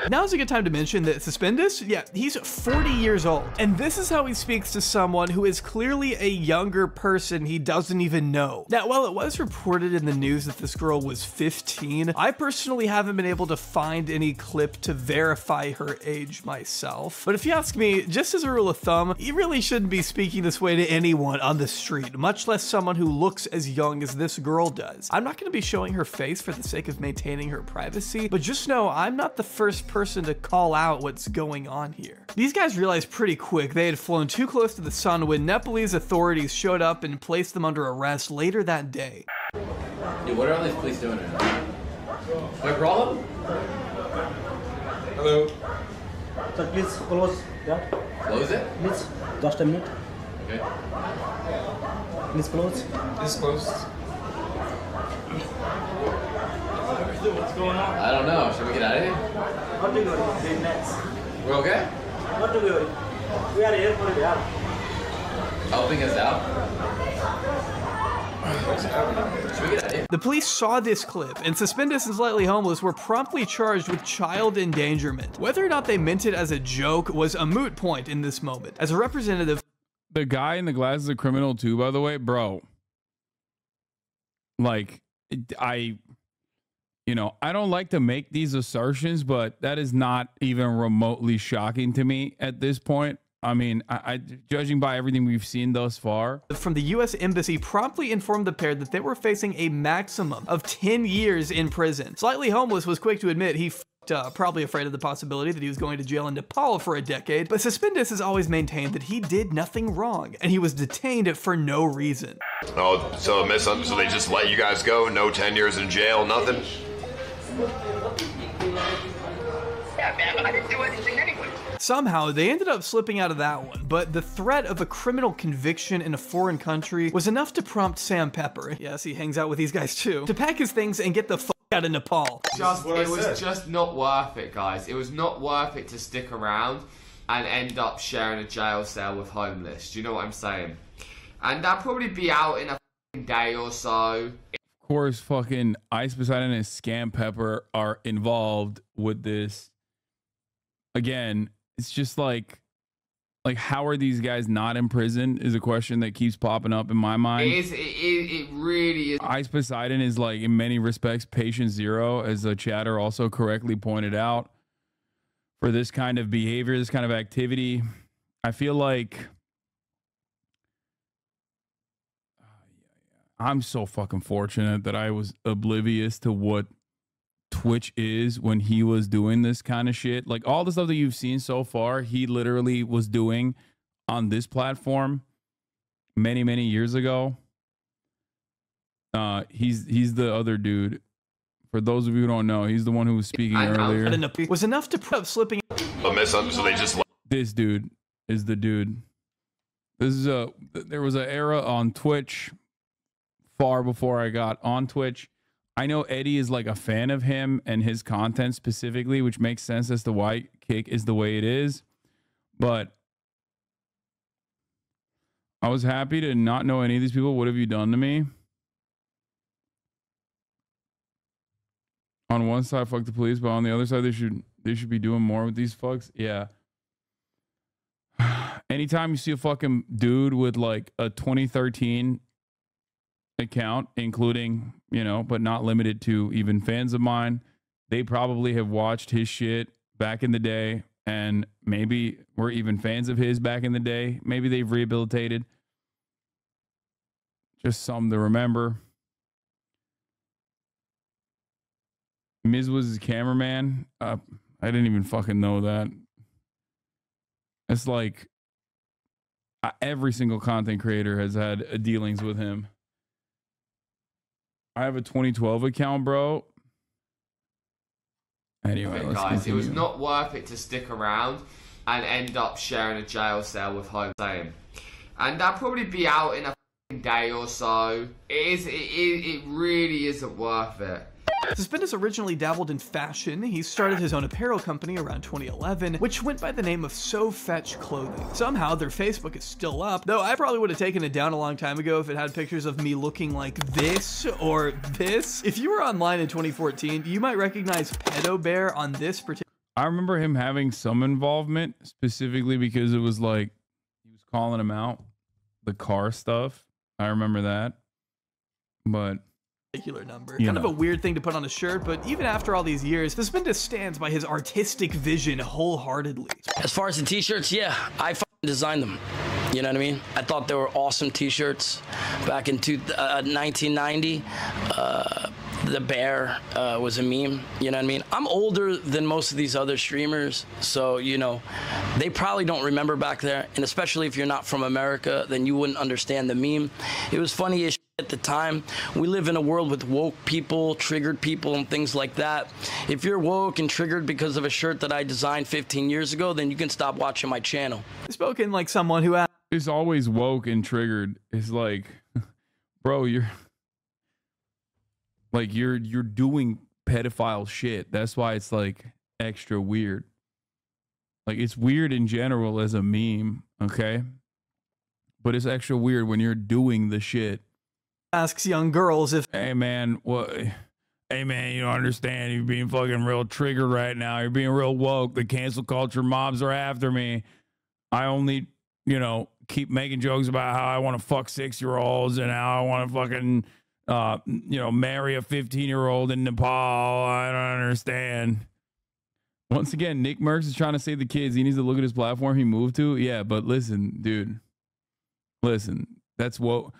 Now's a good time to mention that Suspendus, yeah, he's 40 years old. And this is how he speaks to someone who is clearly a younger person he doesn't even know. Now, while it was reported in the news that this girl was 15, I personally haven't been able to find any clip to verify her age myself. But if you ask me, just as a rule of thumb, you really shouldn't be speaking this way to anyone on the street, much less someone who looks as young as this girl does. I'm not going to be showing her face for the sake of maintaining her privacy, but just know I'm not the first person to call out what's going on here. These guys realized pretty quick they had flown too close to the sun when Nepalese authorities showed up and placed them under arrest later that day. Dude, what are all these police doing right now? My problem? Hello? Sir, please close that. Close it? Please, just a minute. Okay. Please close. It's closed. What's going on? I don't know. Should we get out of here? Not to worry. Next. We're okay? Not to worry. We are here for it. Helping us out? Should we get out of here? The police saw this clip, and Suspendus and Slightly Homeless were promptly charged with child endangerment. Whether or not they meant it as a joke was a moot point in this moment. As a representative, The guy in the glass is a criminal too, by the way, bro. Like, you know, I don't like to make these assertions, but that is not even remotely shocking to me at this point. I mean, judging by everything we've seen thus far. From the U.S. Embassy promptly informed the pair that they were facing a maximum of 10 years in prison. Slightly Homeless was quick to admit he f***ed up, probably afraid of the possibility that he was going to jail in Nepal for a decade, but Suspendus has always maintained that he did nothing wrong, and he was detained for no reason. Oh, so they just let you guys go? No 10 years in jail, nothing? Yeah, man, but I didn't do anything anyway. Somehow, they ended up slipping out of that one, but the threat of a criminal conviction in a foreign country was enough to prompt Sam Pepper, yes, he hangs out with these guys too, to pack his things and get the fuck out of Nepal. It was just not worth it, guys. It was not worth it to stick around and end up sharing a jail cell with homeless. Do you know what I'm saying? And I'll probably be out in a day or so. Of course, fucking Ice Poseidon and Scam Pepper are involved with this. Again, it's just like how are these guys not in prison is a question that keeps popping up in my mind. It really is. Ice Poseidon is, like, in many respects patient zero, as the chatter also correctly pointed out, for this kind of behavior, this kind of activity. I feel like I'm so fucking fortunate that I was oblivious to what Twitch is when he was doing this kind of shit. Like, all the stuff that you've seen so far, he literally was doing on this platform many, many years ago. He's the other dude. For those of you who don't know, he's the one who was speaking earlier. Was enough to put up slipping. So they just This dude is the dude. This is there was an era on Twitch far before I got on Twitch. I know Eddie is like a fan of him and his content specifically, which makes sense as to why Kick is the way it is. But I was happy to not know any of these people. What have you done to me? On one side, fuck the police, but on the other side, they should be doing more with these fucks. Yeah. Anytime you see a fucking dude with like a 2013 account, including, you know, but not limited to even fans of mine, they probably have watched his shit back in the day and maybe were even fans of his back in the day. Maybe they've rehabilitated. Just something to remember. Miz was his cameraman. I didn't even fucking know that. It's like every single content creator has had dealings with him. I have a 2012 account, bro. Anyway, let's guys, continue. it was not worth it to stick around and end up sharing a jail cell with Hasan. And I'll probably be out in a day or so. It really isn't worth it. Suspendus originally dabbled in fashion. He started his own apparel company around 2011, which went by the name of So Fetch Clothing. Somehow their Facebook is still up, though I probably would have taken it down a long time ago if it had pictures of me looking like this or this. If you were online in 2014, you might recognize Pedo Bear on this particular. I remember him having some involvement, specifically because it was like he was calling him out, the car stuff. I remember that, but number. Kind of a weird thing to put on a shirt, but even after all these years, Suspendus stands by his artistic vision wholeheartedly. As far as the t-shirts, yeah, I designed them. You know what I mean? I thought they were awesome t-shirts back in 1990. The bear was a meme, you know what I mean? I'm older than most of these other streamers, so, you know, they probably don't remember back there, and especially if you're not from America, then you wouldn't understand the meme. It was funny as shit at the time. We live in a world with woke people, triggered people, and things like that. If you're woke and triggered because of a shirt that I designed 15 years ago, then you can stop watching my channel. Spoken like someone who is always woke and triggered. It's like, bro, you're doing pedophile shit. That's why it's like extra weird. Like, it's weird in general as a meme, okay? But it's extra weird when you're doing the shit. Asks young girls if, hey man, what? Hey man, you don't understand. You're being fucking real triggered right now. You're being real woke. The cancel culture mobs are after me. I only, you know, keep making jokes about how I want to fuck 6-year-olds and how I want to fucking, you know, marry a 15-year-old in Nepal. I don't understand. Once again, Nick Merckx is trying to save the kids. He needs to look at his platform he moved to. Yeah, but listen, dude. Listen, that's woke.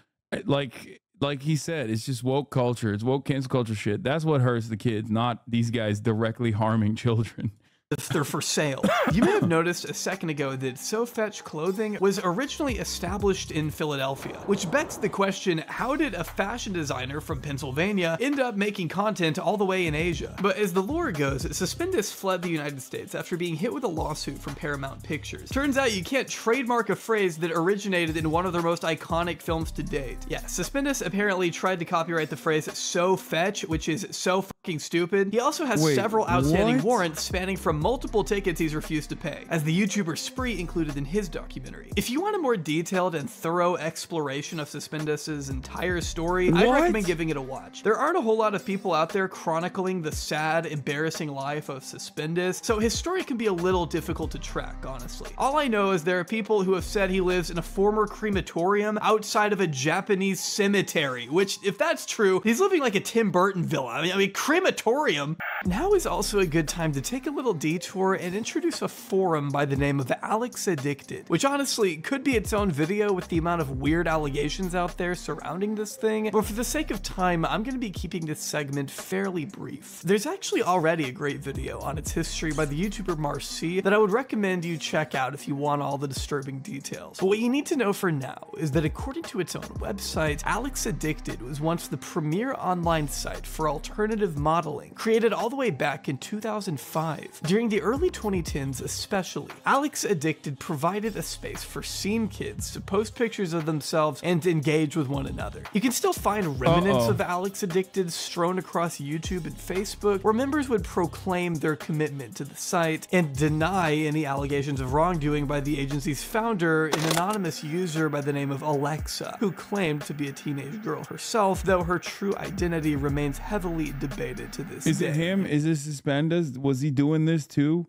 Like he said, it's just woke culture. It's woke cancel culture shit. That's what hurts the kids, not these guys directly harming children. If they're for sale. You may have noticed a second ago that So Fetch Clothing was originally established in Philadelphia, which begs the question, how did a fashion designer from Pennsylvania end up making content all the way in Asia? But as the lore goes, Suspendus fled the United States after being hit with a lawsuit from Paramount Pictures. Turns out you can't trademark a phrase that originated in one of their most iconic films to date. Yeah, Suspendus apparently tried to copyright the phrase So Fetch, which is so fucking stupid. He also has several outstanding warrants spanning from multiple tickets he's refused to pay, as the YouTuber Spree included in his documentary. If you want a more detailed and thorough exploration of Suspendus's entire story, I'd recommend giving it a watch. There aren't a whole lot of people out there chronicling the sad, embarrassing life of Suspendus, so his story can be a little difficult to track, honestly. All I know is there are people who have said he lives in a former crematorium outside of a Japanese cemetery, which, if that's true, he's living like a Tim Burton villa. I mean, crematorium. Now is also a good time to take a little detour and introduce a forum by the name of Alex Addicted, which honestly could be its own video with the amount of weird allegations out there surrounding this thing, but for the sake of time, I'm going to be keeping this segment fairly brief. There's actually already a great video on its history by the YouTuber Marcy that I would recommend you check out if you want all the disturbing details. But what you need to know for now is that according to its own website, Alex Addicted was once the premier online site for alternative modeling, created all the way back in 2005. During the early 2010s especially, Alex Addicted provided a space for scene kids to post pictures of themselves and engage with one another. You can still find remnants of Alex Addicted strewn across YouTube and Facebook, where members would proclaim their commitment to the site and deny any allegations of wrongdoing by the agency's founder, an anonymous user by the name of Alexa, who claimed to be a teenage girl herself, though her true identity remains heavily debated to this day. Is it him? Is it Suspenders? Was he doing this too?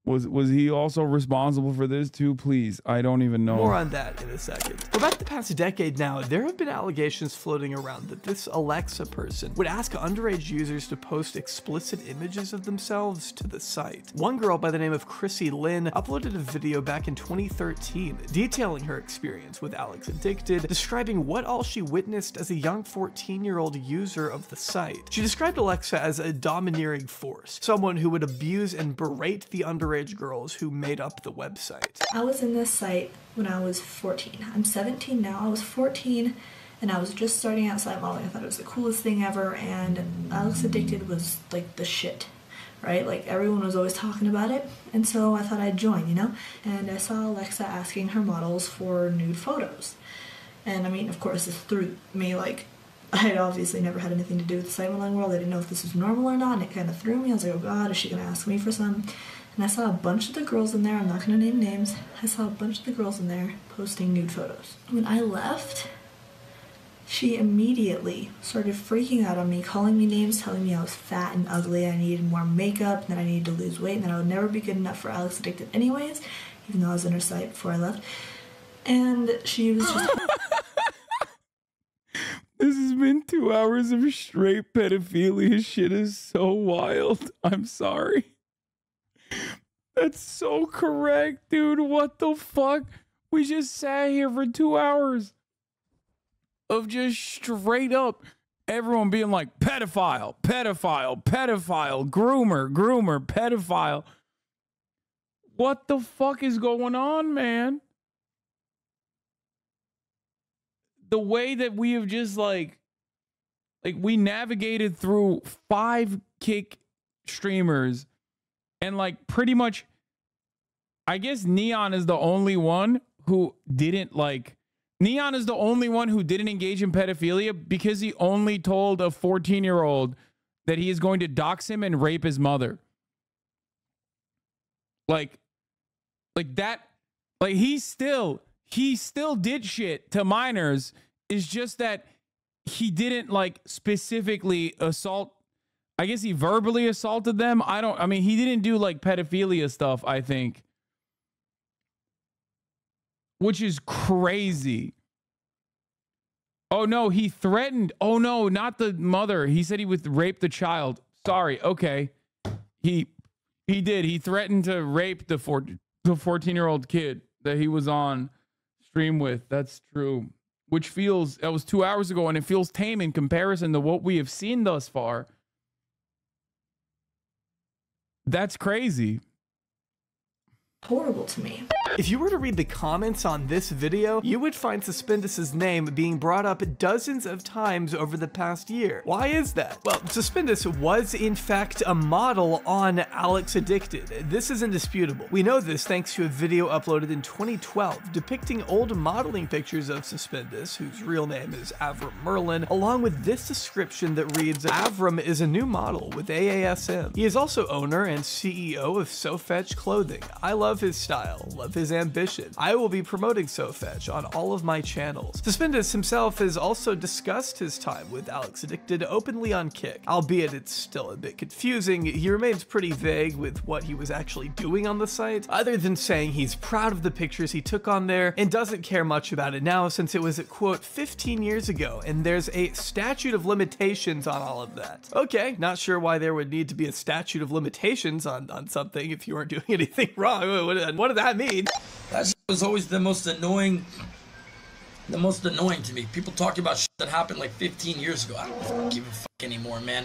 Was he also responsible for this too? Please, I don't even know. More on that in a second. For about the past decade now, there have been allegations floating around that this Alexa person would ask underage users to post explicit images of themselves to the site. One girl by the name of Chrissy Lynn uploaded a video back in 2013 detailing her experience with Alex Addicted, describing what all she witnessed as a young 14-year-old user of the site. She described Alexa as a domineering force, someone who would abuse and berate the underage girls who made up the website. I was in this site when I was 14. I'm 17 now. I was 14 and I was just starting out site modeling. I thought it was the coolest thing ever, and Alex Addicted was like the shit, right? Like everyone was always talking about it, and so I thought I'd join, you know? And I saw Alexa asking her models for nude photos. And I mean, of course, this threw me, like, I had obviously never had anything to do with the site modeling world. I didn't know if this was normal or not, and it kind of threw me. I was like, oh god, is she gonna ask me for some? And I saw a bunch of the girls in there, I'm not going to name names, I saw a bunch of the girls in there posting nude photos. When I left, she immediately started freaking out on me, calling me names, telling me I was fat and ugly, I needed more makeup, and that I needed to lose weight, and that I would never be good enough for Alex Addicted anyways, even though I was in her site before I left. And she was just... This has been 2 hours of straight pedophilia. Shit is so wild. I'm sorry. That's so correct, dude. What the fuck? We just sat here for 2 hours of just straight up everyone being like pedophile, pedophile, pedophile, groomer, groomer, pedophile. What the fuck is going on, man? The way that we have just like we navigated through 5 kick streamers. And like pretty much, I guess Neon is the only one who didn't Neon is the only one who didn't engage in pedophilia because he only told a 14-year-old that he is going to dox him and rape his mother. Like that, like he still did shit to minors. It's just that he didn't like specifically assault. I guess he verbally assaulted them. I mean, he didn't do like pedophilia stuff, I think. Which is crazy. Oh no, he threatened. Oh no, not the mother. He said he would rape the child. Sorry. Okay. He did. He threatened to rape the 14-year-old kid that he was on stream with. That's true. Which feels, that was 2 hours ago, and it feels tame in comparison to what we have seen thus far. That's crazy. Horrible to me. If you were to read the comments on this video, you would find Suspendus's name being brought up dozens of times over the past year. Why is that? Well, Suspendus was in fact a model on Alex Addicted. This is indisputable. We know this thanks to a video uploaded in 2012 depicting old modeling pictures of Suspendus, whose real name is Avram Merlin, along with this description that reads, Avram is a new model with AASM. He is also owner and CEO of SoFetch Clothing. I love his style, love his ambition. I will be promoting SoFetch on all of my channels. Suspendus himself has also discussed his time with Alex Addicted openly on Kick, albeit it's still a bit confusing. He remains pretty vague with what he was actually doing on the site, other than saying he's proud of the pictures he took on there and doesn't care much about it now since it was at quote 15 years ago and there's a statute of limitations on all of that. Okay, not sure why there would need to be a statute of limitations on something if you weren't doing anything wrong. What does that mean? That was always the most annoying to me. People talking about shit that happened like 15 years ago. I don't give a fuck anymore, man.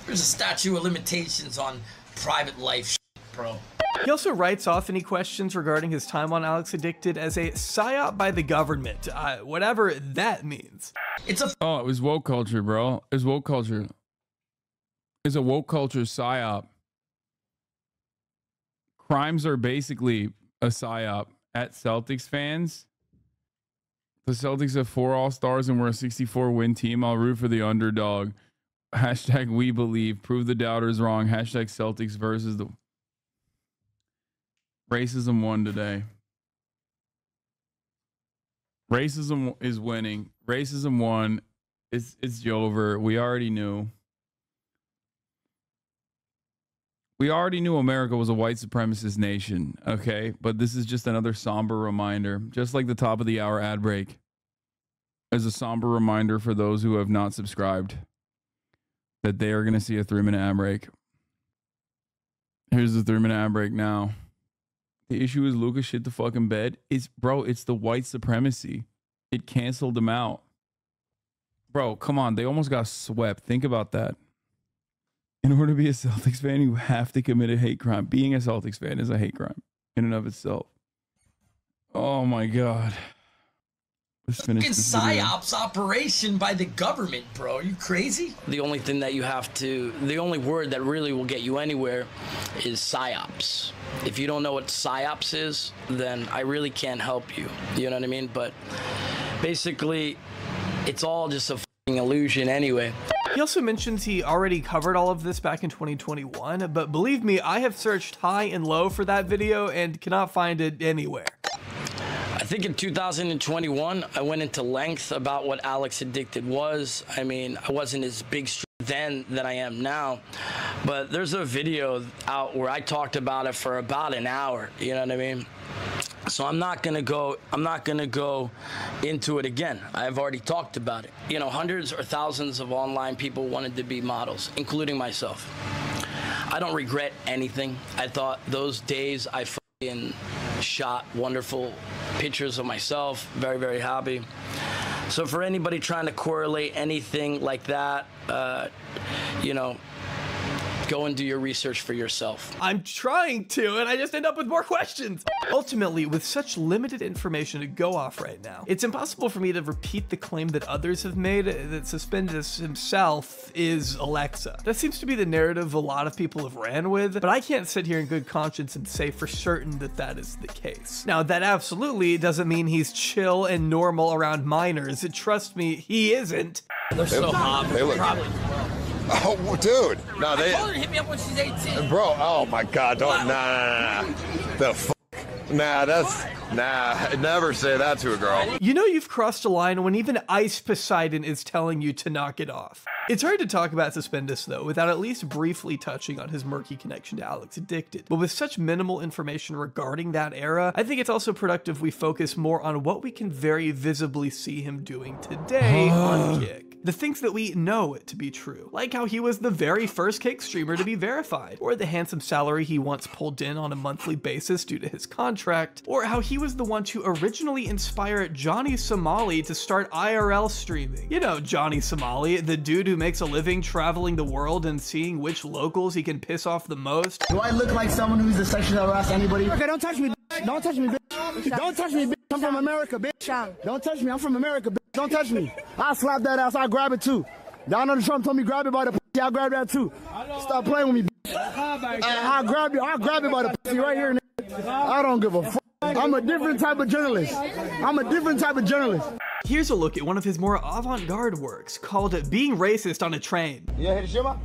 There's a statute of limitations on private life shit, bro. He also writes off any questions regarding his time on Alex Addicted as a psyop by the government, whatever that means. It was woke culture, bro. It's woke culture. It's a woke culture psyop. Crimes are basically a psyop. At Celtics fans, the Celtics have 4 All-Stars and we're a 64-win team. I'll root for the underdog. Hashtag we believe. Prove the doubters wrong. Hashtag Celtics versus the... Racism won today. Racism is winning. Racism won. It's over. We already knew. We already knew America was a white supremacist nation, okay? But this is just another somber reminder. Just like the top of the hour ad break is a somber reminder for those who have not subscribed that they are going to see a 3-minute ad break. Here's the 3-minute ad break now. The issue is Lucas shit the fucking bed. It's the white supremacy. It canceled them out. Bro, come on. They almost got swept. Think about that. In order to be a Celtics fan, you have to commit a hate crime. Being a Celtics fan is a hate crime in and of itself. Oh my God. Let's finish this video. PsyOps operation by the government, bro. Are you crazy? The only thing that you have to, the only word that really will get you anywhere is psyops. If you don't know what psyops is, then I really can't help you. You know what I mean? But basically, it's all just a fucking illusion anyway. He also mentions he already covered all of this back in 2021, but believe me, I have searched high and low for that video and cannot find it anywhere. I think in 2021, I went into length about what Alex Addicted was. I mean, I wasn't as big then than I am now, but there's a video out where I talked about it for about an hour, you know what I mean? So I'm not gonna go into it again. I've already talked about it. You know, hundreds or thousands of online people wanted to be models, including myself. I don't regret anything. I thought those days I fucking shot wonderful pictures of myself, very, very happy. So for anybody trying to correlate anything like that, you know, go and do your research for yourself. I'm trying to, and I just end up with more questions. Ultimately, with such limited information to go off right now, it's impossible for me to repeat the claim that others have made that Suspendus himself is Alexa. That seems to be the narrative a lot of people have ran with, but I can't sit here in good conscience and say for certain that that is the case. Now, that absolutely doesn't mean he's chill and normal around minors. Trust me, he isn't. They're so hot. They look... Oh, dude. No, I told her to hit me up when she's 18. Bro, oh my God, don't, nah. The f***. Nah, never say that to a girl. You know you've crossed a line when even Ice Poseidon is telling you to knock it off. It's hard to talk about Suspendus, though, without at least briefly touching on his murky connection to Alex Addicted. But with such minimal information regarding that era, I think it's also productive we focus more on what we can very visibly see him doing today on Kick. The things that we know to be true, like how he was the very first Kick streamer to be verified, or the handsome salary he once pulled in on a monthly basis due to his contract, or how he was the one to originally inspire Johnny Somali to start IRL streaming. You know Johnny Somali, the dude who makes a living traveling the world and seeing which locals he can piss off the most. Do I look like someone who's a sexual harass anybody? Okay, don't touch me, bitch. Don't touch me, bitch. Don't touch me, bitch. I'm from America, bitch. Don't touch me. I'm from America, bitch. Don't touch me. I'll slap that ass. I'll grab it too. Donald Trump told me grab it by the pussy. I'll grab that too. Stop playing with me, bitch. I'll grab you. I'll grab it by the pussy right here, nigga. I don't give a fuck. I'm a different type of journalist. I'm a different type of journalist. Here's a look at one of his more avant-garde works called Being Racist on a Train. You know Hiroshima?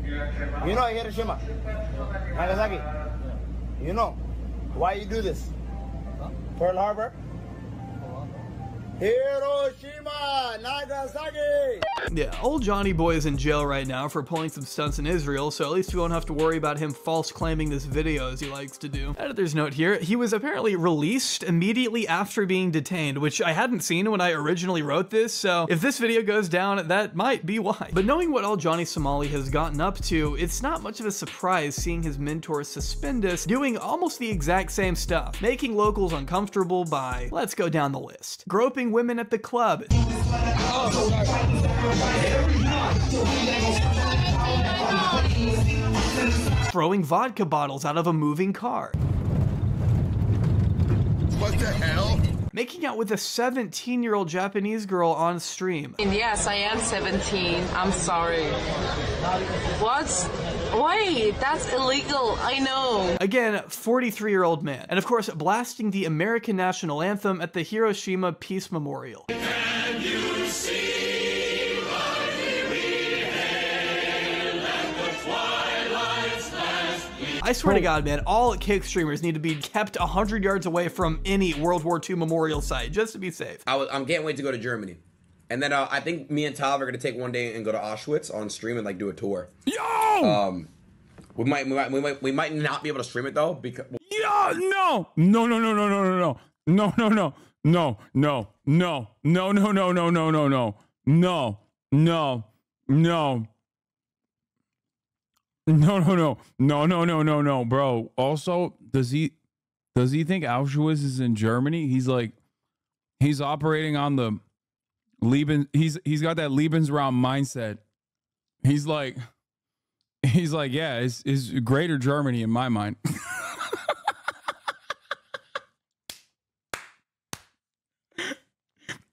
You know Hiroshima? Nagasaki? You know. Why you do this? Pearl Harbor? Hiroshima, Nagasaki. Yeah, old Johnny Boy is in jail right now for pulling some stunts in Israel, so at least we won't have to worry about him false claiming this video as he likes to do. Editor's note here, he was apparently released immediately after being detained, which I hadn't seen when I originally wrote this, so if this video goes down, that might be why. But knowing what all Johnny Somali has gotten up to, it's not much of a surprise seeing his mentor Suspendus doing almost the exact same stuff, making locals uncomfortable by, let's go down the list, groping women at the club, throwing vodka bottles out of a moving car. What the hell? Making out with a 17-year-old Japanese girl on stream. Yes, I am 17. I'm sorry. What? Wait, that's illegal. I know. Again, 43-year-old man. And of course, blasting the American national anthem at the Hiroshima Peace Memorial. Can you see I swear to God, man, all kick streamers need to be kept 100 yards away from any World War II memorial site, just to be safe. I'm can't wait to go to Germany. And then I think me and Tal are gonna take one day and go to Auschwitz on stream and like do a tour. Yo! We might not be able to stream it though because no. No, bro. Also, does he think Auschwitz is in Germany? He's operating on the he's got that Lebensraum mindset. He's like, yeah, it's greater Germany in my mind.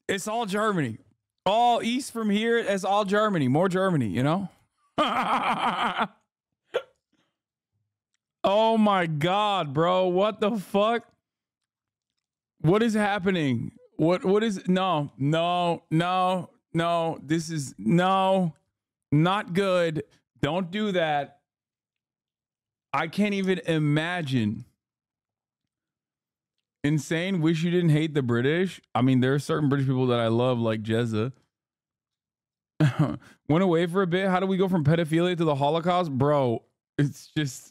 It's all Germany. All east from here, it's all Germany. More Germany, you know? Oh my God, bro. What the fuck? What is happening? What is no. This is not good. Don't do that. I can't even imagine. Insane. Wish you didn't hate the British. I mean, there are certain British people that I love, like Jezza. Went away for a bit. How do we go from pedophilia to the Holocaust? Bro, it's just...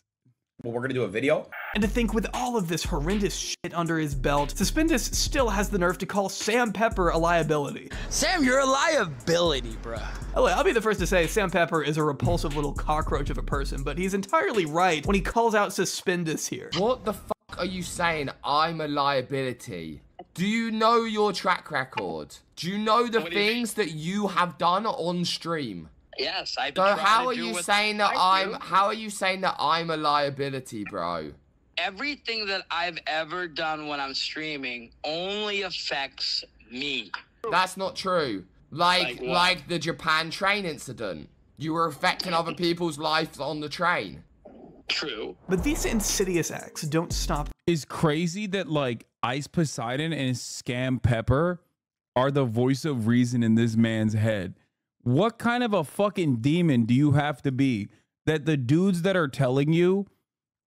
Well, we're gonna do a video. And to think with all of this horrendous shit under his belt, Suspendus still has the nerve to call Sam Pepper a liability. Sam, you're a liability, bruh. Oh, I'll be the first to say Sam Pepper is a repulsive little cockroach of a person, but he's entirely right when he calls out Suspendus here. What the fuck are you saying? I'm a liability. Do you know your track record? Do you know the things that you have done on stream? Yes, I've So how are you saying that I'm a liability, bro? Everything that I've ever done when I'm streaming only affects me. That's not true. Like the Japan train incident. You were affecting other people's lives on the train. True. But these insidious acts don't stop. It's crazy that like Ice Poseidon and Scam Pepper are the voice of reason in this man's head. What kind of a fucking demon do you have to be that the dudes that are telling you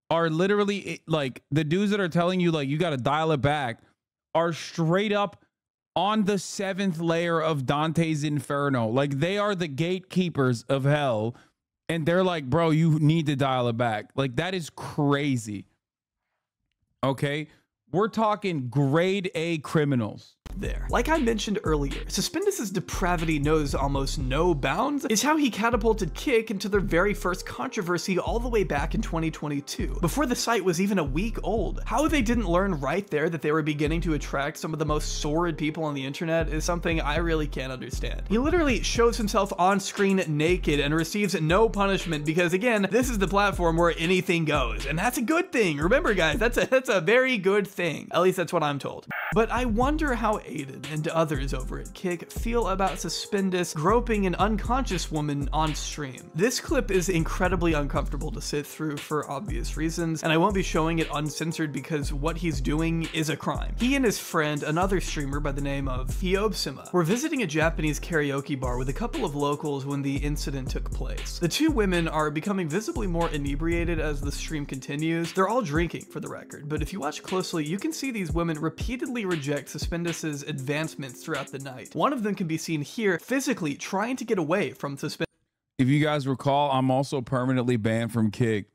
are literally like the dudes that are telling you like you got to dial it back are straight up on the 7th layer of Dante's Inferno. Like they are the gatekeepers of hell. And they're like, bro, you need to dial it back. Like that is crazy. Okay. We're talking grade A criminals. There. Like I mentioned earlier, Suspendus's depravity knows almost no bounds. It's how he catapulted Kick into their very first controversy all the way back in 2022, before the site was even a week old. How they didn't learn right there that they were beginning to attract some of the most sordid people on the internet is something I really can't understand. He literally shows himself on screen naked and receives no punishment because, again, this is the platform where anything goes, and that's a good thing. Remember, guys, that's a very good thing. At least that's what I'm told. But I wonder how Aiden and others over at Kick feel about Suspendus groping an unconscious woman on stream. This clip is incredibly uncomfortable to sit through for obvious reasons, and I won't be showing it uncensored because what he's doing is a crime. He and his friend, another streamer by the name of Hiobsima, were visiting a Japanese karaoke bar with a couple of locals when the incident took place. The two women are becoming visibly more inebriated as the stream continues. They're all drinking, for the record, but if you watch closely, you can see these women repeatedly reject Suspendus's advancements throughout the night. One of them can be seen here physically trying to get away from Suspendus. If you guys recall, I'm also permanently banned from Kick,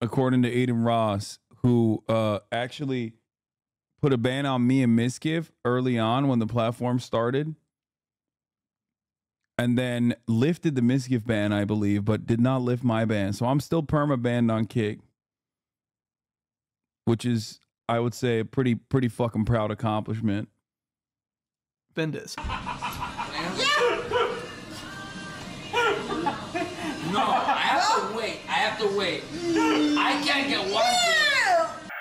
according to Aiden Ross, who actually put a ban on me and Miskiff early on when the platform started, and then lifted the Miskiff ban, I believe, but did not lift my ban. So I'm still perma banned on Kick, which is, I would say, a pretty fucking proud accomplishment. Suspendus. No, have to wait. I have to wait. I can't get one.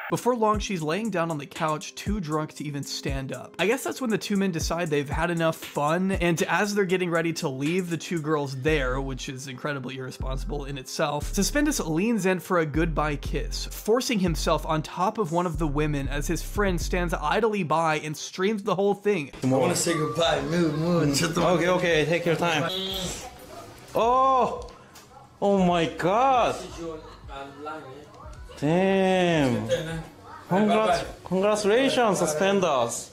Before long, she's laying down on the couch, too drunk to even stand up. I guess that's when the two men decide they've had enough fun, and as they're getting ready to leave the two girls there, which is incredibly irresponsible in itself, Suspendus leans in for a goodbye kiss, forcing himself on top of one of the women as his friend stands idly by and streams the whole thing. I want to say goodbye. Move. Okay, take your time. Oh my God. Damn. Congratulations, Suspendus.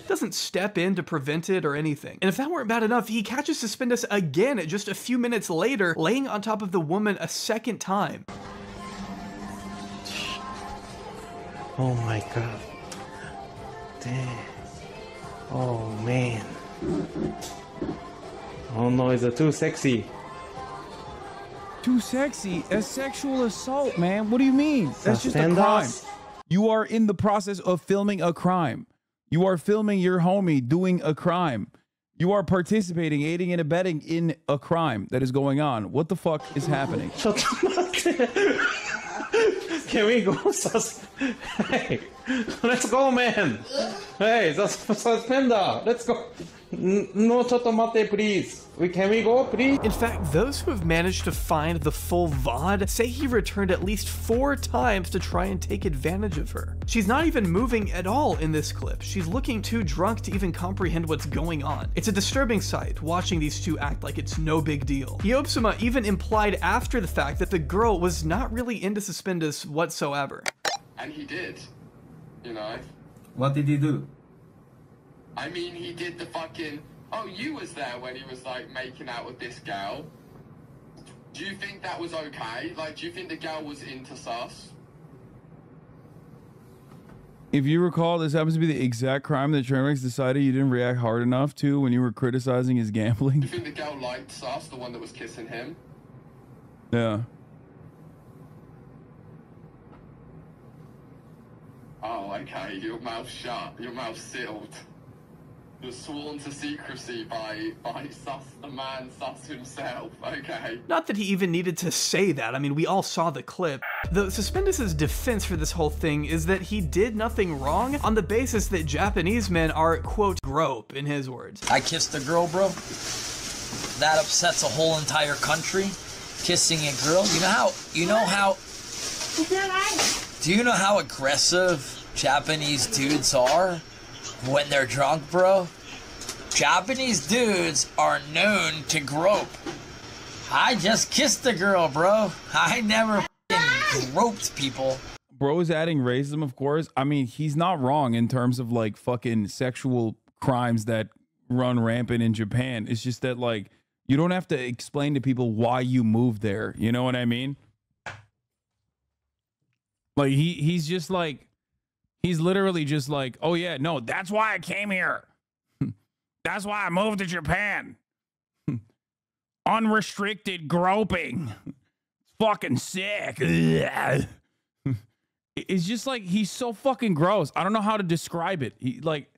Doesn't step in to prevent it or anything. And if that weren't bad enough, he catches Suspendus again just a few minutes later, laying on top of the woman a second time. Oh my God. Damn. Oh man. Oh no, is it too sexy? Too sexy? A sexual assault, man. What do you mean? That's just a crime. You are in the process of filming a crime. You are filming your homie doing a crime. You are participating, aiding and abetting in a crime that is going on. What the fuck is happening? Can we go? Hey, let's go, man. Hey, Suspender, let's go. No, chotomate, please. Can we go, please? In fact, those who have managed to find the full VOD say he returned at least 4 times to try and take advantage of her. She's not even moving at all in this clip. She's looking too drunk to even comprehend what's going on. It's a disturbing sight, watching these two act like it's no big deal. Hyopsuma even implied after the fact that the girl was not really into Suspendus whatsoever. And he did, you know. What did he do? I mean, he did the fucking, oh, you was there when he was, like, making out with this girl. Do you think that was okay? Like, do you think the girl was into sus? If you recall, this happens to be the exact crime that Trainwreck's decided you didn't react hard enough to when you were criticizing his gambling. Do you think the girl liked sus, the one that was kissing him? Yeah. Oh, okay, your mouth shut, your mouth sealed. You're sworn to secrecy by sus, the man sus himself, okay. Not that he even needed to say that, I mean, we all saw the clip. Though Suspendus' defense for this whole thing is that he did nothing wrong on the basis that Japanese men are, quote, grope, in his words. I kissed a girl, bro. That upsets a whole entire country. Kissing a girl, do you know how aggressive Japanese dudes are when they're drunk, bro? Japanese dudes are known to grope. I just kissed a girl, bro. I never groped people. Bro's adding racism, of course. I mean, he's not wrong in terms of like fucking sexual crimes that run rampant in Japan. It's just that like you don't have to explain to people why you moved there. You know what I mean? Like he's just like, he's literally just like, oh yeah, no, that's why I came here. That's why I moved to Japan. Unrestricted groping. It's fucking sick. It's just like, he's so fucking gross. I don't know how to describe it. He like,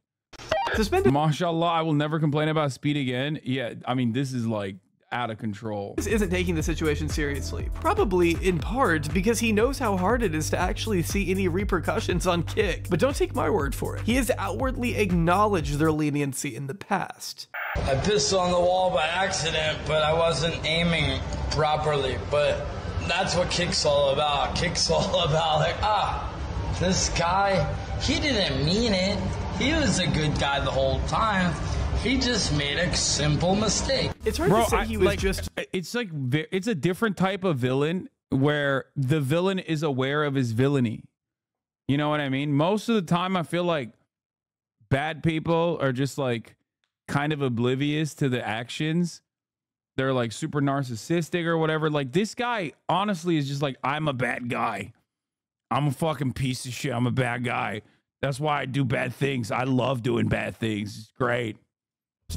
suspended. Mashallah, I will never complain about speed again. Yeah, I mean, this is like out of control. This isn't taking the situation seriously. Probably in part because he knows how hard it is to actually see any repercussions on kick. But don't take my word for it. He has outwardly acknowledged their leniency in the past. I pissed on the wall by accident, but I wasn't aiming properly. But that's what kick's all about. Kick's all about like, this guy, he didn't mean it. He was a good guy the whole time. He just made a simple mistake. It's hard to say he was just... It's like, it's a different type of villain where the villain is aware of his villainy. You know what I mean? Most of the time, I feel like bad people are just like kind of oblivious to the actions. They're like super narcissistic or whatever. Like this guy, honestly, is just like, I'm a bad guy. I'm a fucking piece of shit. I'm a bad guy. That's why I do bad things. I love doing bad things. It's great.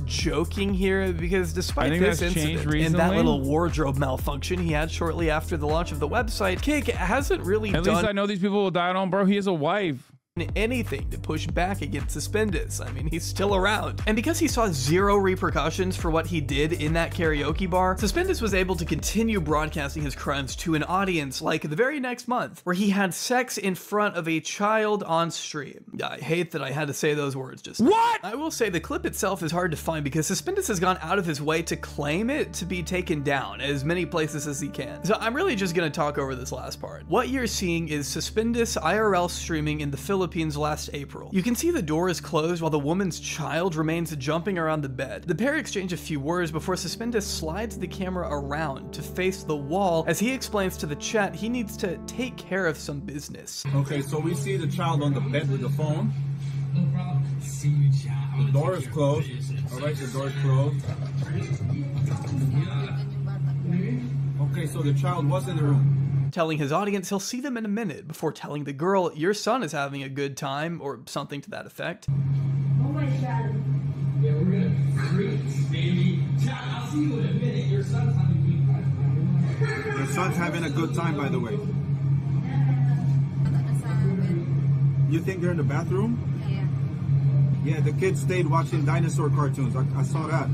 Joking here because despite this incident and that little wardrobe malfunction he had shortly after the launch of the website, Kick hasn't really At least I know these people will die on, bro. He has a wife. anything to push back against Suspendus. I mean, he's still around. And because he saw zero repercussions for what he did in that karaoke bar, Suspendus was able to continue broadcasting his crimes to an audience like the very next month, where he had sex in front of a child on stream. I hate that I had to say those words just now. What? I will say the clip itself is hard to find because Suspendus has gone out of his way to claim it to be taken down as many places as he can. So I'm really just gonna talk over this last part. What you're seeing is Suspendus IRL streaming in the Philippines last April. You can see the door is closed while the woman's child remains jumping around the bed. The pair exchange a few words before Suspendus slides the camera around to face the wall as he explains to the chat he needs to take care of some business. Okay, so we see the child on the bed with the phone. The door is closed. Alright, the door is closed. Okay, so the child was in the room. Telling his audience he'll see them in a minute before telling the girl, your son is having a good time, or something to that effect. Oh my God. Yeah, we're gonna freak, baby. I'll see you in a minute. Your son's having a good time. Your son's having a good time, by the way. You think they're in the bathroom? Yeah. Yeah, the kids stayed watching dinosaur cartoons. I saw that.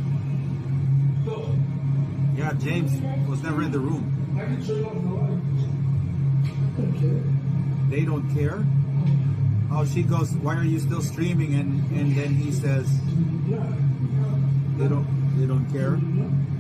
Yeah, James was never in the room. They don't care. Oh, she goes, why are you still streaming? And then he says, they don't care.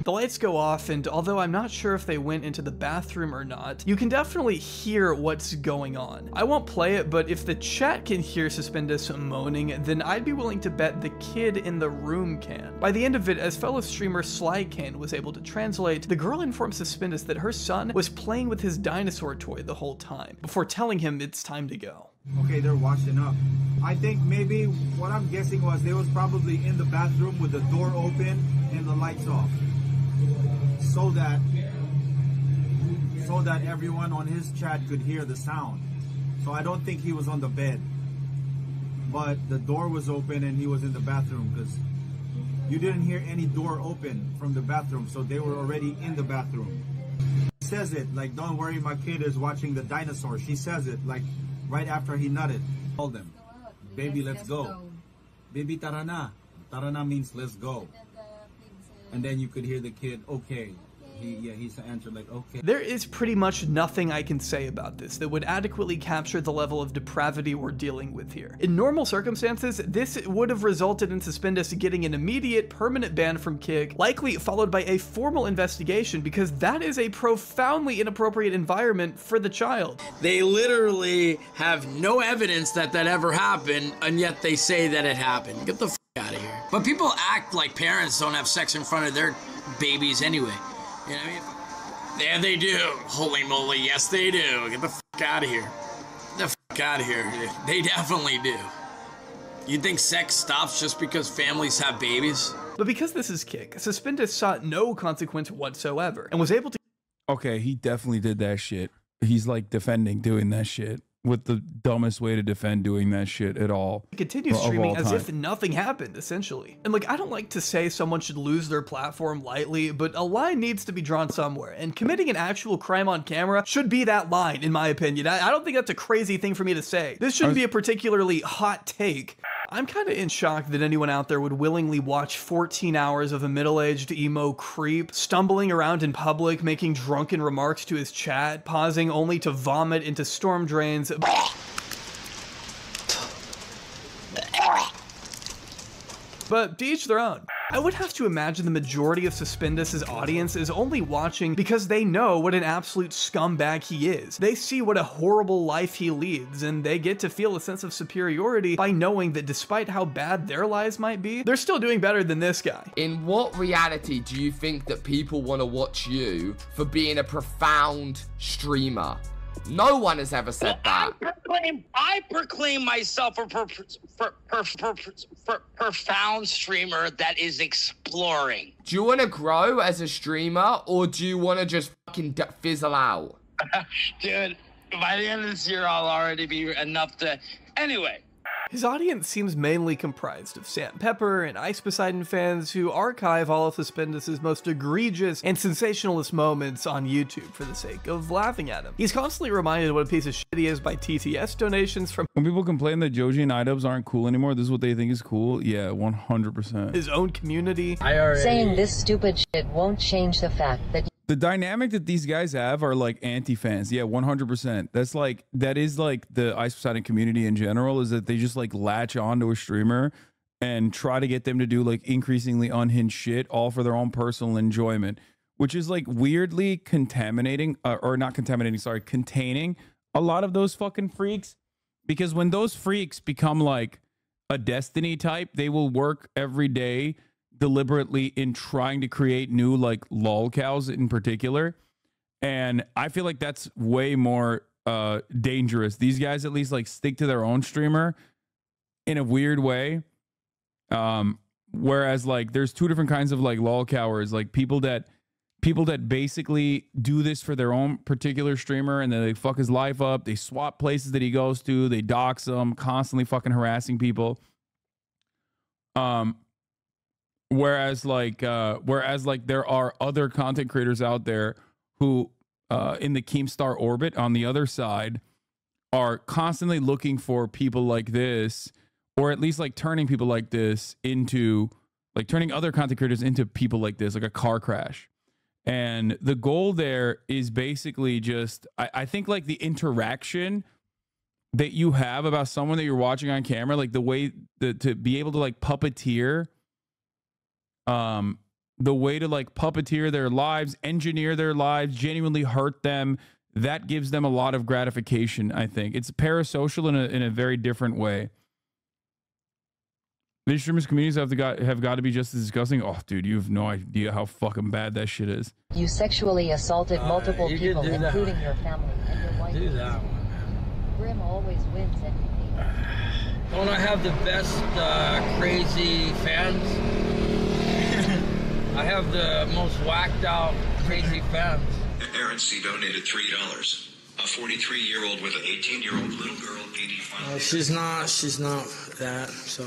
The lights go off, and although I'm not sure if they went into the bathroom or not, you can definitely hear what's going on. I won't play it, but if the chat can hear Suspendus moaning, then I'd be willing to bet the kid in the room can. By the end of it, as fellow streamer Slycan was able to translate, the girl informed Suspendus that her son was playing with his dinosaur toy the whole time, before telling him it's time to go. Okay, they're washing up. I think maybe what I'm guessing was they was probably in the bathroom with the door open and the lights off. So that everyone on his chat could hear the sound. So I don't think he was on the bed, but the door was open and he was in the bathroom, because you didn't hear any door open from the bathroom, so they were already in the bathroom. She says it like, don't worry, my kid is watching the dinosaur. She says it like right after he nutted. Told them, baby, let's go. Baby, tarana. Tarana means let's go. And then you could hear the kid, okay. He's answered like, okay. There is pretty much nothing I can say about this that would adequately capture the level of depravity we're dealing with here. In normal circumstances, this would have resulted in Suspendus getting an immediate permanent ban from Kick, likely followed by a formal investigation, because that is a profoundly inappropriate environment for the child. They literally have no evidence that ever happened, and yet they say that it happened. Get the f out of here. But people act like parents don't have sex in front of their babies anyway. You know what I mean? Yeah, they do. Holy moly, yes they do. Get the f out of here. Get the f out of here. They definitely do. You think sex stops just because families have babies? But because this is Kick, Suspendus sought no consequence whatsoever, and was able to— Okay, he definitely did that shit. He's like defending doing that shit with the dumbest way to defend doing that shit at all. Continue streaming as if nothing happened, essentially. And like, I don't like to say someone should lose their platform lightly, but a line needs to be drawn somewhere, and committing an actual crime on camera should be that line, in my opinion. I don't think that's a crazy thing for me to say. This shouldn't be a particularly hot take. I'm kind of in shock that anyone out there would willingly watch 14 hours of a middle-aged emo creep stumbling around in public, making drunken remarks to his chat, pausing only to vomit into storm drains. But to each their own. I would have to imagine the majority of Suspendus' audience is only watching because they know what an absolute scumbag he is. They see what a horrible life he leads, and they get to feel a sense of superiority by knowing that despite how bad their lives might be, they're still doing better than this guy. In what reality do you think that people want to watch you for being a profound streamer? No one has ever said that. I proclaim myself a profound streamer that is exploring. Do you want to grow as a streamer, or do you want to just fucking fizzle out? Dude, by the end of this year, I'll already be enough to... Anyway. His audience seems mainly comprised of Sam Pepper and Ice Poseidon fans who archive all of Suspendus's most egregious and sensationalist moments on YouTube for the sake of laughing at him. He's constantly reminded what a piece of shit he is by TTS donations from when people complain that Joji and iDubbbz aren't cool anymore, this is what they think is cool. Yeah, 100%. his own community. Saying this stupid shit won't change the fact that The dynamic that these guys have are like anti-fans. Yeah, 100%. That is like the Ice Poseidon community in general, is that they just like latch onto a streamer and try to get them to do like increasingly unhinged shit, all for their own personal enjoyment, which is like weirdly containing a lot of those fucking freaks. Because when those freaks become like a Destiny type, they will work every day deliberately in trying to create new like lolcows in particular. And I feel like that's way more dangerous. These guys at least like stick to their own streamer in a weird way. Whereas like there's two different kinds of like lolcowers, like people that basically do this for their own particular streamer and then they fuck his life up. They swap places that he goes to. They dox him, constantly fucking harassing people. Whereas there are other content creators out there who, in the Keemstar orbit on the other side, are constantly looking for people like this, or at least like turning people like this into, like turning other content creators into people like this, like a car crash. And the goal there is basically just, I think like the interaction that you have about someone that you're watching on camera, like the way to be able to like puppeteer, the way to like puppeteer their lives, engineer their lives, genuinely hurt them, that gives them a lot of gratification. I think it's parasocial in a very different way. These streamers' communities have got to be just as disgusting. Oh, dude, you have no idea how fucking bad that shit is. you sexually assaulted multiple people, including your family and your wife. Do that one. Grim always wins and Don't I have the best crazy fans? I have the most whacked out crazy fans. Aaron C. donated $3. A 43-year-old with an 18-year-old little girl, 85. She's not that, so.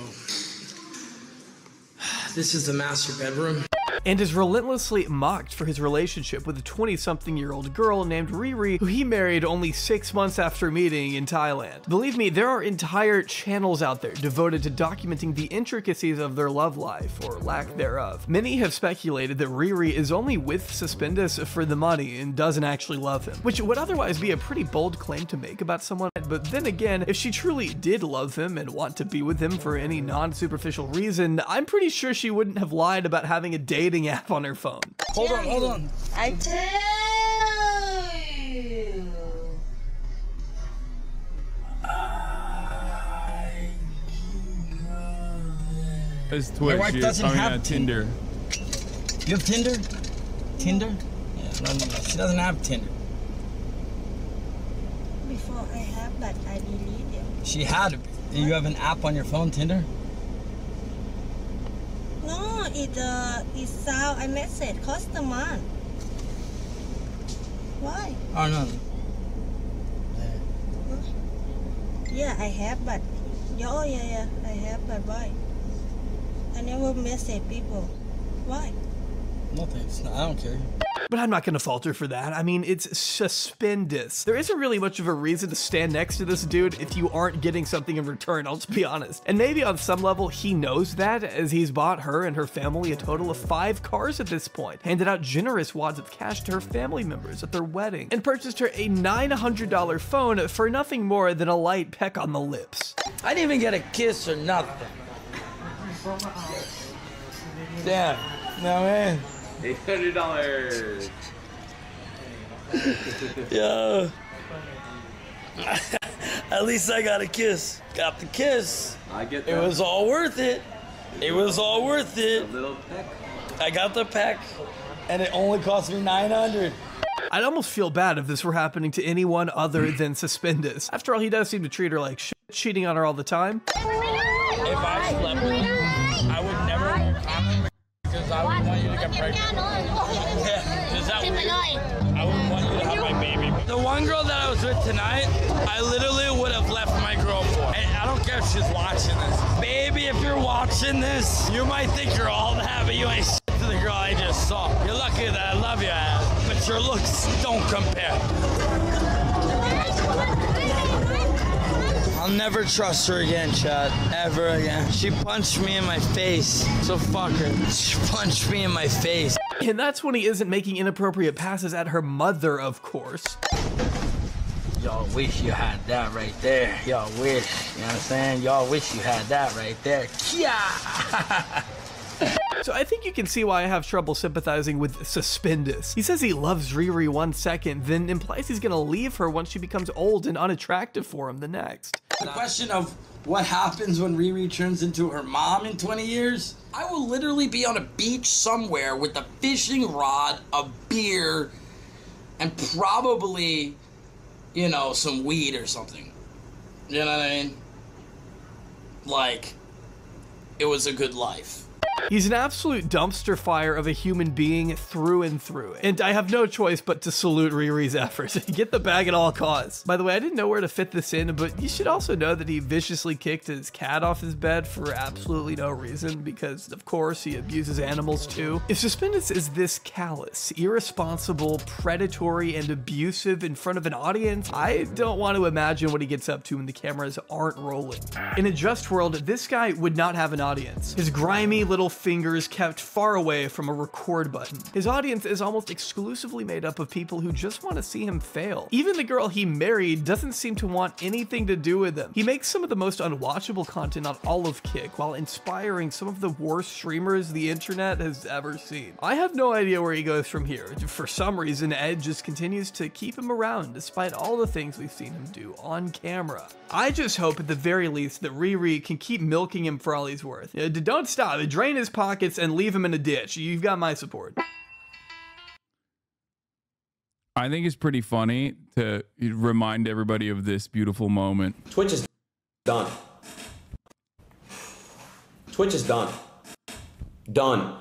This is the master bedroom. And is relentlessly mocked for his relationship with a 20-something-year-old girl named Riri, who he married only 6 months after meeting in Thailand. Believe me, there are entire channels out there devoted to documenting the intricacies of their love life, or lack thereof. Many have speculated that Riri is only with Suspendus for the money and doesn't actually love him, which would otherwise be a pretty bold claim to make about someone. But then again, if she truly did love him and want to be with him for any non-superficial reason, I'm pretty sure she wouldn't have lied about having a dating app on her phone. Hold on. I tell you. It's Twitch. My wife doesn't have Tinder. You have Tinder? Tinder? Yeah, no, she doesn't have Tinder. Before I have, but I delete it. She had it. Do you have an app on your phone, Tinder? No, it sound I message customer. Why? Oh no. Yeah, I have, but yeah, I have, but why? I never message people. Why? Nothing. I don't care. But I'm not gonna falter for that. I mean, it's Suspendus. There isn't really much of a reason to stand next to this dude if you aren't getting something in return, I'll just be honest. And maybe on some level he knows that, as he's bought her and her family a total of 5 cars at this point, handed out generous wads of cash to her family members at their wedding, and purchased her a $900 phone for nothing more than a light peck on the lips. I didn't even get a kiss or nothing. Damn. No man. $800. Yeah. At least I got a kiss. Got the kiss. I get that. It was all worth it. It was all worth it. A little peck. I got the peck, and it only cost me $900. I'd almost feel bad if this were happening to anyone other than Suspendus. After all, he does seem to treat her like shit, cheating on her all the time. If I slept with you, I would never comment because I would want you to get pregnant. Yeah, is that weird? I wouldn't want you to have my baby. The one girl that I was with tonight, I literally would have left my girl for. And I don't care if she's watching Baby, if you're watching this, you might think you're all that, but you ain't shit to the girl I just saw. You're lucky that I love you, ass, but your looks don't compare. I'll never trust her again, Chad. Ever again. She punched me in my face. So fuck her. She punched me in my face. And that's when he isn't making inappropriate passes at her mother, of course. Y'all wish you had that right there. Y'all wish. You know what I'm saying? Y'all wish you had that right there. Yeah. So I think you can see why I have trouble sympathizing with Suspendus. He says he loves Riri one second, then implies he's gonna leave her once she becomes old and unattractive for him the next. The question of what happens when Riri turns into her mom in 20 years? I will literally be on a beach somewhere with a fishing rod, a beer, and probably, you know, some weed or something. You know what I mean? Like, it was a good life. He's an absolute dumpster fire of a human being through and through, and I have no choice but to salute Riri's efforts. Get the bag at all costs. By the way, I didn't know where to fit this in, but you should also know that he viciously kicked his cat off his bed for absolutely no reason, because of course he abuses animals too. If Suspendus is this callous, irresponsible, predatory, and abusive in front of an audience, I don't want to imagine what he gets up to when the cameras aren't rolling. In a just world, this guy would not have an audience. His grimy little fingers kept far away from a record button. His audience is almost exclusively made up of people who just want to see him fail. Even the girl he married doesn't seem to want anything to do with him. He makes some of the most unwatchable content on all of Kick while inspiring some of the worst streamers the internet has ever seen. I have no idea where he goes from here. For some reason, Ed just continues to keep him around despite all the things we've seen him do on camera. I just hope at the very least that Riri can keep milking him for all he's worth. Don't stop. Drain his pockets and leave him in a ditch. You've got my support. I think it's pretty funny to remind everybody of this beautiful moment. Twitch is done. Twitch is done. Done.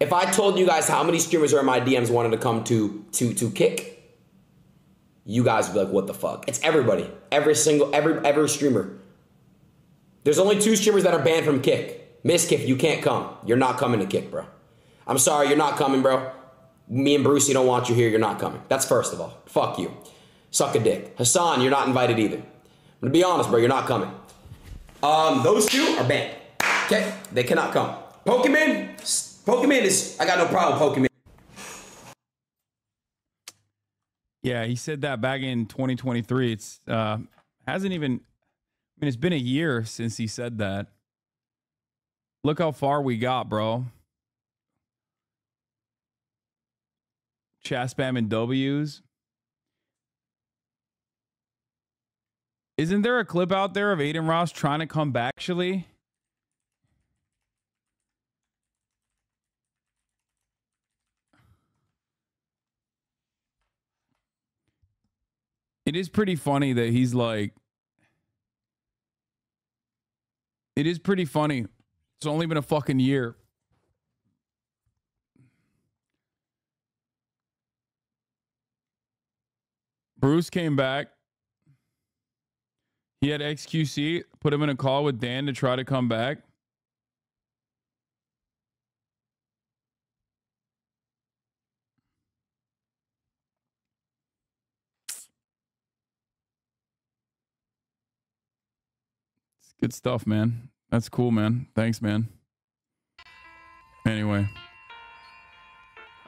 If I told you guys how many streamers are in my DMs wanted to come to Kick, you guys would be like, what the fuck? It's everybody. Every streamer. There's only 2 streamers that are banned from Kick. Miss Kick, you can't come. You're not coming to Kick, bro. I'm sorry, you're not coming, bro. Me and Brucey don't want you here. You're not coming. That's first of all. Fuck you. Suck a dick. Hasan, you're not invited either. I'm gonna be honest, bro. You're not coming. Those 2 are banned. Okay? They cannot come. Pokemon is, I got no problem with Pokemon. Yeah, he said that back in 2023. It's hasn't even, I mean, it's been a year since he said that. Look how far we got, bro. Chat spam and W's. Isn't there a clip out there of Aiden Ross trying to come back, actually? It is pretty funny that he's like, it is pretty funny. It's only been a fucking year. Bruce came back. He had XQC, put him in a call with Dan to try to come back. It's good stuff, man. That's cool, man. Thanks, man. Anyway.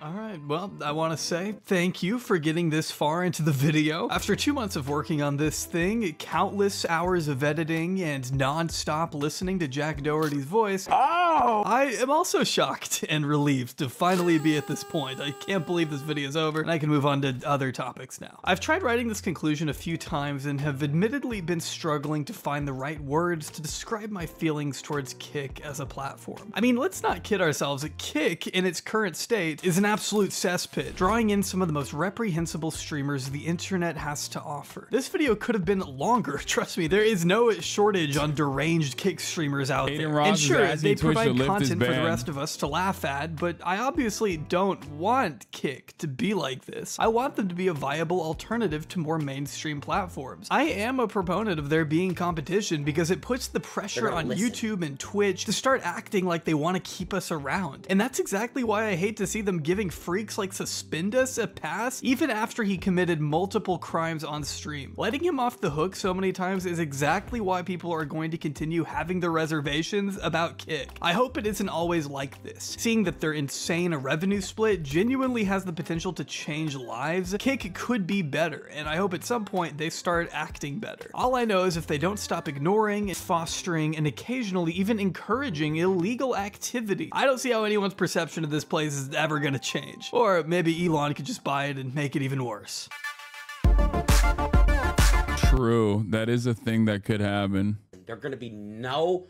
All right, well, I want to say thank you for getting this far into the video. After 2 months of working on this thing, countless hours of editing, and non-stop listening to Jack Doherty's voice, I am also shocked and relieved to finally be at this point. I can't believe this video is over, and I can move on to other topics now. I've tried writing this conclusion a few times and have admittedly been struggling to find the right words to describe my feelings towards Kick as a platform. I mean, let's not kid ourselves. Kick, in its current state, is an absolute cesspit, drawing in some of the most reprehensible streamers the internet has to offer. This video could have been longer, trust me, there is no shortage on deranged Kick streamers out there. Ross and sure, they provide to lift his content for the band. rest of us to laugh at, but I obviously don't want Kick to be like this. I want them to be a viable alternative to more mainstream platforms. I am a proponent of there being competition because it puts the pressure on YouTube and Twitch to start acting like they want to keep us around. And that's exactly why I hate to see them giving freaks like Suspendus a pass even after he committed multiple crimes on stream. Letting him off the hook so many times is exactly why people are going to continue having their reservations about Kick. I hope it isn't always like this. Seeing that their insane revenue split genuinely has the potential to change lives, Kick could be better, and I hope at some point they start acting better. All I know is if they don't stop ignoring, fostering, and occasionally even encouraging illegal activity, I don't see how anyone's perception of this place is ever gonna change. Or maybe Elon could just buy it and make it even worse. True, that is a thing that could happen. There are going to be no